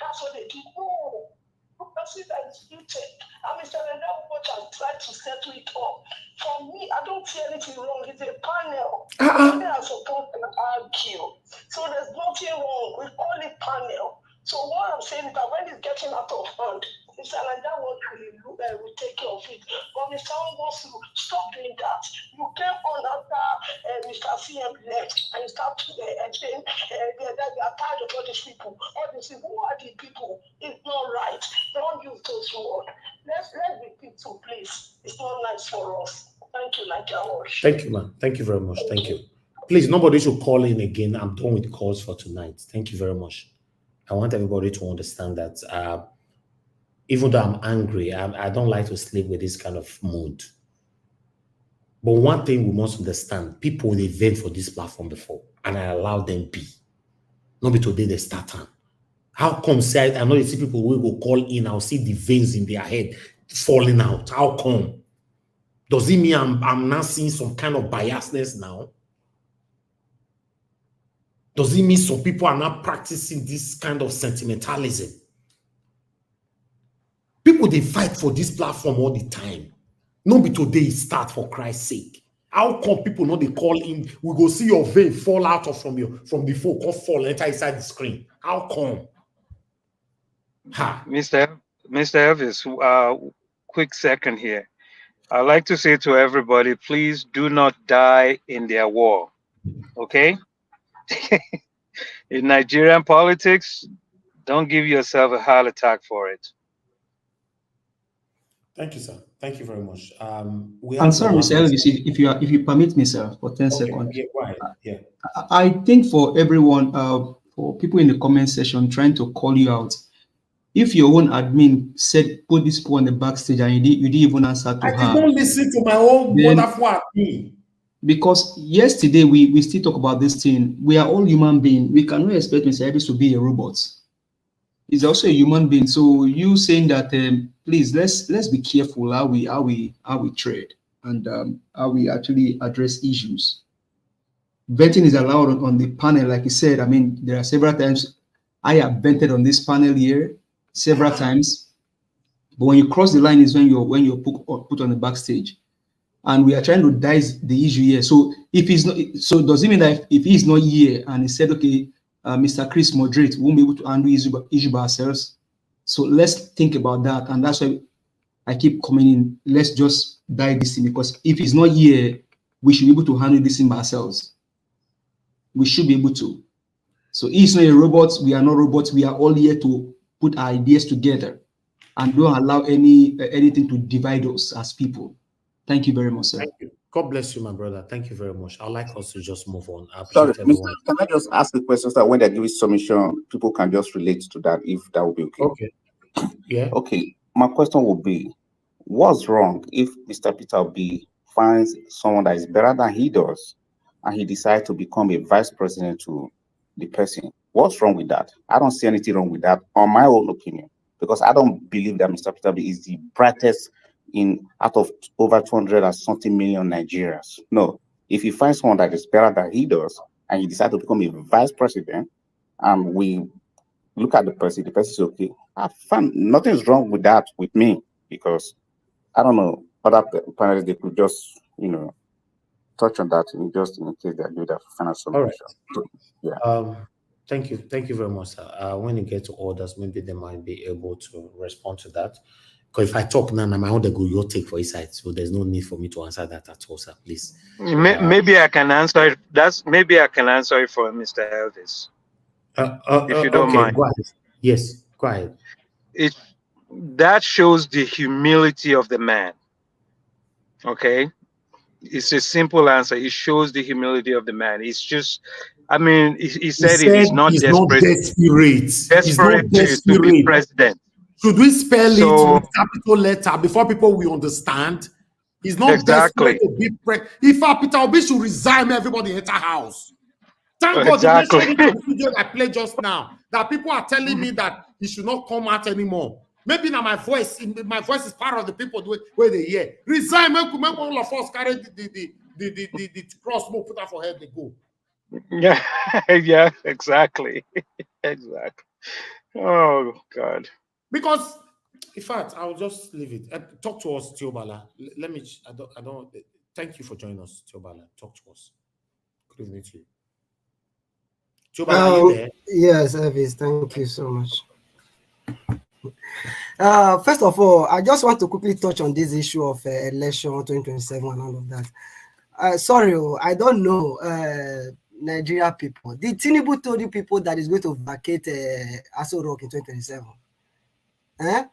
that's what they do. No. Because that is intake. And Mr. Watch has tried to settle it up. For me, I don't see anything wrong. It's a panel. They are supposed to argue. So there's nothing wrong. We call it panel. So what I'm saying is that when it's getting out of hand, Mr. Watch will take care of it. But Mr. wants to stop doing that. You came on after Mr. CM left and you start saying they are tired of all these people. All these people, who are the people? It's not right. Don't use those words. Let's be peaceful, please. It's not nice for us. Thank you, Nigerians. Thank you, man. Thank you very much. Thank you. Please, nobody should call in again. I'm done with calls for tonight. Thank you very much. I want everybody to understand that even though I'm angry, I don't like to sleep with this kind of mood. But one thing we must understand, people they vote for this platform before, and I allow them be. Not be today they start on. How come say I know you see people who will call in, I'll see the veins in their head falling out. How come? Does it mean I'm now seeing some kind of biasness now? Does it mean some people are not practicing this kind of sentimentalism? People, they fight for this platform all the time. No be today start, for Christ's sake. How come people know they call in? We go see your vein fall out of from the phone, come fall, enter inside the screen. How come? Ha. Mr. Elvis, quick second here. I'd like to say to everybody, please do not die in their war. Okay? In Nigerian politics, don't give yourself a heart attack for it. Thank you, sir. Thank you very much. I'm sorry, Mr. Elvis, if you permit me, sir, for 10 seconds. Yeah, go ahead. Yeah. I think for everyone, for people in the comment section trying to call you out, if your own admin said put this people on the backstage and you didn't even answer to her. I didn't listen to my own wonderful admin. Because yesterday we still talk about this thing. We are all human beings. We cannot expect Mr. Elvis to be a robot. He's also a human being. So you saying that please let's be careful how we trade and how we actually address issues. Venting is allowed on the panel, like you said. I mean, there are several times I have vented on this panel here several times, but when you cross the line is when you're put on the backstage, and we are trying to dice the issue here. So if he's not, so does it mean that if he's not here and he said, okay, Mr. Chris moderate, we won't be able to handle issue by ourselves? So let's think about that, and that's why I keep coming in. Let's just die this thing, because if he's not here, we should be able to handle this thing by ourselves. We should be able to. So he's not a robot. We are not robots. We are all here to put our ideas together and don't allow anything to divide us as people. Thank you very much, sir. Thank you. God bless you, my brother. Thank you very much. I'd like us to just move on. I Sorry, appreciate everyone. can I just ask the question so that when they're giving submission, people can just relate to that, if that would be okay? Okay. Yeah. Okay. My question would be, what's wrong if Mr. Peter Obi finds someone that is better than he does and he decides to become a vice president to the person? What's wrong with that? I don't see anything wrong with that, on my own opinion, because I don't believe that Mr. Peter Obi is the brightest out of over 200 and something million Nigerians. No, if he finds someone that is better than he does and he decides to become a vice president, and we look at the person is okay, I find nothing's wrong with that with me, because I don't know, other panelists, they could just, touch on that in case they do that final solution. All right. Yeah. Thank you very much, sir. When you get to orders, maybe they might be able to respond to that. Because if I talk now, my own go your take for his side, so there's no need for me to answer that at all, sir. Please. Maybe I can answer it. Maybe I can answer it for Mr. Elvis. If you don't mind. Go ahead. Yes, go ahead. That shows the humility of the man. Okay, It's a simple answer. It shows the humility of the man. It's just, I mean, he said said it. He's not he's not desperate. desperate. He's not To be desperate. president. Should we spell So, it with capital letter before people will understand? He's not exactly. desperate to be president. If Peter Obi should resign, everybody enter house. Thank God Exactly. you mentioned in the video I played just now that people are telling me that he should not come out anymore. Maybe now my voice is part of the people where they hear. Resign, make all of us carry the crossbow, put that for head, they go. Yeah, yeah, exactly. Exactly. Oh God. Because in fact, I'll just leave it. Talk to us, Teobala. Let me. I don't. Thank you for joining us, Teobala. Talk to us. Good evening to you. Teobala, are you there? Yes, Elvis. Thank you so much. First of all, I just want to quickly touch on this issue of election 2027 and all of that. Sorry, I don't know Nigeria people. Did Tinubu told you people that is going to vacate Aso Rock in 2027? That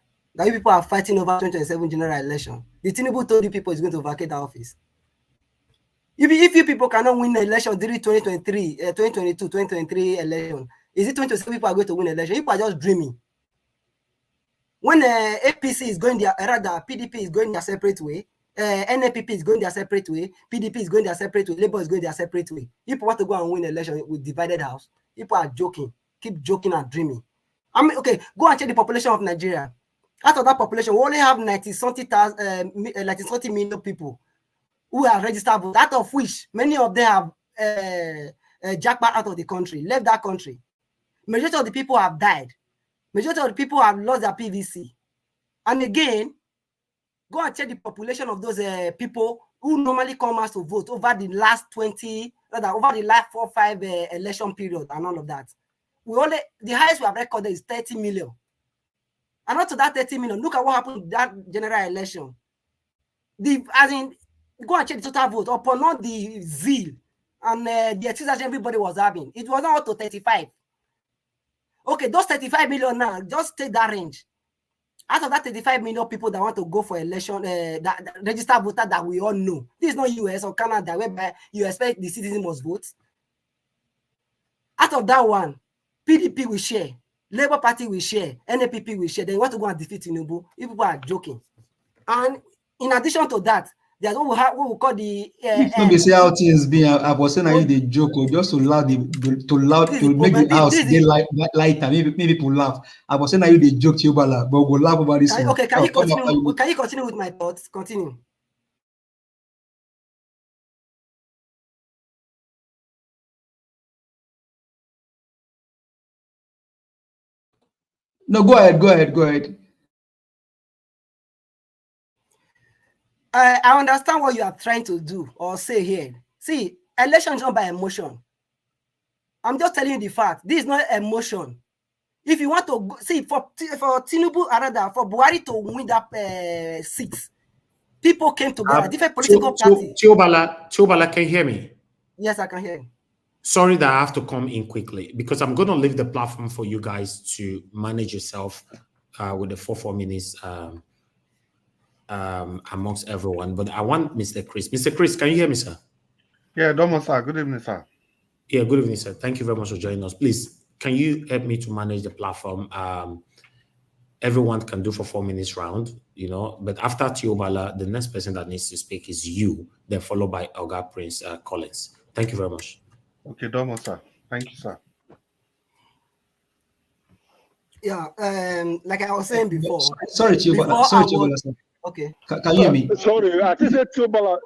you people are fighting over 2027 general election. Did Tinubu told you people is going to vacate the office? If you people cannot win the election during 2023, 2022, 2023 election, is it 2027 people are going to win the election? People are just dreaming. When APC is going their, rather PDP is going their separate way, NAPP is going their separate way, PDP is going their separate way, Labour is going their separate way. People want to go and win the election with divided house. People are joking, keep joking and dreaming. I mean, okay, go and check the population of Nigeria. Out of that population, we only have 90-something million people who are registered, out of which many of them have jackpot out of the country, left that country. Majority of the people have died. Majority of the people have lost their PVC. And again, go and check the population of those people who normally come out to vote over the last 4 or 5 election period and all of that. The highest we have recorded is 30 million. And not to that 30 million, look at what happened in that general election. Go and check the total vote upon not the zeal and the exercise everybody was having. It was not up to 35. Okay, those 35 million now, just take that range. Out of that 35 million people that want to go for election, that registered voter that we all know. This is not US or Canada, whereby you expect the citizens must vote. Out of that one, PDP will share, Labour Party will share, NAPP will share. They want to go and defeat Tinubu. People are joking. And in addition to that, there's what we call the. Let me see how things be. I was saying I the joke just to make the house get lighter. Maybe people laugh. I was saying I the joke to you, but we'll laugh about this. Okay, can you continue? Can you continue with my thoughts? Continue. No, go ahead. I understand what you are trying to do or say here. See, election is not by emotion. I'm just telling you the fact. This is not emotion. If you want to go, see, for Tinubu, rather, for Buhari to win that seat, people came together, different political parties. Teobala, can you hear me? Yes, I can hear you. Sorry that I have to come in quickly because I'm going to leave the platform for you guys to manage yourself with the 4 minutes amongst everyone. But I want Mr. Chris. Mr. Chris, can you hear me, sir? Yeah, Domo, sir. Good evening, sir. Yeah, good evening, sir. Thank you very much for joining us. Please, can you help me to manage the platform? Everyone can do for 4 minutes round, but after Teobala, the next person that needs to speak is you, then followed by Oga Prince Collins. Thank you very much. Okay, Domo, sir. Thank you, sir. Yeah, like I was saying before. Sorry, Teobala. Sir. Okay. Can you hear me? Sorry, I think Teobala.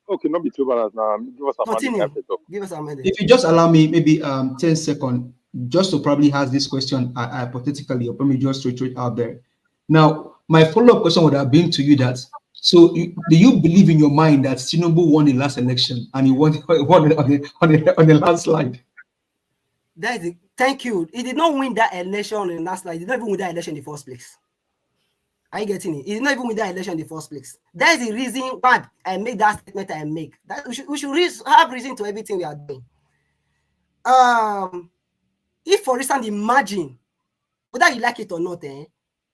Okay, not be Teobala now. Give us a minute. Give us a minute. If you just allow me, maybe 10 seconds, just to probably ask this question hypothetically, or probably just throw it out there. Now, my follow-up question would have been to you that, so do you believe in your mind that Tinubu won the last election and he won on the last slide? Thank you. He did not win that election on the last slide. He did not even win that election in the first place. Are you getting it? He did not even win that election in the first place. That is the reason why I make that statement I make. That we should have reason to everything we are doing. If, for instance, imagine, whether you like it or not,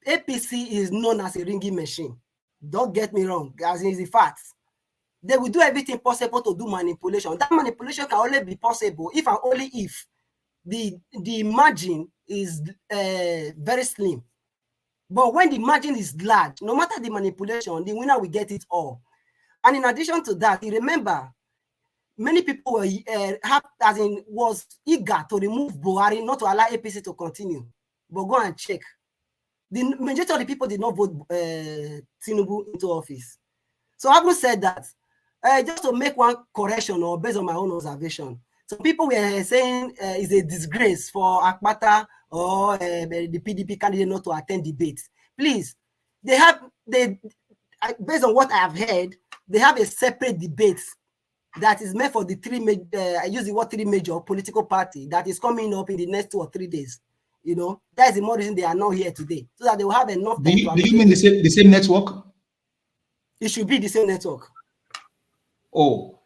APC is known as a ringing machine. Don't get me wrong, as in the facts. they will do everything possible to do manipulation. That manipulation can only be possible if and only if the margin is very slim. But when the margin is large, no matter the manipulation, the winner will get it all. And in addition to that, you remember, many people were was eager to remove Buhari, not to allow APC to continue. But go and check. The majority of the people did not vote Tinubu into office. So having said that, just to make one correction or based on my own observation, some people were saying it's a disgrace for Akpata or the PDP candidate not to attend debates. Please, based on what I have heard, they have a separate debate that is meant for the I use the word three major political party that is coming up in the next 2 or 3 days. You know, that's the more reason they are not here today, so that they will have enough time. Do you mean the same network? It should be the same network. Oh,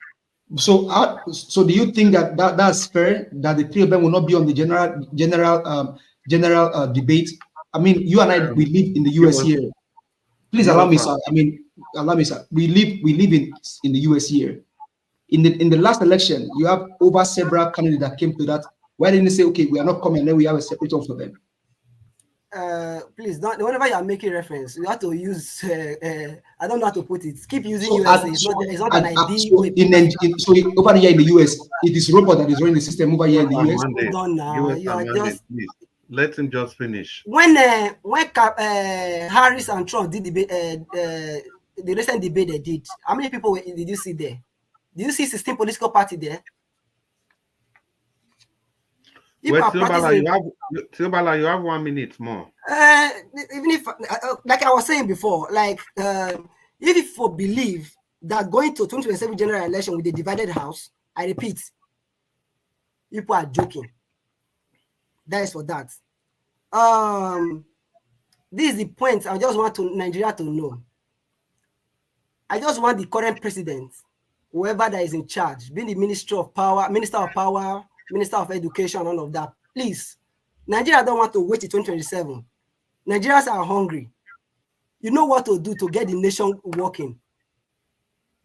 so do you think that's fair that the three of them will not be on the general debate? I mean, you and I, we live in the US here. Please allow me, sir. I mean, allow me, sir. We live in the US here. In the last election, you have over several candidates that came to that. Why didn't they say, okay, we are not coming, and then we have a separate one for them? Please don't. Whenever you are making reference, you have to use. I don't know how to put it. Keep using USA. It's not an idea. So over here in the US, it is robot that is running the system over here in the US. Monday, Hold on now. You are just. Please. Let him just finish. When Harris and Trump did the recent debate they did, how many people did you see there? Did you see 16 political party there? Well, Tiobala, you have 1 minute more. Even if, like I was saying before, like if you believe that going to 2027 general election with a divided house, I repeat, people are joking. That is for that. This is the point I just want Nigeria to know. I just want the current president, whoever that is in charge, being the Minister of Power, Minister of Education, all of that. Please, Nigeria don't want to wait till 2027. Nigerians are hungry. You know what to do to get the nation working.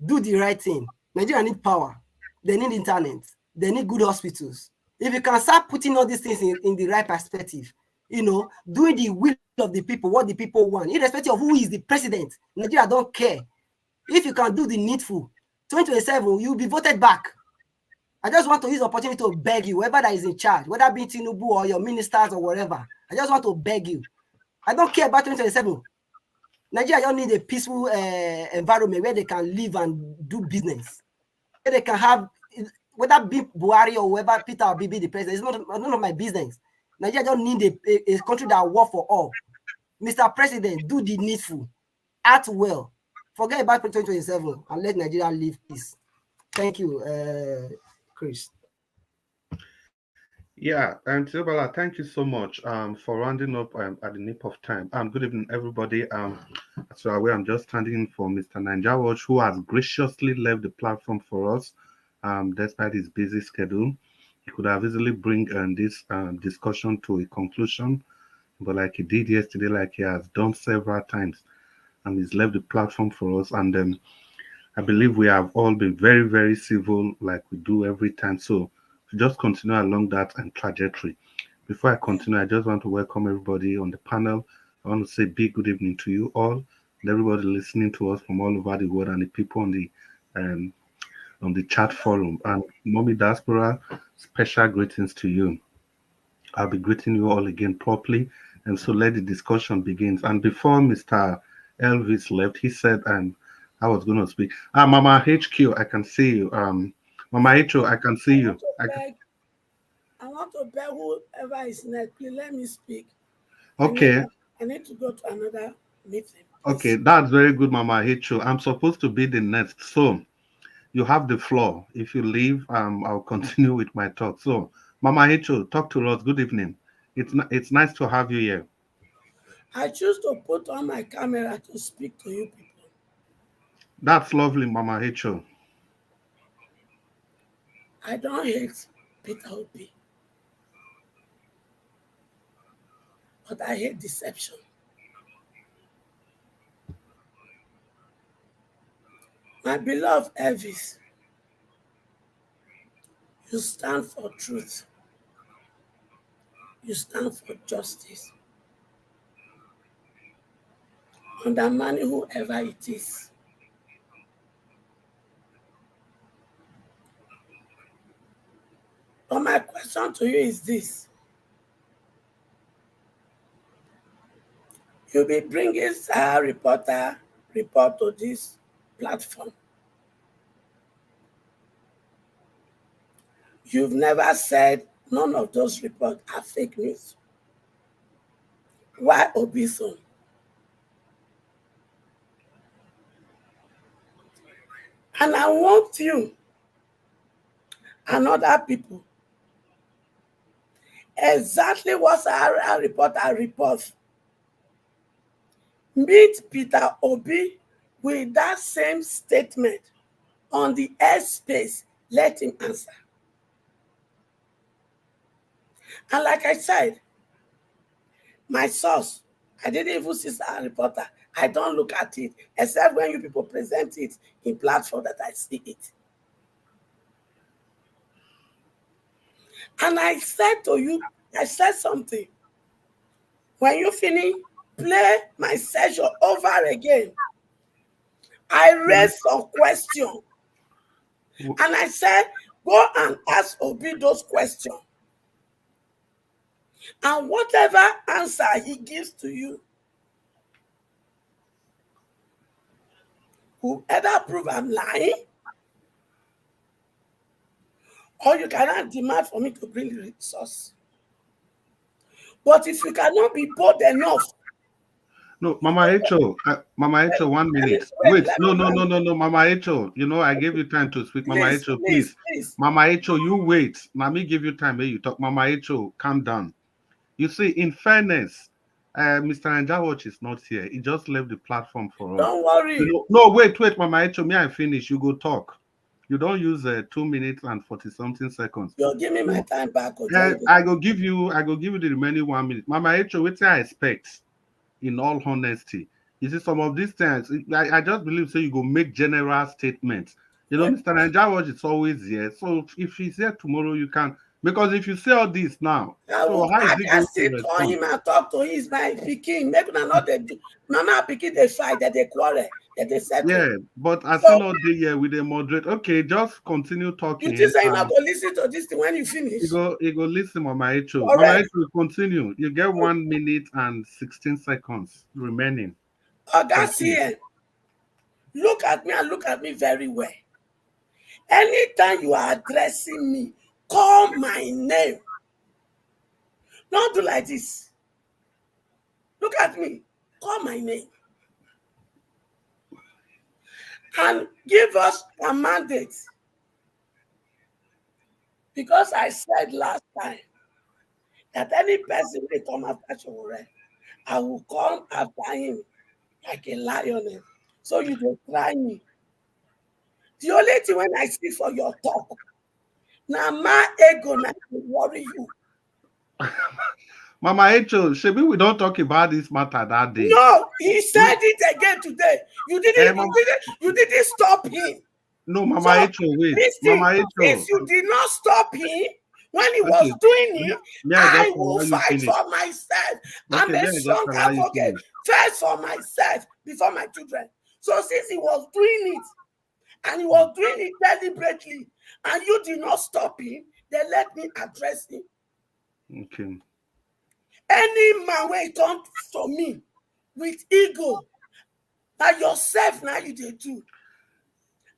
Do the right thing. Nigeria need power. They need internet. They need good hospitals. If you can start putting all these things in the right perspective, you know, doing the will of the people, what the people want, irrespective of who is the president, Nigeria don't care. If you can do the needful, 2027, you'll be voted back. I just want to use the opportunity to beg you, whoever that is in charge, whether it be Tinubu or your ministers or whatever, I just want to beg you. I don't care about 2027. Nigeria don't need a peaceful environment where they can live and do business. Where they can have, whether be Buhari or whoever, Peter Obi be the president, it's none of my business. Nigeria don't need a country that works for all. Mr. President, do the needful. Act well. Forget about 2027 and let Nigeria live peace. Thank you, Chris. Yeah, and Tiobala, thank you so much for rounding up at the nip of time. Good evening, everybody. As you're aware, I'm just standing in for Mr. Ngelale, who has graciously left the platform for us, despite his busy schedule. He could have easily bring this discussion to a conclusion, but like he did yesterday, like he has done several times, he's left the platform for us. And I believe we have all been very, very civil, like we do every time. So to just continue along that trajectory. Before I continue, I just want to welcome everybody on the panel. I want to say big good evening to you all, and everybody listening to us from all over the world, and the people on the chat forum. And Mommy Diaspora, special greetings to you. I'll be greeting you all again properly, and so let the discussion begin. And before Mr. Elvis left, he said, I was going to speak. Mama HQ, I can see you. Mama HQ, I can see you. I want to beg whoever is next, please let me speak. Okay. I need to go to another meeting. Please. Okay, that's very good, Mama HQ. I'm supposed to be the next. So you have the floor. If you leave, I'll continue with my talk. So, Mama HQ, talk to us. Good evening. It's nice to have you here. I choose to put on my camera to speak to you people. That's lovely, Mama HQ. I don't hate Peter Obi, but I hate deception. My My beloved Elvis, you stand for truth. You stand for justice. Undermining whoever it is. But my question to you is this. You'll be bringing a report to this platform. You've never said none of those reports are fake news. Why Obi so? And I want you and other people exactly what our report. Meet Peter Obi with that same statement on the airspace. Let him answer. And like I said, my source, I didn't even see our reporter. I don't look at it, except when you people present it in platform that I see it. And I said to you, I said something. When you finish, play my session over again. I raised some question. And I said, go and ask Obi those questions. And whatever answer he gives to you, who either prove I'm lying, or you cannot demand for me to bring the resource. But if you cannot be bold enough. No, Mama Echo, 1 minute. Wait, no, Mama Echo. You know, I gave you time to speak. Mama Echo, please. Mama Echo, you wait. Mami give you time. May you talk. Mama Echo, calm down. You see, in fairness, Mr. Njawach is not here. He just left the platform for us. Don't worry. You know, no, wait, Mama Echo. May I finish? You go talk. You don't use 2 minutes and 40-something seconds. You'll give me my time back. I go give you the remaining 1 minute. Mama Echo, what I expect, in all honesty, you see some of these things. I just believe so. You go make general statements. You know, Mr. Njawach is always here. So if he's here tomorrow, you can. Because if you say all this now, I can still call him and talk to him. He's my pikin. Maybe not the Mama pikin they fight, that they quarrel, that they settle. Yeah, but I still not there here with a moderate. Okay, just continue talking. You just say you're not going to listen to this thing when you finish. You go listen, Mama Echo. Mama Echo, continue. You get 1 minute and 16 seconds remaining. Oh, that's here. Look at me and look at me very well. Anytime you are addressing me, call my name. Don't do like this. Look at me. Call my name. And give us a mandate. Because I said last time that any person will come after Showore, I will come after him like a lioness. So you don't try me. The only thing when I speak for your talk, now my ego now will worry you. Mama Echo, Shebi, we don't talk about this matter that day. No, he said it again today. You didn't stop him. No, Mama Echo, wait. Mama Echo. If you did not stop him when he was doing it, I will fight for myself. I'm a strong advocate. First for myself before my children. So since he was doing it, and he was doing it deliberately, and you did not stop him, then let me address him. Okay. Any man when it comes to me with ego, that yourself now you they do.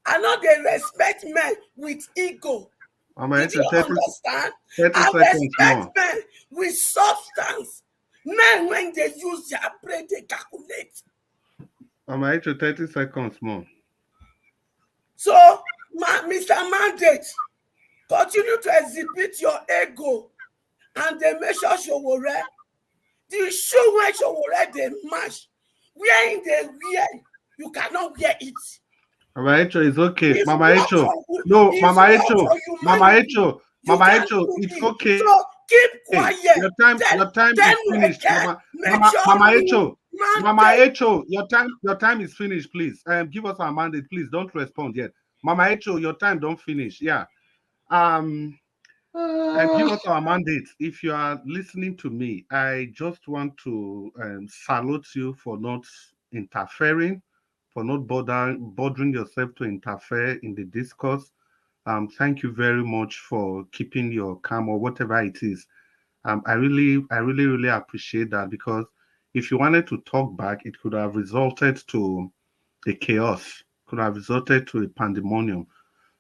I know they respect men with ego. Did you understand? I respect men with substance. Men, when they use their brain, they calculate. I'm at 30 seconds more. So, Mr. Mandate, continue to exhibit your ego and they measure Showore. The shoe where Showore they match. Wearing the wear, you cannot wear it. Mama Echo is okay. Mama Echo. No, Mama Echo. Mama Echo. Mama Echo, it's okay. So keep quiet. Your time is finished. Mama Echo. Mama Echo, your time is finished, please. Give us our mandate, please. Don't respond yet. Mama Echo, your time don't finish. Yeah. Give us our mandate. If you are listening to me, I just want to salute you for not interfering, for not bothering yourself to interfere in the discourse. Thank you very much for keeping your calm or whatever it is. I really appreciate that, because if you wanted to talk back, it could have resulted to a chaos, could have resulted to a pandemonium.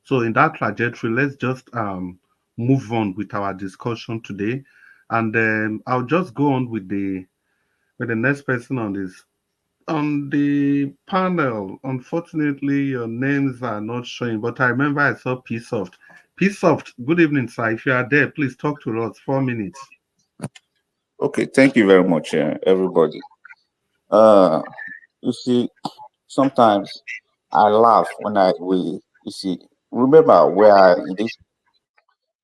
So in that trajectory, let's just move on with our discussion today, and I'll just go on with the next person on the panel. Unfortunately, your names are not showing, but I remember I saw P-Soft. P-Soft, good evening, sir. If you are there, please talk to us. 4 minutes. Okay, thank you very much, everybody. You see, sometimes I laugh when you see, remember we are in this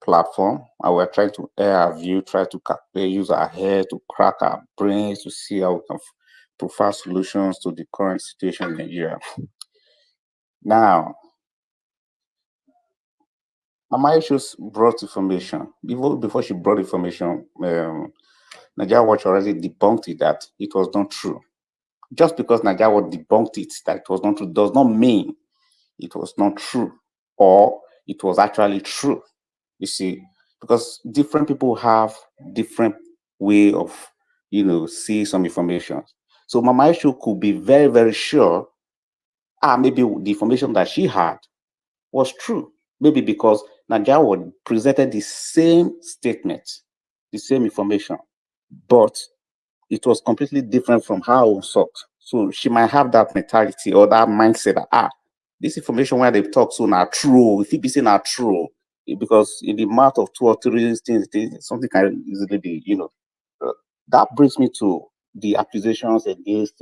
platform and we're trying to air our view, try to use our head to crack our brains to see how we can provide solutions to the current situation in Nigeria. Now, Mama Issues brought information. Before she brought information, Nigeria Watch already debunked it that it was not true. Just because Nigeria Watch debunked it that it was not true does not mean it was not true or it was actually true. You see, because different people have different way of, see some information. So Mama Issue could be very, very sure, maybe the information that she had was true. Maybe because Nigeria presented the same statement, the same information, but it was completely different from how it was thought. So she might have that mentality or that mindset that, this information where they talk so now true, if it be saying not true, because in the mouth of 2 or 3 things, something can easily be, that brings me to the accusations against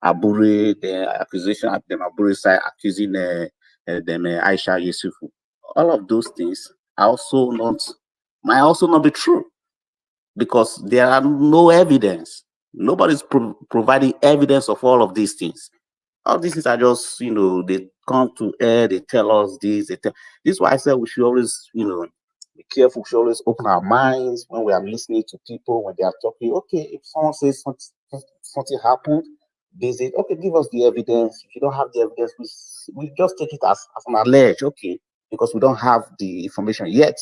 Ajuri, the accusation at the Ajuri side accusing them Aisha Yusufu. All of those things might also not be true, because there are no evidence. Nobody's providing evidence of all of these things. All these things are just, they come to air, they tell us this. This is why I said we should always, be careful. We should always open our minds when we are listening to people, when they are talking. Okay, if someone says something happened, they say, okay, give us the evidence. If you don't have the evidence, we just take it as an allege, okay, because we don't have the information yet,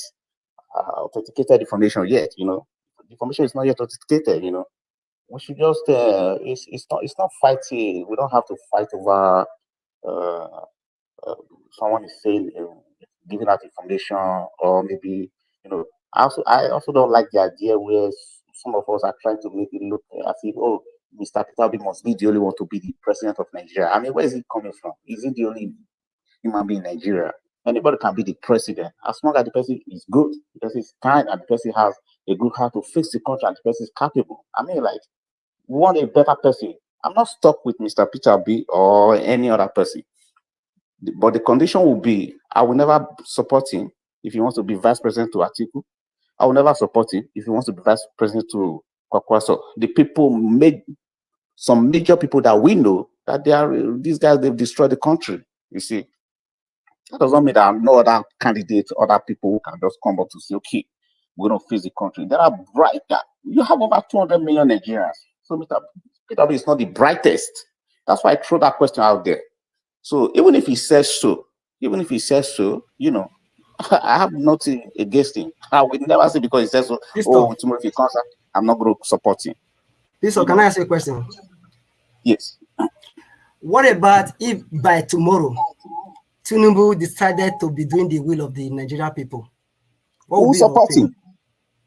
authenticated information yet, the information is not yet authenticated, we should just it's not fighting. We don't have to fight over someone is saying giving out information, or maybe I also don't like the idea where some of us are trying to make it look as if, oh, Mr. Peter Obi must be the only one to be the president of Nigeria. I mean, where is it coming from? Is he the only human being in Nigeria? Anybody can be the president as long as the person is good, the person is kind, and the person has a good heart to fix the country, and the person is capable. I mean, like, we want a better person. I'm not stuck with Mr. Peter Obi or any other person. But the condition will be, I will never support him if he wants to be vice president to Atiku. I will never support him if he wants to be vice president to Kwakwaso. The people some major people that we know that these guys, they've destroyed the country. You see, that does not mean there are no other candidates, other people who can just come up to say, okay, we're going to face the country. There are you have over 200 million Nigerians. So Mr. Peter Obi is not the brightest. That's why I throw that question out there. So even if he says so, I have nothing against him. I will never say because he says so, tomorrow if he comes out, I'm not going to support him. So can I ask you a question? Yes. What about if by tomorrow Tinubu decided to be doing the will of the Nigerian people? Who support him?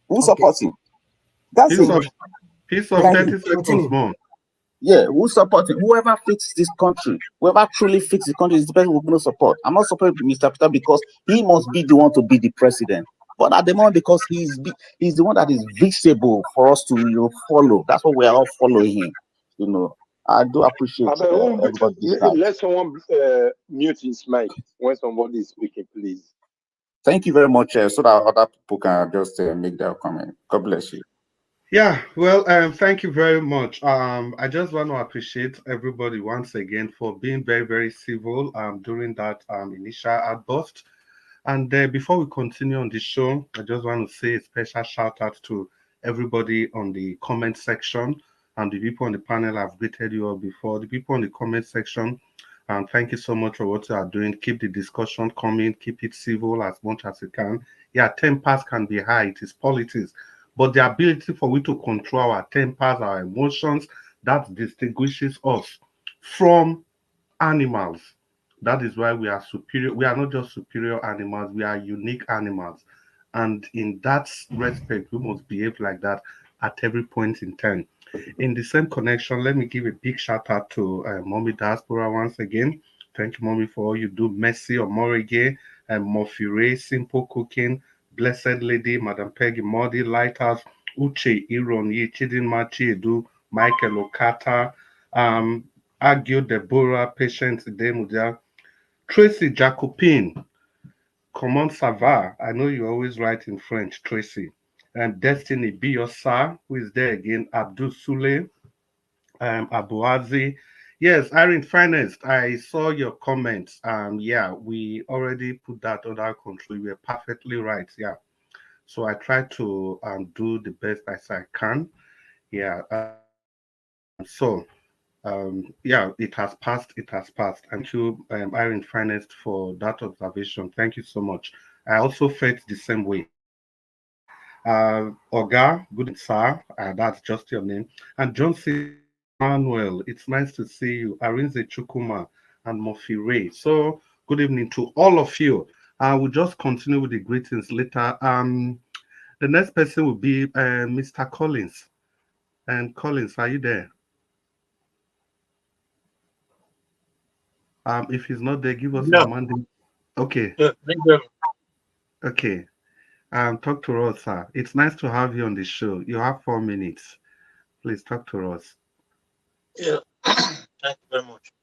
Who support him? That's it. Piece of 30 seconds more. Yeah, who support him? Whoever fixes this country, whoever truly fixes the country is the person we're going to support. I'm not supporting Mr. Peter because he must be the one to be the president. But at the moment, because he's the one that is visible for us to follow. That's what we are all following him. I do appreciate everybody. Let someone mute his mic when somebody is speaking, please. Thank you very much, so that other people can just make their comment. God bless you. Yeah, well, thank you very much. I just want to appreciate everybody once again for being very, very civil during that initial outburst. And before we continue on the show, I just want to say a special shout out to everybody on the comment section and the people on the panel. I've greeted you all before. The people on the comment section, thank you so much for what you are doing. Keep the discussion coming, keep it civil as much as you can. Yeah, tempers can be high, it is politics. But the ability for we to control our tempers, our emotions, that distinguishes us from animals. That is why we are superior. We are not just superior animals, we are unique animals. And in that respect, we must behave like that at every point in time. In the same connection, let me give a big shout out to Mommy Diaspora once again. Thank you, Mommy, for all you do. Messi Omorige, Mofure, Simple Cooking, Blessed Lady, Madam Peggy Modi, Lighthouse, Uche Ironyi, Chidinma Chiedu, Michael Okata, Agio Deborah, Patience Demudia, Tracy Jacopine, Comment ça va? I know you always write in French, Tracy. And Destiny Biosa, who is there again, Abdul Sule, Abuazi. Yes, Irene Finest, I saw your comments. Yeah, we already put that under control. You were perfectly right. Yeah. So I try to do the best as I can. Yeah. Yeah, it has passed. It has passed. And thank you, Irene Finest, for that observation. Thank you so much. I also felt the same way. Oga, good sir. That's just your name. And John C. Manuel, it's nice to see you. Arinze Chukuma and Mofi Ray. So, good evening to all of you. We'll just continue with the greetings later. The next person will be Mr. Collins. And Collins, are you there? If he's not there, give us Yeah. a mandate. Okay. Yeah, thank you. Okay. Talk to us, sir. It's nice to have you on the show. You have 4 minutes. Please talk to us. Yeah, thank you very much.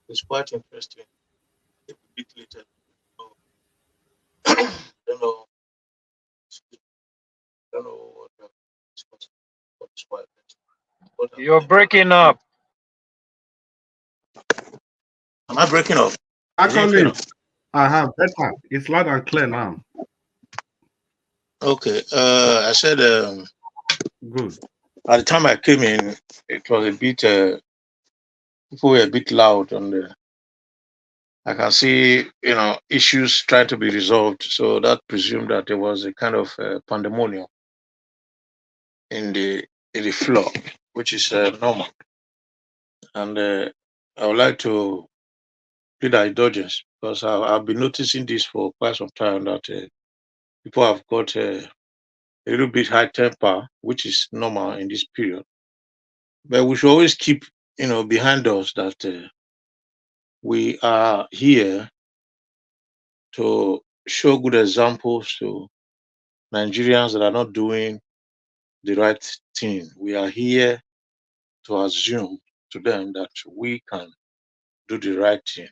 It's quite interesting. A bit later. Don't know. Don't know what discussing. What is quite. You're breaking up. Am I breaking up? Actually, I have better. It's loud and clear now. Okay. I said good. At the time I came in, it was a bit people were a bit loud and I can see issues trying to be resolved. So that presumed that there was a kind of pandemonium in the floor, which is normal. And I would like to plead our indulgence because I've been noticing this for quite some time that people have got a little bit high temper, which is normal in this period. But we should always keep, behind us that we are here to show good examples to Nigerians that are not doing the right thing. We are here to assume to them that we can do the right thing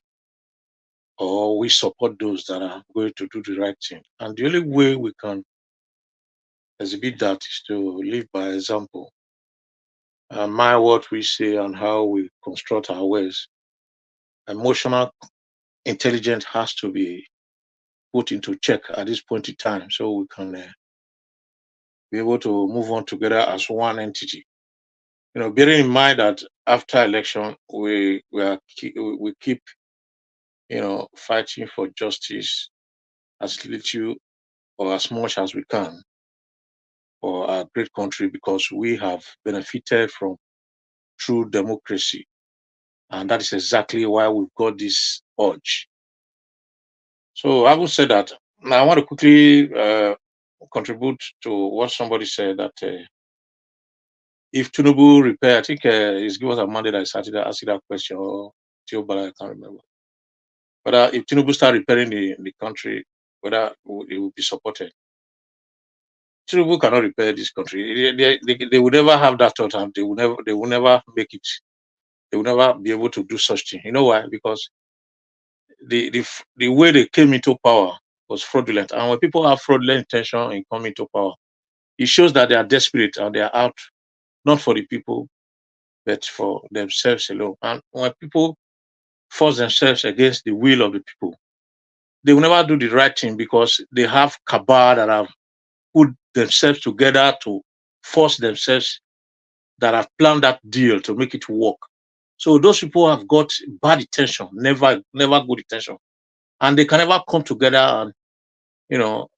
or we support those that are going to do the right thing. And the only way we can exhibit that is to live by example. And mind what we say and how we construct our ways. Emotional intelligence has to be put into check at this point in time so we can be able to move on together as one entity. Bearing in mind that after election we keep fighting for justice as little or as much as we can for our great country because we have benefited from true democracy. And that is exactly why we've got this urge. So I would say that now I want to quickly contribute to what somebody said that if Tinubu repair, I think it's given us a mandate that started asking that question, or Theobald, I can't remember. But if Tinubu start repairing the country, whether it will be supported. Tinubu cannot repair this country. They will never have that thought, and they will never make it. They will never be able to do such thing. You know why? Because the way they came into power was fraudulent, and when people have fraudulent intention in coming to power, it shows that they are desperate and they are out not for the people, but for themselves alone. And when people force themselves against the will of the people, they will never do the right thing because they have cabal that have put themselves together to force themselves, that have planned that deal to make it work. So those people have got bad intention, never good intention, and they can never come together and, you know,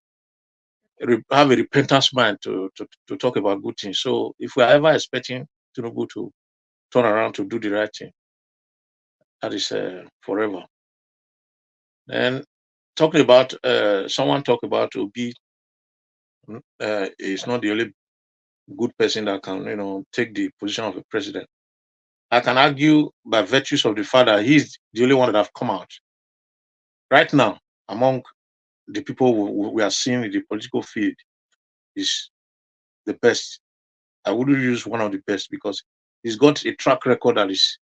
have a repentance mind to talk about good things. So if we are ever expecting Tinubu to turn around to do the right thing, that is forever. And talking about someone talk about Obi is not the only good person that can, you know, take the position of a president. I can argue by virtues of the fact that he's the only one that have come out right now among the people we are seeing in the political field is the best. I wouldn't use one of the best because he's got a track record that is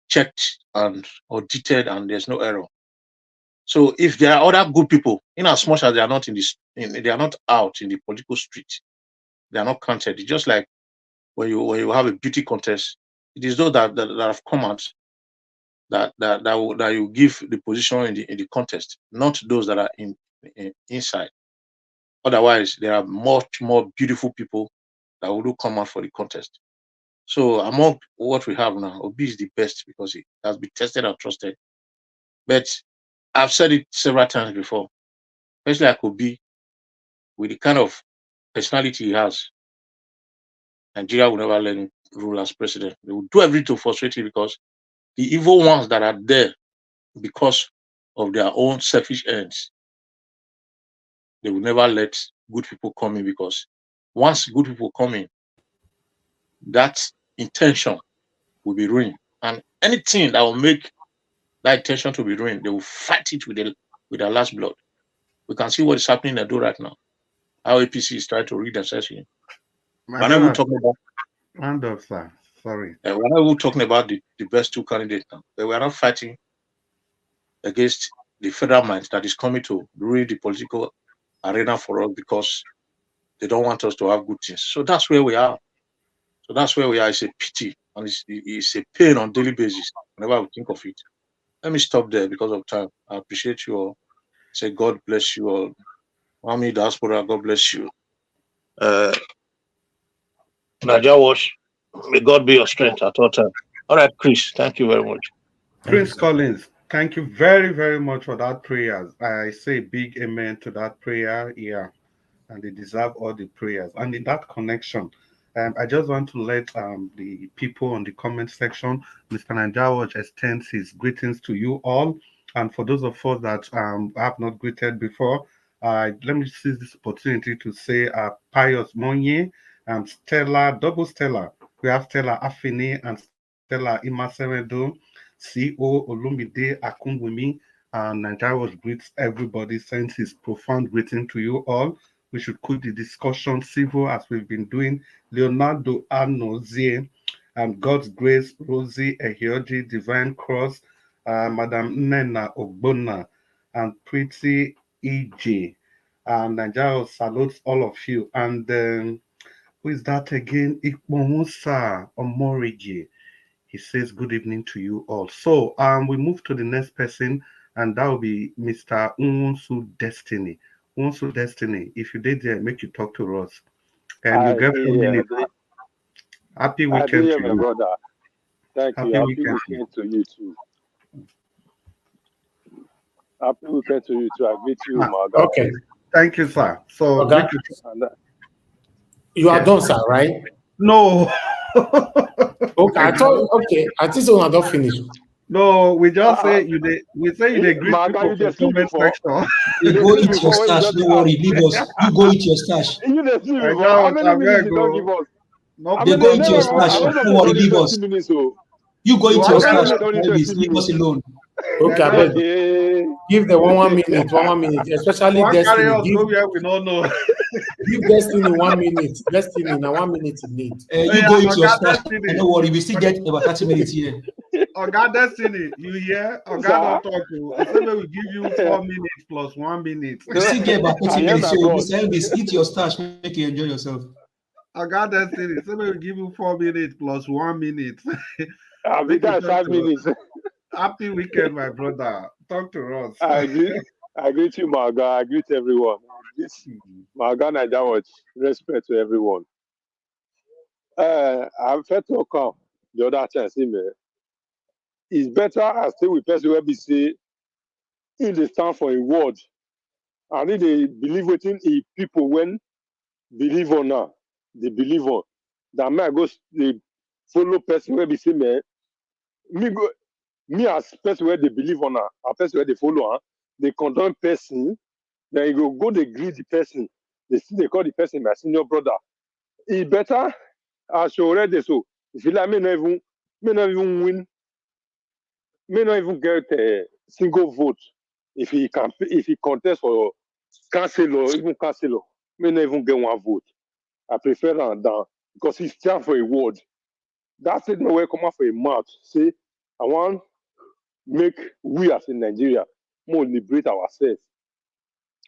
checked and audited and there's no error. So if there are other good people, in as much as they are not they are not out in the political street, they are not counted. It's just like when you have a beauty contest, it is those that have come out that you give the position in the contest, not those that are inside. Otherwise, there are much more beautiful people that will come out for the contest. So among what we have now, Obi is the best because he has been tested and trusted. But I've said it several times before, especially like Obi, with the kind of personality he has, Nigeria will never let him rule as president. They will do everything to frustrate him because the evil ones that are there because of their own selfish ends, they will never let good people come in, because once good people come in, that intention will be ruined. And anything that will make that intention to be ruined, they will fight it with their last blood. We can see what is happening in Edo right now. How APC is trying to read themselves in. Whenever we're talking about whenever we're talking about the best two candidates now, they were not fighting against the federal mind that is coming to ruin the political arena for us because they don't want us to have good things. So that's where we are. It's a pity and it's a pain on a daily basis whenever we think of it. Let me stop there because of time. I appreciate you all. Say God bless you all. Mami Diaspora, God bless you. Naja Wash, may God be your strength at all time. All right, Chris, thank you very much. Prince Collins, thank you very, very much for that prayer. I say big amen to that prayer. Yeah, and they deserve all the prayers. And in that connection, I just want to let the people on the comment section, Mr. Najawaj extends his greetings to you all. And for those of us that I have not greeted before, let me seize this opportunity to say Pius Monye, Stella, double Stella. We have Stella Afini and Stella Imasemedo, CEO Olumide Akunwumi, and Najawaj greets everybody, sends his profound greeting to you all. We should keep the discussion civil as we've been doing. Leonardo Anozie, God's Grace, Rosie Ehioji, Divine Cross, Madam Nena Ogbona, and Pretty EJ. And Nigeria salutes all of you. And who is that again? Ikmomusa Omoriji. He says good evening to you all. So we move to the next person, and that will be Mr. Unsu Destiny. Unsu Destiny, if you did there, make you talk to us. And you get 4 minutes. Happy weekend to my you. brother. Thank you. Happy weekend to you too. Happy weekend to you too. I greet you, my guy. Okay. Thank you, sir. So okay. You are done, sir, right? No. Okay, I thought I think so. I don't finish. No, we just say you they we say you they greet people for comment section. You go eat your stash, don't worry, leave us. You go eat your stash. You dey see before. How many minutes you don't give us? They go eat your stash, don't worry, leave us. You go eat your stash, leave us alone. Okay, I beg. Give the 1 minute, 1 minute, especially Destiny. We don't know. Give Destiny 1 minute. Destiny, now 1 minute you need. You go eat your stash. Don't worry, we still get about 30 minutes here. Oga Destiny, you hear? Oga don't talk to. He said we give you 4 minutes plus 1 minute. You still get about 30 I hear minutes. my So, boss. Mr. Elvis, eat your stash, make you enjoy yourself. Oga Destiny, he said we give you 4 minutes plus 1 minute. I'll be Make you there in talk 5 to us. minutes. Happy weekend, my brother. Talk to us. I greet you, Marga. I greet everyone. Marga Naija Watch. Respect to everyone. I've felt to come the other time, see me. It's better I stay with person where we say in the stand for a word. And if they believe within people when believe or not, they believe on. That may go they follow person where we say me as person where they believe on a person where they follow they condemn person, then you go they greet the person. They call the person my senior brother. It's better I should already so. If you like me not even win, may not even get a single vote if he contest for councillor, even councillor, may not even get one vote. I prefer that down because he stand for a word. That's it. No way come out for a mouth. Say, I want make we as in Nigeria more liberate ourselves.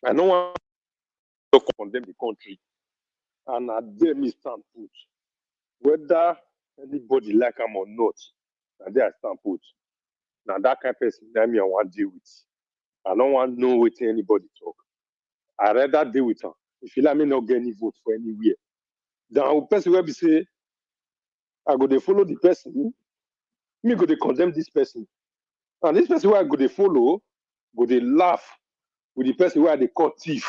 I don't want to condemn the country, and I dare me stand put, whether anybody like him or not. And there I stand put. Now that kind of person that me I want to deal with. I don't want to know what anybody talk. I rather deal with her. If you let me not get any vote for anywhere, then the person will be say, I go to follow the person, me go to condemn this person. And this person where I go to follow, go to laugh with the person where they call thief.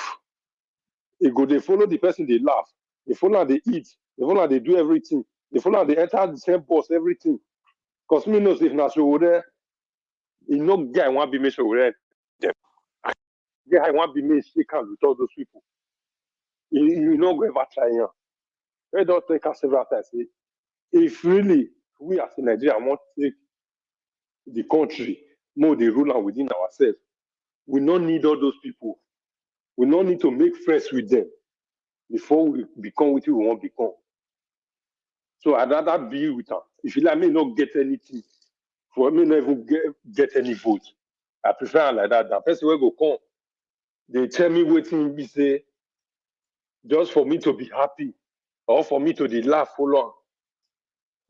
They go to follow the person, they laugh. They follow and they eat. They follow and they do everything. They follow and they enter the same bus, everything. Because me knows if not so there, you know guy want to be made sure there. Guy want to be made shake hands with all those people. You know go ever try here. I don't take us several times. If really we as in Nigeria want to take the country more the ruler within ourselves, we don't need all those people. We don't need to make friends with them before we become what we want to become. So I'd rather be with her. If you let me not get anything, for me not even get any vote, I prefer her like that. The person will go come. They tell me waiting be say just for me to be happy or for me to the laugh for long.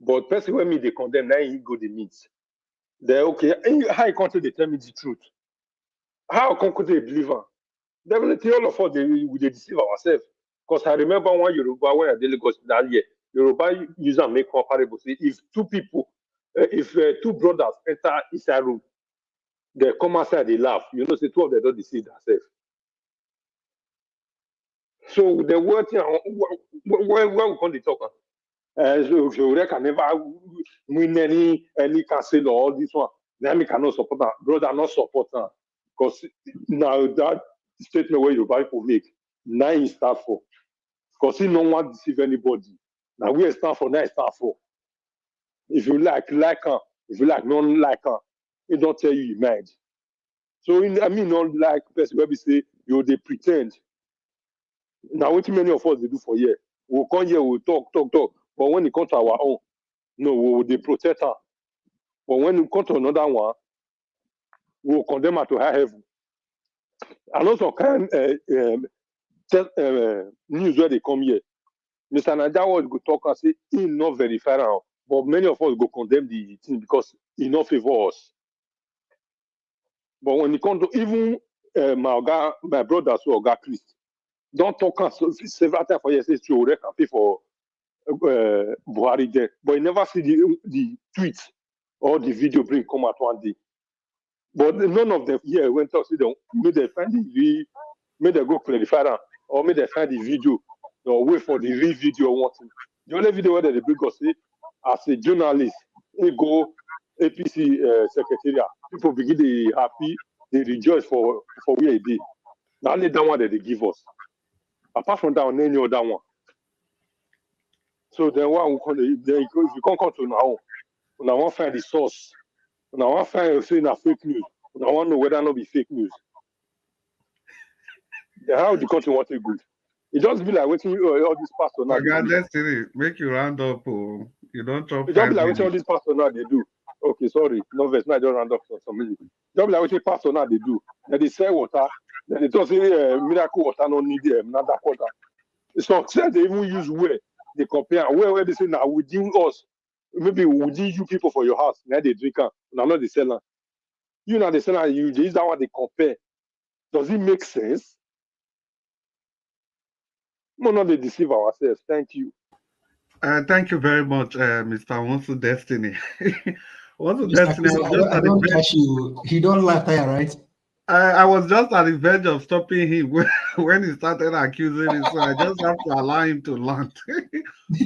But person when me they condemn, now he go the meet. They're okay. How you can't they tell me the truth? How can they believe her? Definitely all of us we deceive ourselves. Because I remember one Yoruba when I did Lagos that year, Yoruba user make comparable. See, if two people, if two brothers enter inside room, they come outside, they laugh. You know, say two of them don't deceive themselves. So the word when we come to talk, so can never win any council or all this one. Then we cannot support that. Brother, not support that. Because now that statement where Yoruba people make, now he start for. Because he don't want to deceive anybody. Now we stand for, now stand for. If you like her. If you non like her, he don't tell you mind. So not like person where we say you they pretend. Now what many of us they do for year. We'll come here, we'll talk. But when it comes to our own, no, we they protect her. But when it comes to another one, we'll condemn her to high heaven. And also kind news where they come here. Mr. Najawa go talk and say he not verify now, but many of us go condemn the thing because he not favor us. But when it comes to even my brother, so Oga Chris, don't talk several times for years, say to campaign for Buhari there, but you never see the tweet or the video bring come out one day. But none of them here went to see them, made they find the made they go clarify that, or made they find the video, or wait for the real video or what. The only video where they bring us say, as a journalist, they go APC secretariat, people begin to happy, they rejoice for where it is. Now only that one that they give us. Apart from that, on any other one. So then what we call it, if you can't come to now, when I want to find the source, when I want to find saying a fake news, when I want to know whether or not be fake news. Then how the country want to good? It just be like waiting all these pastors now. God, let's make you round up. You don't talk. It just be like waiting all these pastors now they do. Okay, sorry, no verse. Now I don't round up for some minutes. Just like what pastor now they do. Then they sell water. Then they talk say miracle water no need another quarter. So they even use where they compare where they say now within us, maybe within you people for your house. Now they drink now not the seller. You know the seller you use that one they compare. Does it make sense? No, not they deceive ourselves. Thank you. Thank you very much, Mr. Wonsu Destiny. Wonsu Mr. Destiny, Chris, I don't catch you. He don't laugh tire, right? I was just at the verge of stopping him when he started accusing me, so I just have to allow him to land.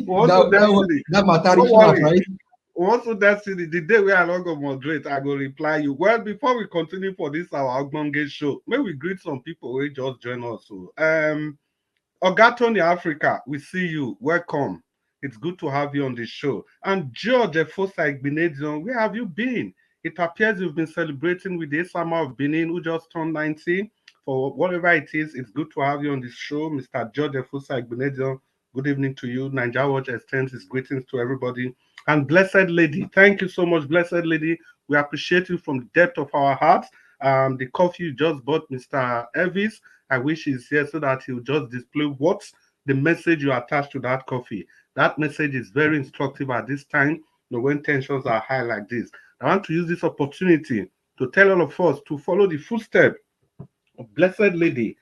Wonsu Destiny, that matter don't reach mouth, worry. right? Wonsu Destiny, the day we are not going to moderate, I will reply you. Well, before we continue for this our Ogbonge show, may we greet some people who just join us. So, Ogatoni Africa, we see you. Welcome. It's good to have you on the show. And George Efosa Igbinedion, where have you been? It appears you've been celebrating with the Sama of Benin, who just turned 19. For whatever it is, it's good to have you on the show. Mr. George Efosa Igbinedion, good evening to you. Nigeria Watch extends his greetings to everybody. And Blessed Lady, thank you so much, Blessed Lady. We appreciate you from the depth of our hearts. The coffee you just bought, Mr. Elvis, I wish he's here so that he'll just display what's the message you attach to that coffee. That message is very instructive at this time, when tensions are high like this. I want to use this opportunity to tell all of us to follow the footsteps of Blessed Lady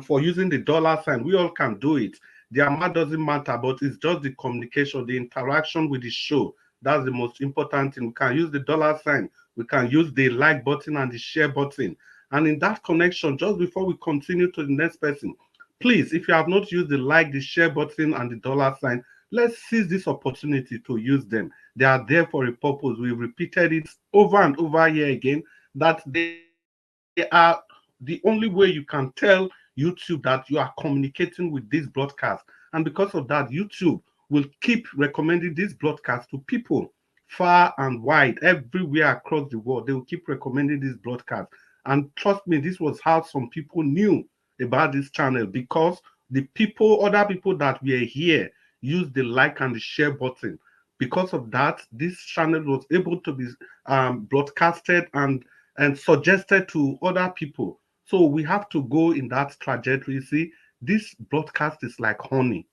for using the dollar sign. We all can do it. The amount doesn't matter, but it's just the communication, the interaction with the show. That's the most important thing. We can use the dollar sign. We can use the like button and the share button. And in that connection, just before we continue to the next person, please, if you have not used the like, the share button, and the dollar sign, let's seize this opportunity to use them. They are there for a purpose. We've repeated it over and over here again, that they are the only way you can tell YouTube that you are communicating with this broadcast. And because of that, YouTube will keep recommending this broadcast to people far and wide, everywhere across the world. They will keep recommending this broadcast. And trust me, this was how some people knew about this channel, because the people, other people that were here, used the like and the share button. Because of that, this channel was able to be broadcasted and suggested to other people. So we have to go in that trajectory. See, this broadcast is like honey.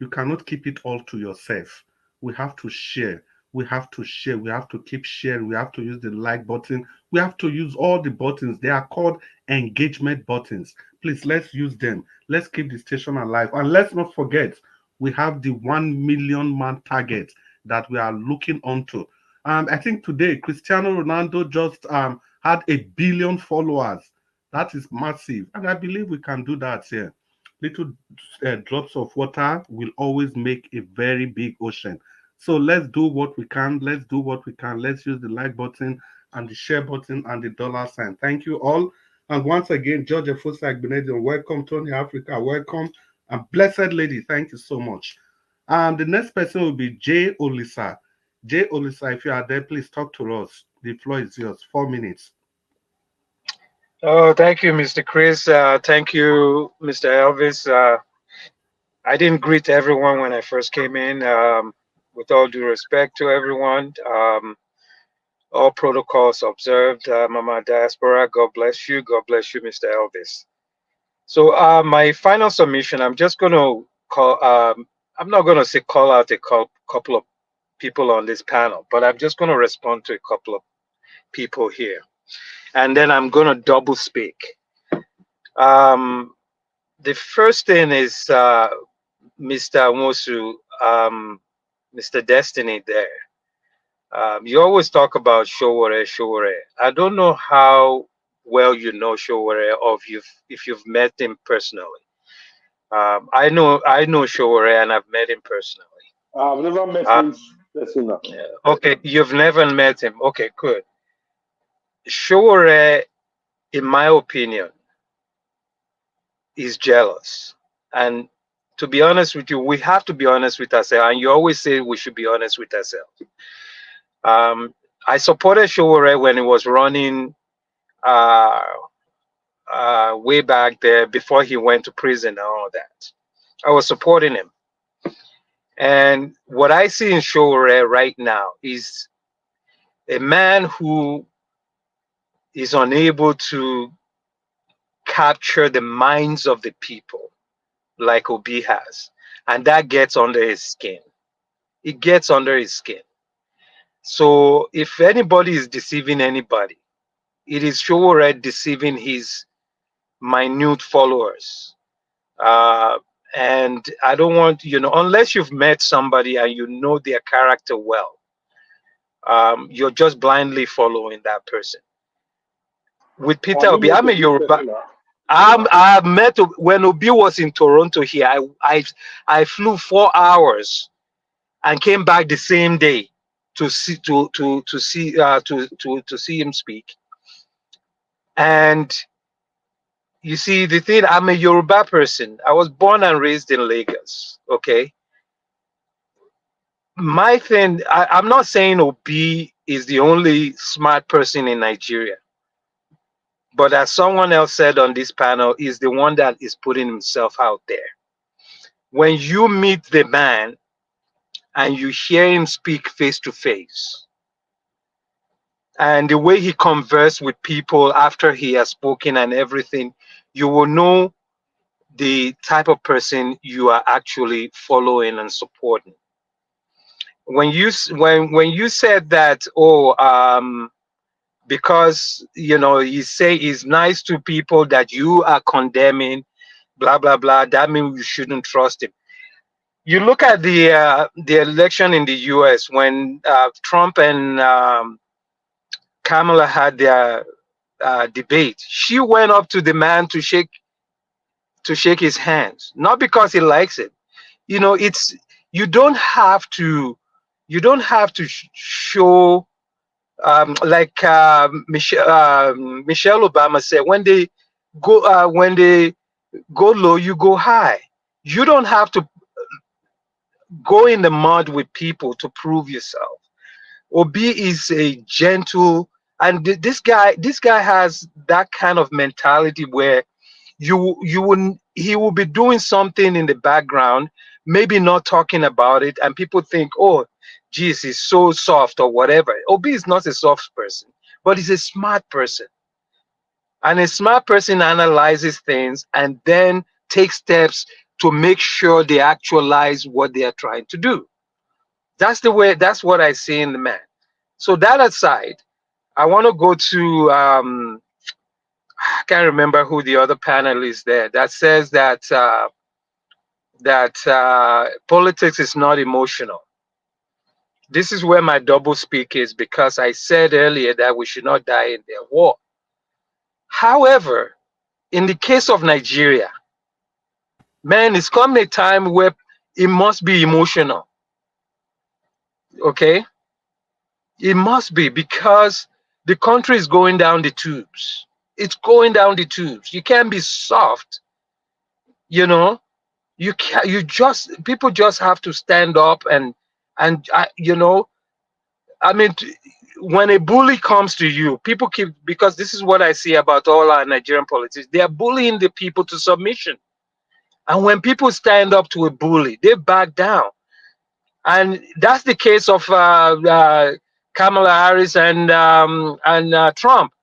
You cannot keep it all to yourself. We have to share. We have to share. We have to keep sharing. We have to use the like button. We have to use all the buttons. They are called engagement buttons. Please, let's use them. Let's keep the station alive. And let's not forget, we have the 1 million man target that we are looking onto. I think today, Cristiano Ronaldo just had 1 billion followers. That is massive. And I believe we can do that here. Little drops of water will always make a very big ocean. So let's do what we can. Let's do what we can. Let's use the like button and the share button and the dollar sign. Thank you all. And once again, George Efosa Igbinedion, welcome. Tony Africa, welcome. And Blessed Lady, thank you so much. The next person will be Jay Olisa. Jay Olisa, if you are there, please talk to us. The floor is yours. 4 minutes. Oh, thank you, Mr. Chris. Thank you, Mr. Elvis. I didn't greet everyone when I first came in. With all due respect to everyone, all protocols observed. Mama Diaspora, God bless you. God bless you, Mr. Elvis. So my final submission, I'm just going to call, I'm not going to say call out a couple of people on this panel, but I'm just going to respond to a couple of people here. And then I'm going to double speak. The first thing is Mr. Wosu, Mr. Destiny there. You always talk about Showore. I don't know how well you know Showore, or if you've met him personally. I know Showore, and I've met him personally. I've never met him personally. Okay, you've never met him. Okay, good. Showore, in my opinion, is jealous. And to be honest with you, we have to be honest with ourselves. And you always say we should be honest with ourselves. I supported Showore when he was running way back there before he went to prison and all that. I was supporting him. And what I see in Showore right now is a man who is unable to capture the minds of the people like Obi has, and that gets under his skin. It gets under his skin. So if anybody is deceiving anybody, it is sure deceiving his minute followers. And I don't want, unless you've met somebody and you know their character well, you're just blindly following that person. With Peter Obi, I'm a Yoruba. I met when Obi was in Toronto here. I flew 4 hours and came back the same day to see to see him speak. And you see, the thing, I'm a Yoruba person. I was born and raised in Lagos. Okay. My thing, I'm not saying Obi is the only smart person in Nigeria, but as someone else said on this panel, is the one that is putting himself out there. When you meet the man and you hear him speak face to face, and the way he converses with people after he has spoken and everything, you will know the type of person you are actually following and supporting. When you said that, because you say he's nice to people that you are condemning, blah blah blah, that means you shouldn't trust him. You look at the election in the U.S. when Trump and Kamala had their debate. She went up to the man to shake his hands, not because he likes it. It's you don't have to show like Michelle Obama said, when they go low, you go high. You don't have to go in the mud with people to prove yourself. Obi is a gentle, and this guy has that kind of mentality where he will be doing something in the background, maybe not talking about it, and people think, oh, geez, he's so soft or whatever. Obi is not a soft person, but he's a smart person. And a smart person analyzes things and then takes steps to make sure they actualize what they are trying to do. That's what I see in the man. So that aside, I want to go to I can't remember who the other panel is there that says that politics is not emotional. This is where my double speak is, because I said earlier that we should not die in their war. However, in the case of Nigeria, man, it's come a time where it must be emotional. Okay? It must be, because the country is going down the tubes. It's going down the tubes. You can't be soft. People just have to stand up and I mean, when a bully comes to you, people because this is what I see about all our Nigerian politics. They are bullying the people to submission. And when people stand up to a bully, they back down. And that's the case of Kamala Harris and Trump.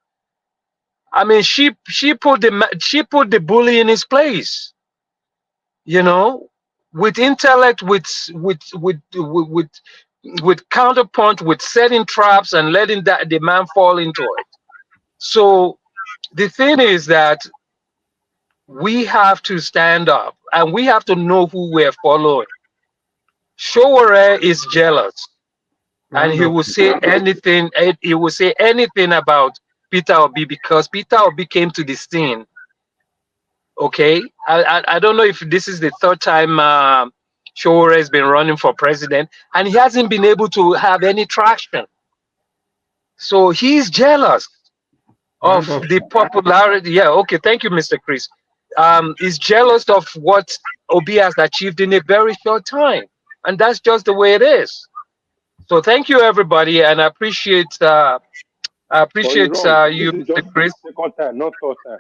I mean, she put the bully in his place. With intellect, with counterpunch, with setting traps and letting the man fall into it. So the thing is that we have to stand up and we have to know who we're following. Showore is jealous, and he will say anything. He will say anything about Peter Obi because Peter Obi came to the scene. Okay, I don't know if this is the third time Showore has been running for president, and he hasn't been able to have any traction. So he's jealous of the popularity. Yeah, okay, thank you, Mr. Chris. He's jealous of what Obi has achieved in a very short time, and that's just the way it is. So thank you, everybody, and I appreciate you, Mr. Chris. Second time, not third time.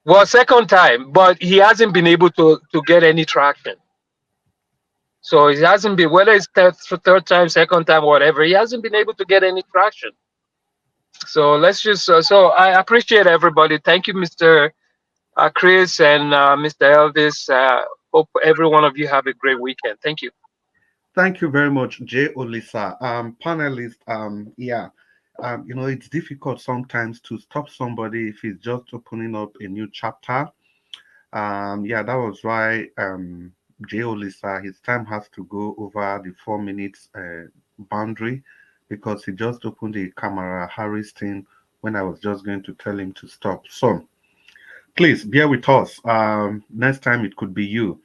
Well, second time, but he hasn't been able to get any traction. So he hasn't been, whether it's third time, second time, whatever, he hasn't been able to get any traction. So let's just, so I appreciate everybody. Thank you, Mr. Chris and Mr. Elvis. Hope every one of you have a great weekend. Thank you. Thank you very much, Jay Olisa. Panelist, you know, it's difficult sometimes to stop somebody if he's just opening up a new chapter. That was why Jay Olisa, his time has to go over the 4 minutes boundary, because he just opened the camera Harris thing when I was just going to tell him to stop. So please bear with us. Next time it could be you.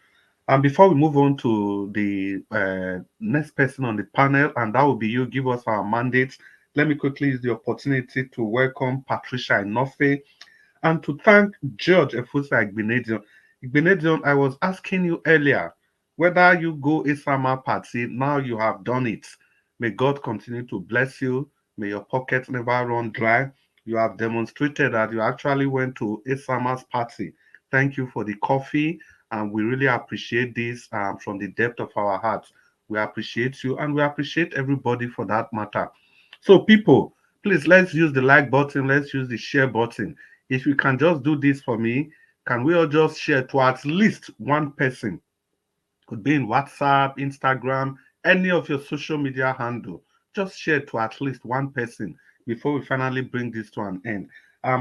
And before we move on to the next person on the panel, and that will be you, give us our mandate. Let me quickly use the opportunity to welcome Patricia Inofe and to thank George Efusa Igbinedion. Igbinedion, I was asking you earlier whether you go Isama party. Now you have done it. May God continue to bless you. May your pockets never run dry. You have demonstrated that you actually went to Isama's party. Thank you for the coffee, and we really appreciate this from the depth of our hearts. We appreciate you, and we appreciate everybody for that matter. So people, please, let's use the like button. Let's use the share button. If you can just do this for me, can we all just share to at least one person? Could be in WhatsApp, Instagram, any of your social media handle. Just share to at least one person before we finally bring this to an end.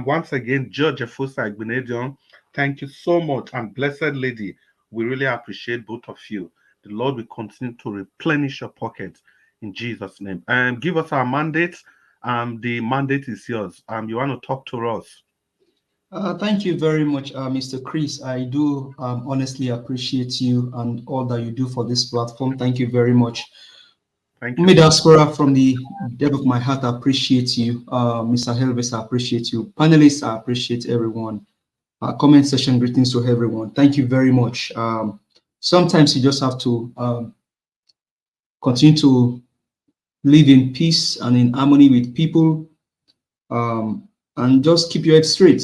Once again, George Efusa Igbinedion, thank you so much. And Blessed Lady, we really appreciate both of you. The Lord will continue to replenish your pockets in Jesus' name. And give us our mandate. The mandate is yours. You want to talk to us? Thank you very much, Mr. Chris. I do honestly appreciate you and all that you do for this platform. Thank you very much. Thank you. Diaspora, from the depth of my heart, I appreciate you. Mr. Helvis, I appreciate you. Panelists, I appreciate everyone. Comment section, greetings to everyone. Thank you very much. Sometimes you just have to continue to live in peace and in harmony with people, and just keep your head straight.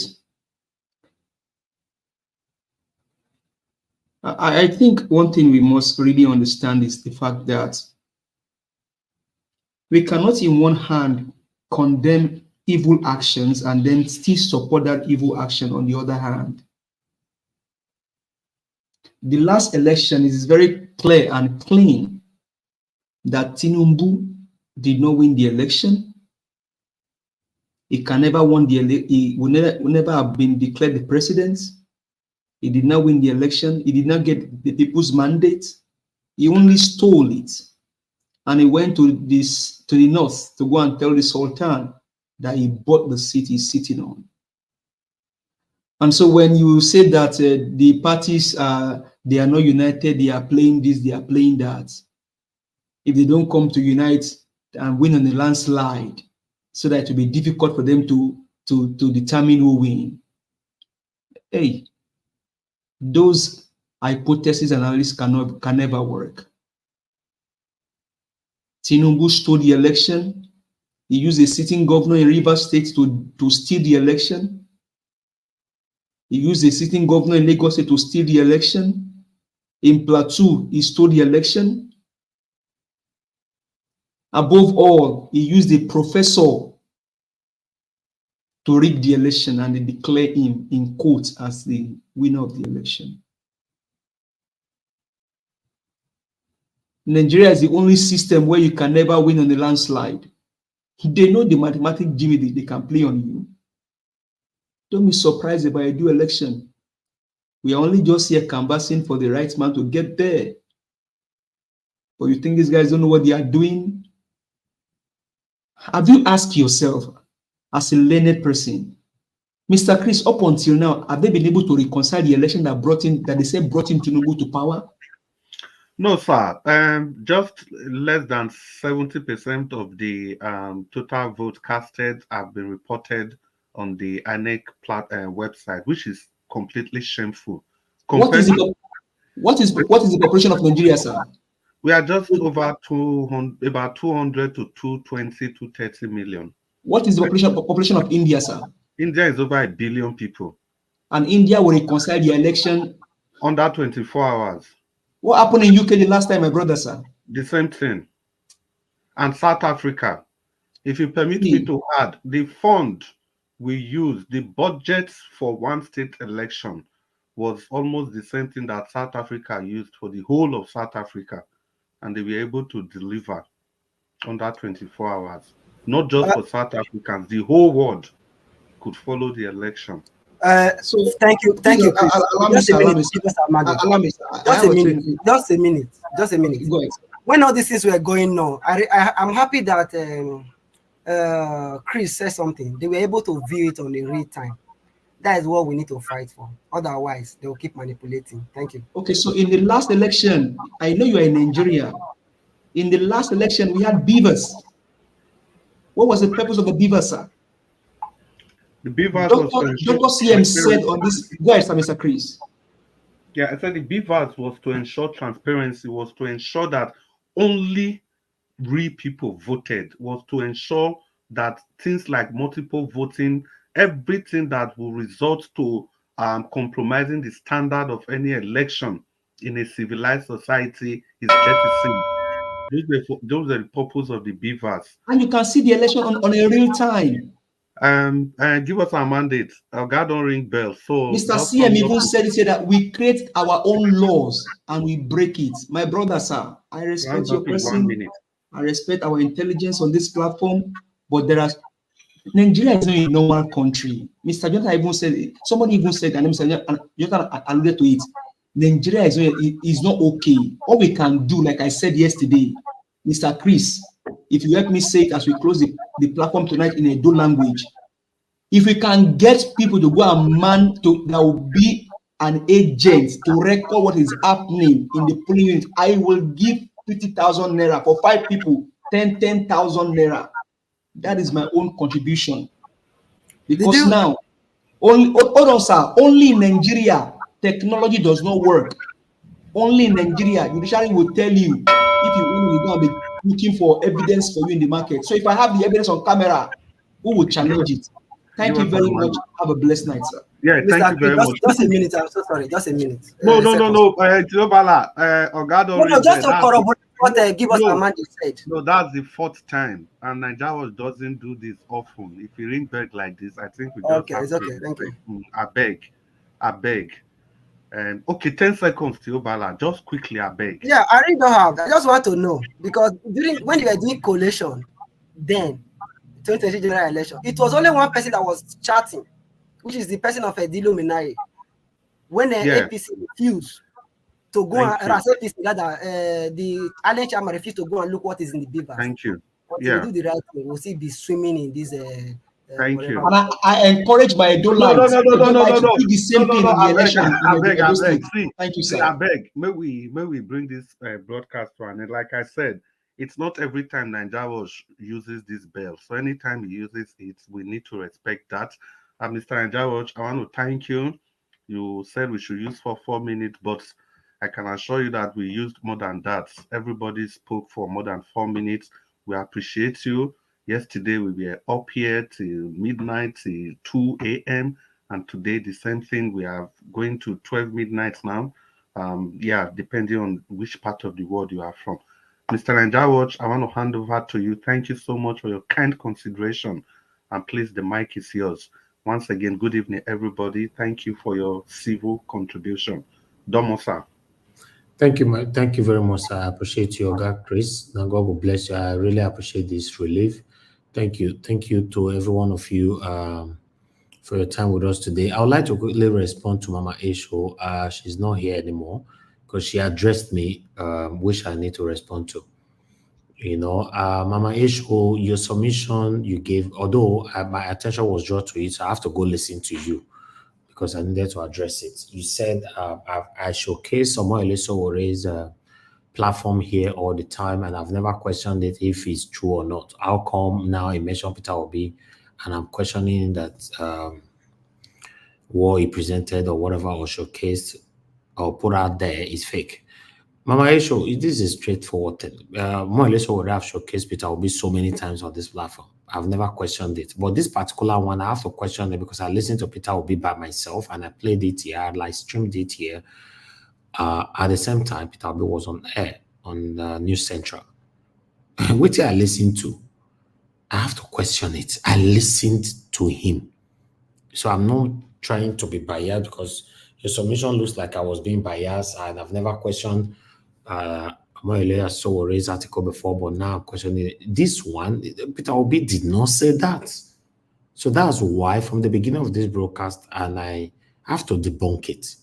I think one thing we must really understand is the fact that we cannot in one hand condemn evil actions and then still support that evil action on the other hand. The last election is very clear and clean that Tinubu did not win the election. He can never win he will never have been declared the president. He did not win the election. He did not get the people's mandate. He only stole it. And he went to the north to go and tell the Sultan that he bought the seat he's sitting on. And so when you say that the parties they are not united, they are playing this, they are playing that. If they don't come to unite and win on a landslide, so that it will be difficult for them to determine who win. Hey, those hypotheses and analysis can never work. Tinubu stole the election. He used a sitting governor in Rivers State to steal the election. He used a sitting governor in Lagos State to steal the election. In Plateau, he stole the election. Above all, he used a professor to rig the election, and they declare him in quotes as the winner of the election. Nigeria is the only system where you can never win on a landslide. They know the mathematical Jimmy they can play on you. Don't be surprised if I do election. We are only just here canvassing for the right man to get there. But you think these guys don't know what they are doing? Have you asked yourself, as a learned person, Mr. Chris, up until now, have they been able to reconcile the election that they said brought in Tinubu to power? No, sir. Just less than 70% of the total votes casted have been reported on the INEC website, which is completely shameful. What is the population of Nigeria, sir? We are just over 200, about 200 to 220, 230 million. What is the population of India, sir? India is over 1 billion people. And India will reconcile the election under 24 hours. What happened in UK the last time, my brother, sir? The same thing. And South Africa. If you permit me to add, the fund we used, the budget for one state election was almost the same thing that South Africa used for the whole of South Africa. And they were able to deliver under 24 hours. Not just for South Africans, the whole world could follow the election. So thank you, Chris. Just a minute. Just a minute. Go ahead. When all these things were going on, I'm happy that Chris said something. They were able to view it on the real time. That is what we need to fight for. Otherwise, they will keep manipulating. Thank you. Okay, so in the last election, I know you are in Nigeria. In the last election, we had beavers. What was the purpose of the beavers, sir? The beavers Dr. CM said on this. Go ahead, Mr. Chris. Yeah, I said the beavers was to ensure transparency, was to ensure that only real people voted, was to ensure that things like multiple voting, everything that will result to compromising the standard of any election in a civilized society is jettisoned. Those are the purpose of the beavers. And you can see the election on a real time. Give us our mandate. Our God don't ring bells. So Mr. CM even said that we create our own laws and we break it. My brother, sir, I respect your person. I respect our intelligence on this platform, but Nigeria is not a normal country. Mr. Jonathan even said, somebody even said, and Mr. Jonathan alluded to it, Nigeria is not okay. All we can do, like I said yesterday, Mr. Chris, if you help me say it as we close the platform tonight in a Edo language, if we can get people to go and that will be an agent to record what is happening in the polling unit, I will give 50,000 naira for 5 people, 10,000 naira. That is my own contribution. Because now, only in Nigeria, technology does not work. Only in Nigeria, judiciary will tell you if you want to go and be looking for evidence for you in the market. So if I have the evidence on camera, who will challenge it? Thank you very much. Have a blessed night, sir. Yeah, thank you very much. Just a minute. I'm so sorry. Just a minute. No. Just to corroborate what give us Amanda said. No, that's the 4th time, and Nigeria doesn't do this often. If you ring back like this, I think we just it's okay. Thank you. I beg. Okay, 10 seconds, Tiobala. Just quickly, I beg. Yeah, I really don't have. I just want to know because when you were doing collation, then 2020 general election, it was only one person that was chatting, which is the person of Edilo Minai. When the APC refused to go the Allen Chairman refused to go and look what is in the beavers. Thank you. But if we do the right thing, we'll see be swimming in this. Thank you. And I encourage my Edo lands to do the same thing in the election. I beg. Thank you, sir. I beg. May we bring this broadcast to an end. Like I said, it's not every time Nigeria uses this bell. So anytime he uses it, we need to respect that. Mr. Nigeria, I want to thank you. You said we should use for 4 minutes, but I can assure you that we used more than that. Everybody spoke for more than 4 minutes. We appreciate you. Yesterday we were up here till midnight, till 2 a.m. And today the same thing. We are going to 12 midnight now. Depending on which part of the world you are from. Mr. Nigeria, I want to hand over to you. Thank you so much for your kind consideration. And please, the mic is yours. Once again, good evening, everybody. Thank you for your civil contribution. Domo, sir. Thank you very much, sir. I appreciate your God, Chris. Now God will bless you. I really appreciate this relief. Thank you to every one of you for your time with us today. I would like to quickly respond to Mama Esho. She's not here anymore because she addressed me, which I need to respond to. Mama Esho, your submission you gave, although my attention was drawn to it, so I have to go listen to you because I needed to address it. You said I showcase Samuel Elesowore's platform here all the time, and I've never questioned it if it's true or not. How come now I mentioned Peter Obi, and I'm questioning that what he presented or whatever was showcased or put out there is fake? Mama Esho, this is straightforward thing. More or less what I have showcased Peter Obi so many times on this platform. I've never questioned it. But this particular one, I have to question it because I listened to Peter Obi by myself and I played it here, I live streamed it here. At the same time, Peter Obi was on air on News Central. What I listened to, I have to question it. I listened to him. So I'm not trying to be biased because your submission looks like I was being biased, and I've never questioned Amoyele Sowore's article before, but now I'm questioning it. This one, Peter Obi did not say that. So that's why from the beginning of this broadcast, and I have to debunk it.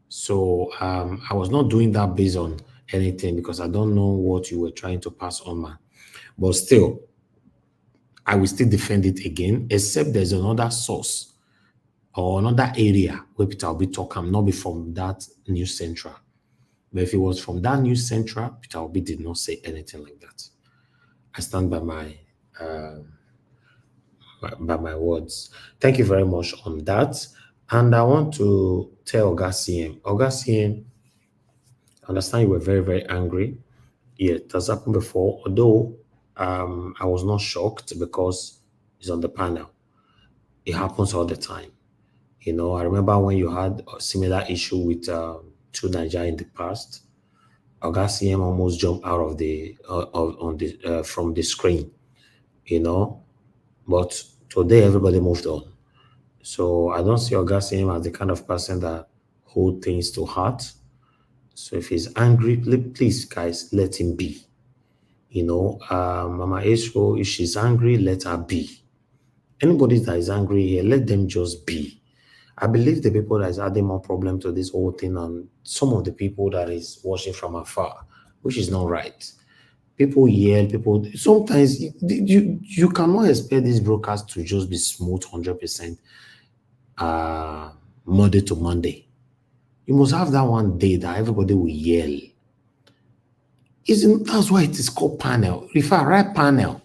So I was not doing that based on anything because I don't know what you were trying to pass on, man. But still, I will still defend it again, except there's another source or another area where Peter Obi talk. I'm not be from that News Central. But if it was from that News Central, Peter Obi did not say anything like that. I stand by my words. Thank you very much on that. And I want to tell Oga CM, I understand you were very, very angry. Yeah, it has happened before, although I was not shocked because it's on the panel. It happens all the time. You know, I remember when you had a similar issue with two Nigerians in the past. Oga CM almost jumped out of from the screen, you know, but today everybody moved on. So I don't see Oga CM as the kind of person that hold things to heart. So if he's angry, please, guys, let him be. You know, Mama Esho, if she's angry, let her be. Anybody that is angry here, let them just be. I believe the people that is adding more problem to this whole thing and some of the people that is watching from afar, which is not right. People yell, sometimes you cannot expect this broadcast to just be smooth 100% Monday to Monday. You must have that one day that everybody will yell. That's why it is called panel. If I write panel,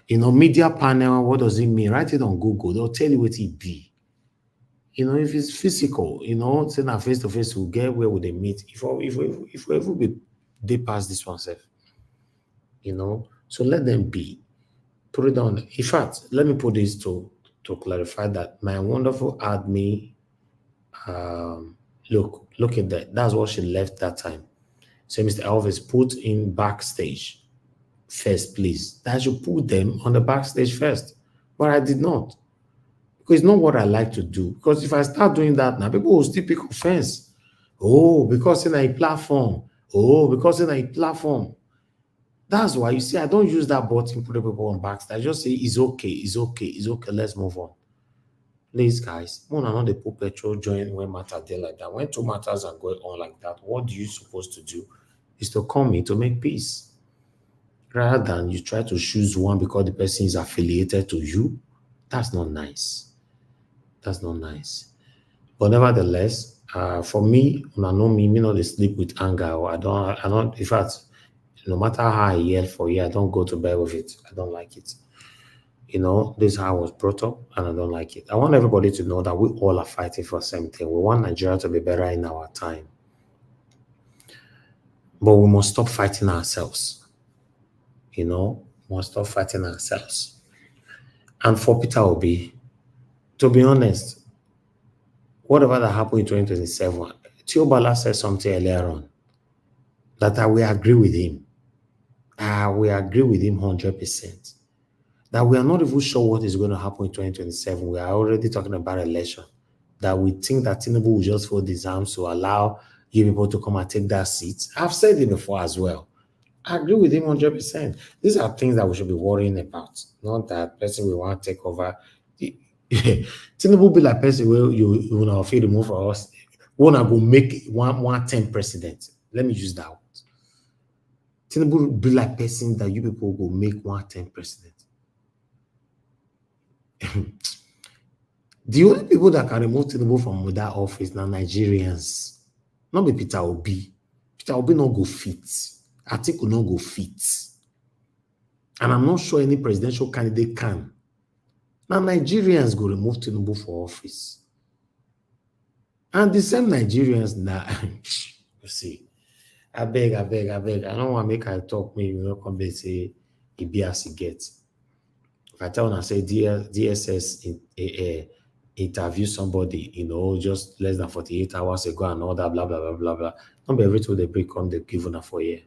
you know, media panel, what does it mean? Write it on Google. They'll tell you what it be. You know, if it's physical, you know, saying that face to face, we'll get where would they meet. If we ever be they pass this one self, you know, so let them be. Put it on. In fact, let me put this to clarify that my wonderful admin, look at that. That's what she left that time. So Mr. Elvis, put in backstage first, please. That should put them on the backstage first. But I did not. Because it's not what I like to do. Because if I start doing that now, people will still pick offense. Oh, because in a platform. Oh, because in a platform. That's why, you see, I don't use that button, put people on backstage. I just say, it's okay, it's okay, it's okay, let's move on. Please, guys, when I know the put petrol join when matter there like that. When two matters are going on like that, what you supposed to do is to come in to make peace. Rather than you try to choose one because the person is affiliated to you. That's not nice. That's not nice. But nevertheless, for me, when I know me not sleep with anger, or I don't, in fact, no matter how I yell for you, I don't go to bed with it. I don't like it. You know, this is how I was brought up, and I don't like it. I want everybody to know that we all are fighting for the same thing. We want Nigeria to be better in our time. But we must stop fighting ourselves. You know, we must stop fighting ourselves. And for Peter Obi, to be honest, whatever that happened in 2027, Tiobala said something earlier on that I will agree with him. I will agree with him 100%. That we are not even sure what is going to happen in 2027. We are already talking about election. That we think that Tinubu will just fold his arms to allow you people to come and take that seat. I've said it before as well. I agree with him 100%. These are things that we should be worrying about. Not that person we want to take over. Tinubu be like person where you know feel remove for us. Wanna go make one 10 president. Let me use that one. Tinubu be like person that you people go make 110 president. The only people that can remove Tinubu from that office now Nigerians. Not be Peter Obi. Peter Obi not go fit. Atiku not go fit. And I'm not sure any presidential candidate can. Now Nigerians go remove Tinubu for office. And the same Nigerians now, you see, I beg. I don't want to make I talk, maybe you know, come back say, it be as it gets. If I tell them, I say, DSS interview somebody, you know, just less than 48 hours ago and all that, blah, blah, blah, blah, blah. Not be every time they break on the given for a year.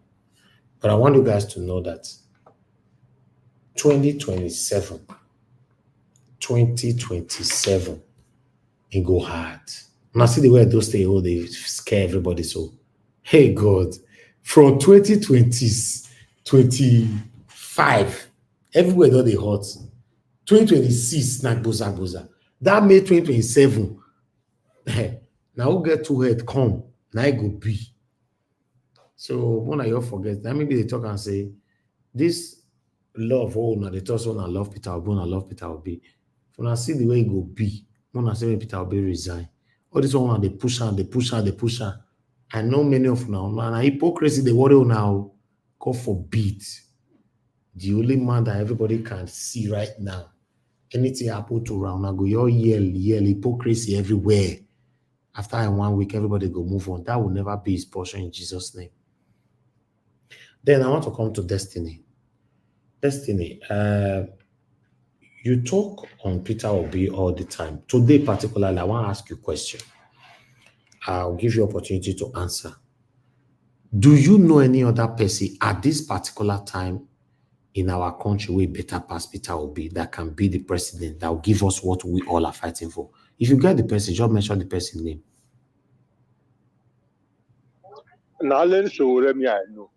But I want you guys to know that 2027, it go hard. Now see the way those stay, they scare everybody. So, hey God, from 2025, everywhere though they hot. 2026, snack boza. That May 2027, now we'll get to head come. Now it go be. So when I all forget, then maybe they talk and say, this love, oh, now they talk, I love Peter Obi, I love Peter Obi. When I see the way it go be, when I say when Peter Obi resign, all this one, they push on. I know many of now, man, hypocrisy, they worry now, God forbid. The only man that everybody can see right now, anything happen to round, I go, you yell, hypocrisy everywhere. After 1 week, everybody go move on. That will never be his portion in Jesus' name. Then I want to come to Destiny. Destiny, you talk on Peter Obi all the time. Today, particularly, I want to ask you a question. I'll give you opportunity to answer. Do you know any other person at this particular time in our country way better past Peter Obi that can be the president that will give us what we all are fighting for? If you get the person, just mention the person's name. Now let's show me I know.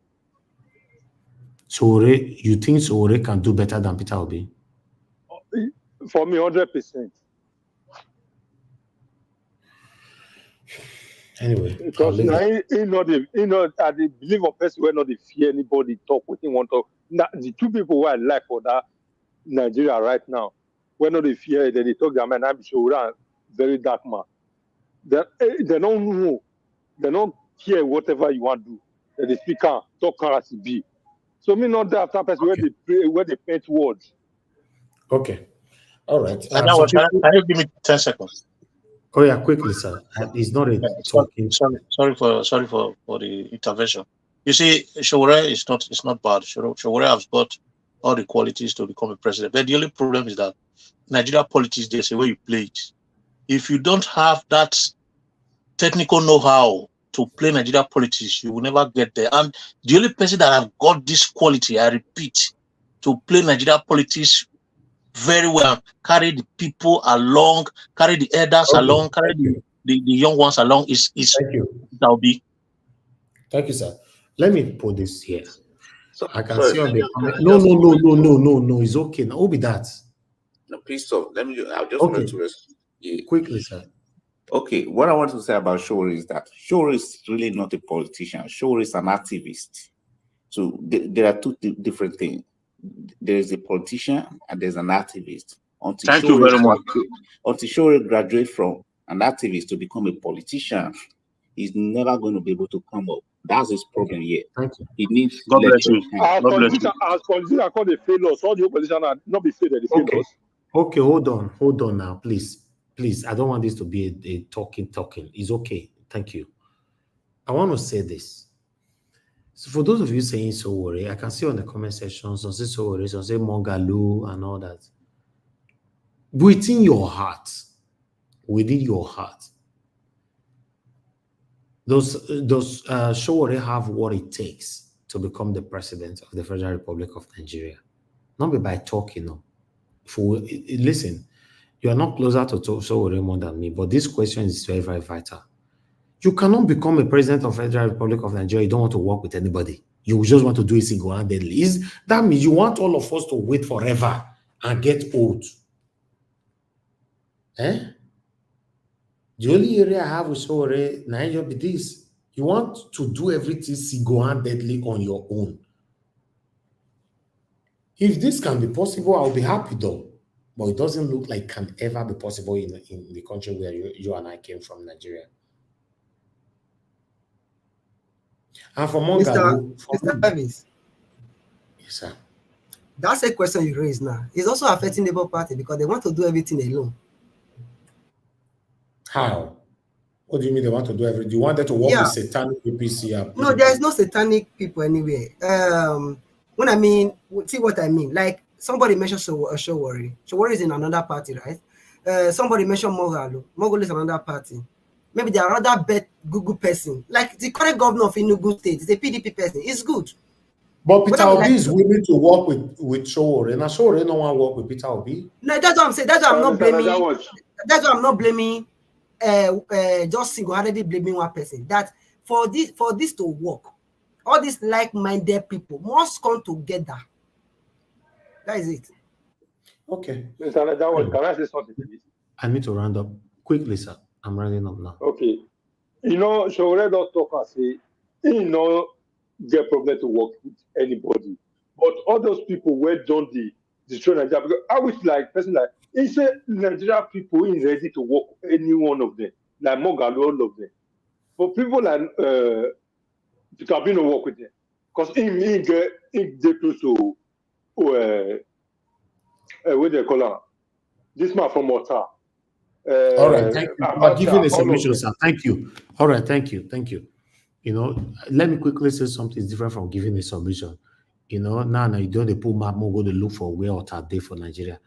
Sowore, you think Sowore can do better than Peter Obi? For me, 100%. Anyway, because now I believe of person where not they fear anybody talk what they want to. Now, the two people who I like for that Nigeria right now, when not they fear, then they talk their man. I'm sure very dark man. They don't know, they don't care whatever you want to do. They speak talk as it be. So me not that person where they paint words. Okay, all right. Can you give me 10 seconds? Oh yeah, quickly, sir. It's not a talking. Sorry for the intervention. You see, Sowore is not bad. Sowore has got all the qualities to become a president. But the only problem is that Nigeria politics, there's a way you play it. If you don't have that technical know-how to play Nigeria politics, you will never get there. And the only person that have got this quality, I repeat, to play Nigeria politics very well, carry the people along, carry the elders along, carry the young ones along is that will be. Thank you, sir. Let me put this here. So I can see on the comment. No, it's okay. Now, who be that? No, please stop. I just wanted to quickly, sir. Okay, what I want to say about Sowore is that Sowore is really not a politician. Sowore is an activist. So there are two different things. There is a politician and there's an activist. Thank you very much. Until Sowore graduates from an activist to become a politician, he's never going to be able to come up. That's his problem here. Thank you. He needs God bless you. As politician, I call the failures. All the politicians are not be failed. The failures. Okay, hold on now, please. I don't want this to be a talking. It's okay. Thank you. I want to say this. So for those of you saying Sowore, I can see on the comment section, some say Sowore, some say Mongalu and all that. Within your heart, does Sowore have what it takes to become the president of the Federal Republic of Nigeria? Not be by talking, no. Listen, you are not closer to Sowore more than me, but this question is very, very vital. You cannot become a president of the Federal Republic of Nigeria. You don't want to work with anybody. You just want to do it single-handedly. That means you want all of us to wait forever and get old. The only area I have with Sowore, Nigeria, be this. You want to do everything single-handedly on your own. If this can be possible, I'll be happy though. But it doesn't look like it can ever be possible in the country where you and I came from, Nigeria. And for Mongalu, Mr. Davis. Yes, sir. That's a question you raised now. It's also affecting the Labour Party because they want to do everything alone. How? What do you mean they want to do everything? Do you want them to work with satanic APC? No, there is no satanic people anywhere. When I mean, see what I mean. Like somebody mentioned Sowore. Sowore is in another party, right? Somebody mentioned Moghalu. Moghalu is another party. maybe there are other bad Google person, like the current governor of Enugu State is a PDP person. It's good. But Peter Obi is willing to work with Sowore, and Sowore no one work with Peter Obi. No, that's what I'm saying. That's why I'm not blaming. That's why I'm not blaming. Just single-handedly blaming one person. That for this to work, all these like-minded people must come together. That is it. Okay. Mr. Najawa, can I say something, please? I need to round up quickly, sir. I'm rounding up now. Okay. You know, Sowore don't talk and say he no get problem to work with anybody. But all those people were done destroy Nigeria, because I wish like person like he said Nigeria people is ready to work any one of them, like Mogalo, all of them. But people like Peter Obi no work with them. Because he get close to what they call her? This man from Mota. All right, thank you for giving a submission, sir. Thank you. All right, thank you. You know, let me quickly say something different from giving a submission. You know, now you don't pull map, go to look for where or day for Nigeria.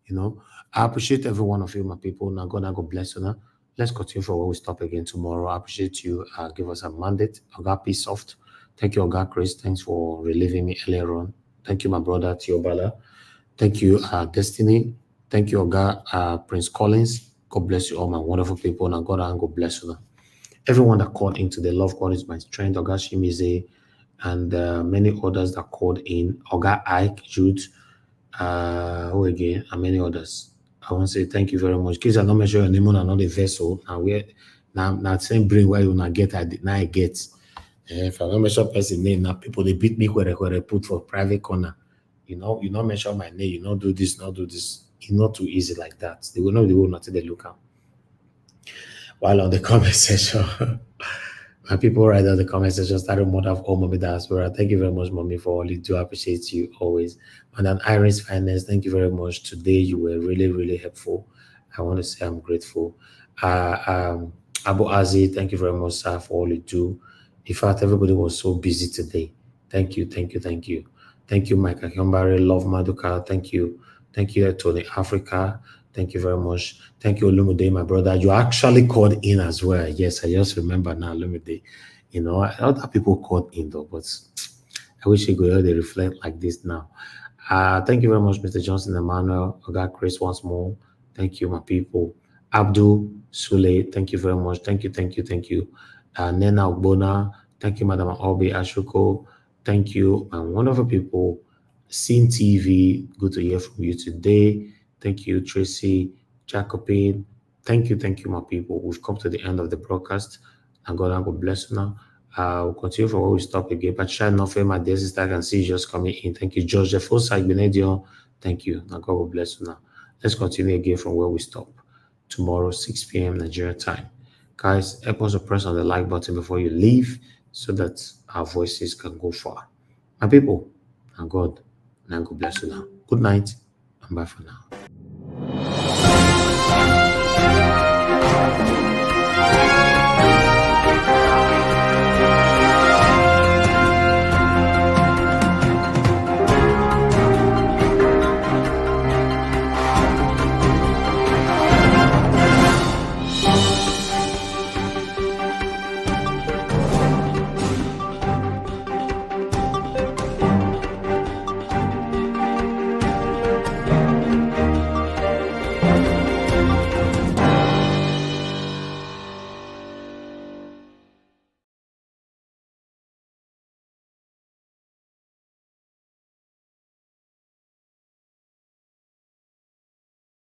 You know, I appreciate every one of you, my people. Now God bless you. Now let's continue for where we stop again tomorrow. I appreciate you. Give us a mandate. Oga Peace Soft. Thank you, Oga Chris. Thanks for relieving me earlier on. Thank you, my brother Tiobala. Thank you, Destiny. Thank you, Oga Prince Collins. God bless you all, my wonderful people. Now God bless you. Now. Everyone that called into the Love God is my strength, Oga Shimize, and many others that called in, Oga Ike, Jude, who again, and many others. I want to say thank you very much. Kids, I don't measure your name on another vessel. Now we're now same brain where you not get now I get. If I don't measure person name, now people they beat me where I put for private corner. You know, you not measure my name, you not do this, not do this. It's not too easy like that. They will not take the look out. While on the comment section, my people right on the comment section started mother of all Mommy Diaspora. Thank you very much, Mommy, for all you do. I appreciate you always. And then Iris Finance, thank you very much. Today you were really, really helpful. I want to say I'm grateful. Abu Azi, thank you very much, sir, for all you do. In fact, everybody was so busy today. Thank you. Thank you, Mike Akambare, Love Maduka. Thank you, Tony Africa. Thank you very much. Thank you, Olumide, my brother. You actually called in as well. Yes, I just remember now, Olumide. You know, other people called in though, but I wish you could they reflect like this now. Thank you very much, Mr. Johnson Emmanuel. I got Chris once more. Thank you, my people. Abdul Sule, thank you very much. Thank you. Nena Ogbona, thank you, Madam Obi Ashuko. Thank you, my wonderful people. Scene TV, good to hear from you today. Thank you, Tracy Jacobin. Thank you, my people. We've come to the end of the broadcast. And God will bless you now. We'll continue from where we stop again. But try not for my dear sister, I can see you just coming in. Thank you, George Jeffosai Benedio. Thank you. Now God will bless you now. Let's continue again from where we stop. Tomorrow, 6 p.m. Nigeria time. Guys, help us to press on the like button before you leave so that our voices can go far. My people, and God bless you now. Good night and bye for now.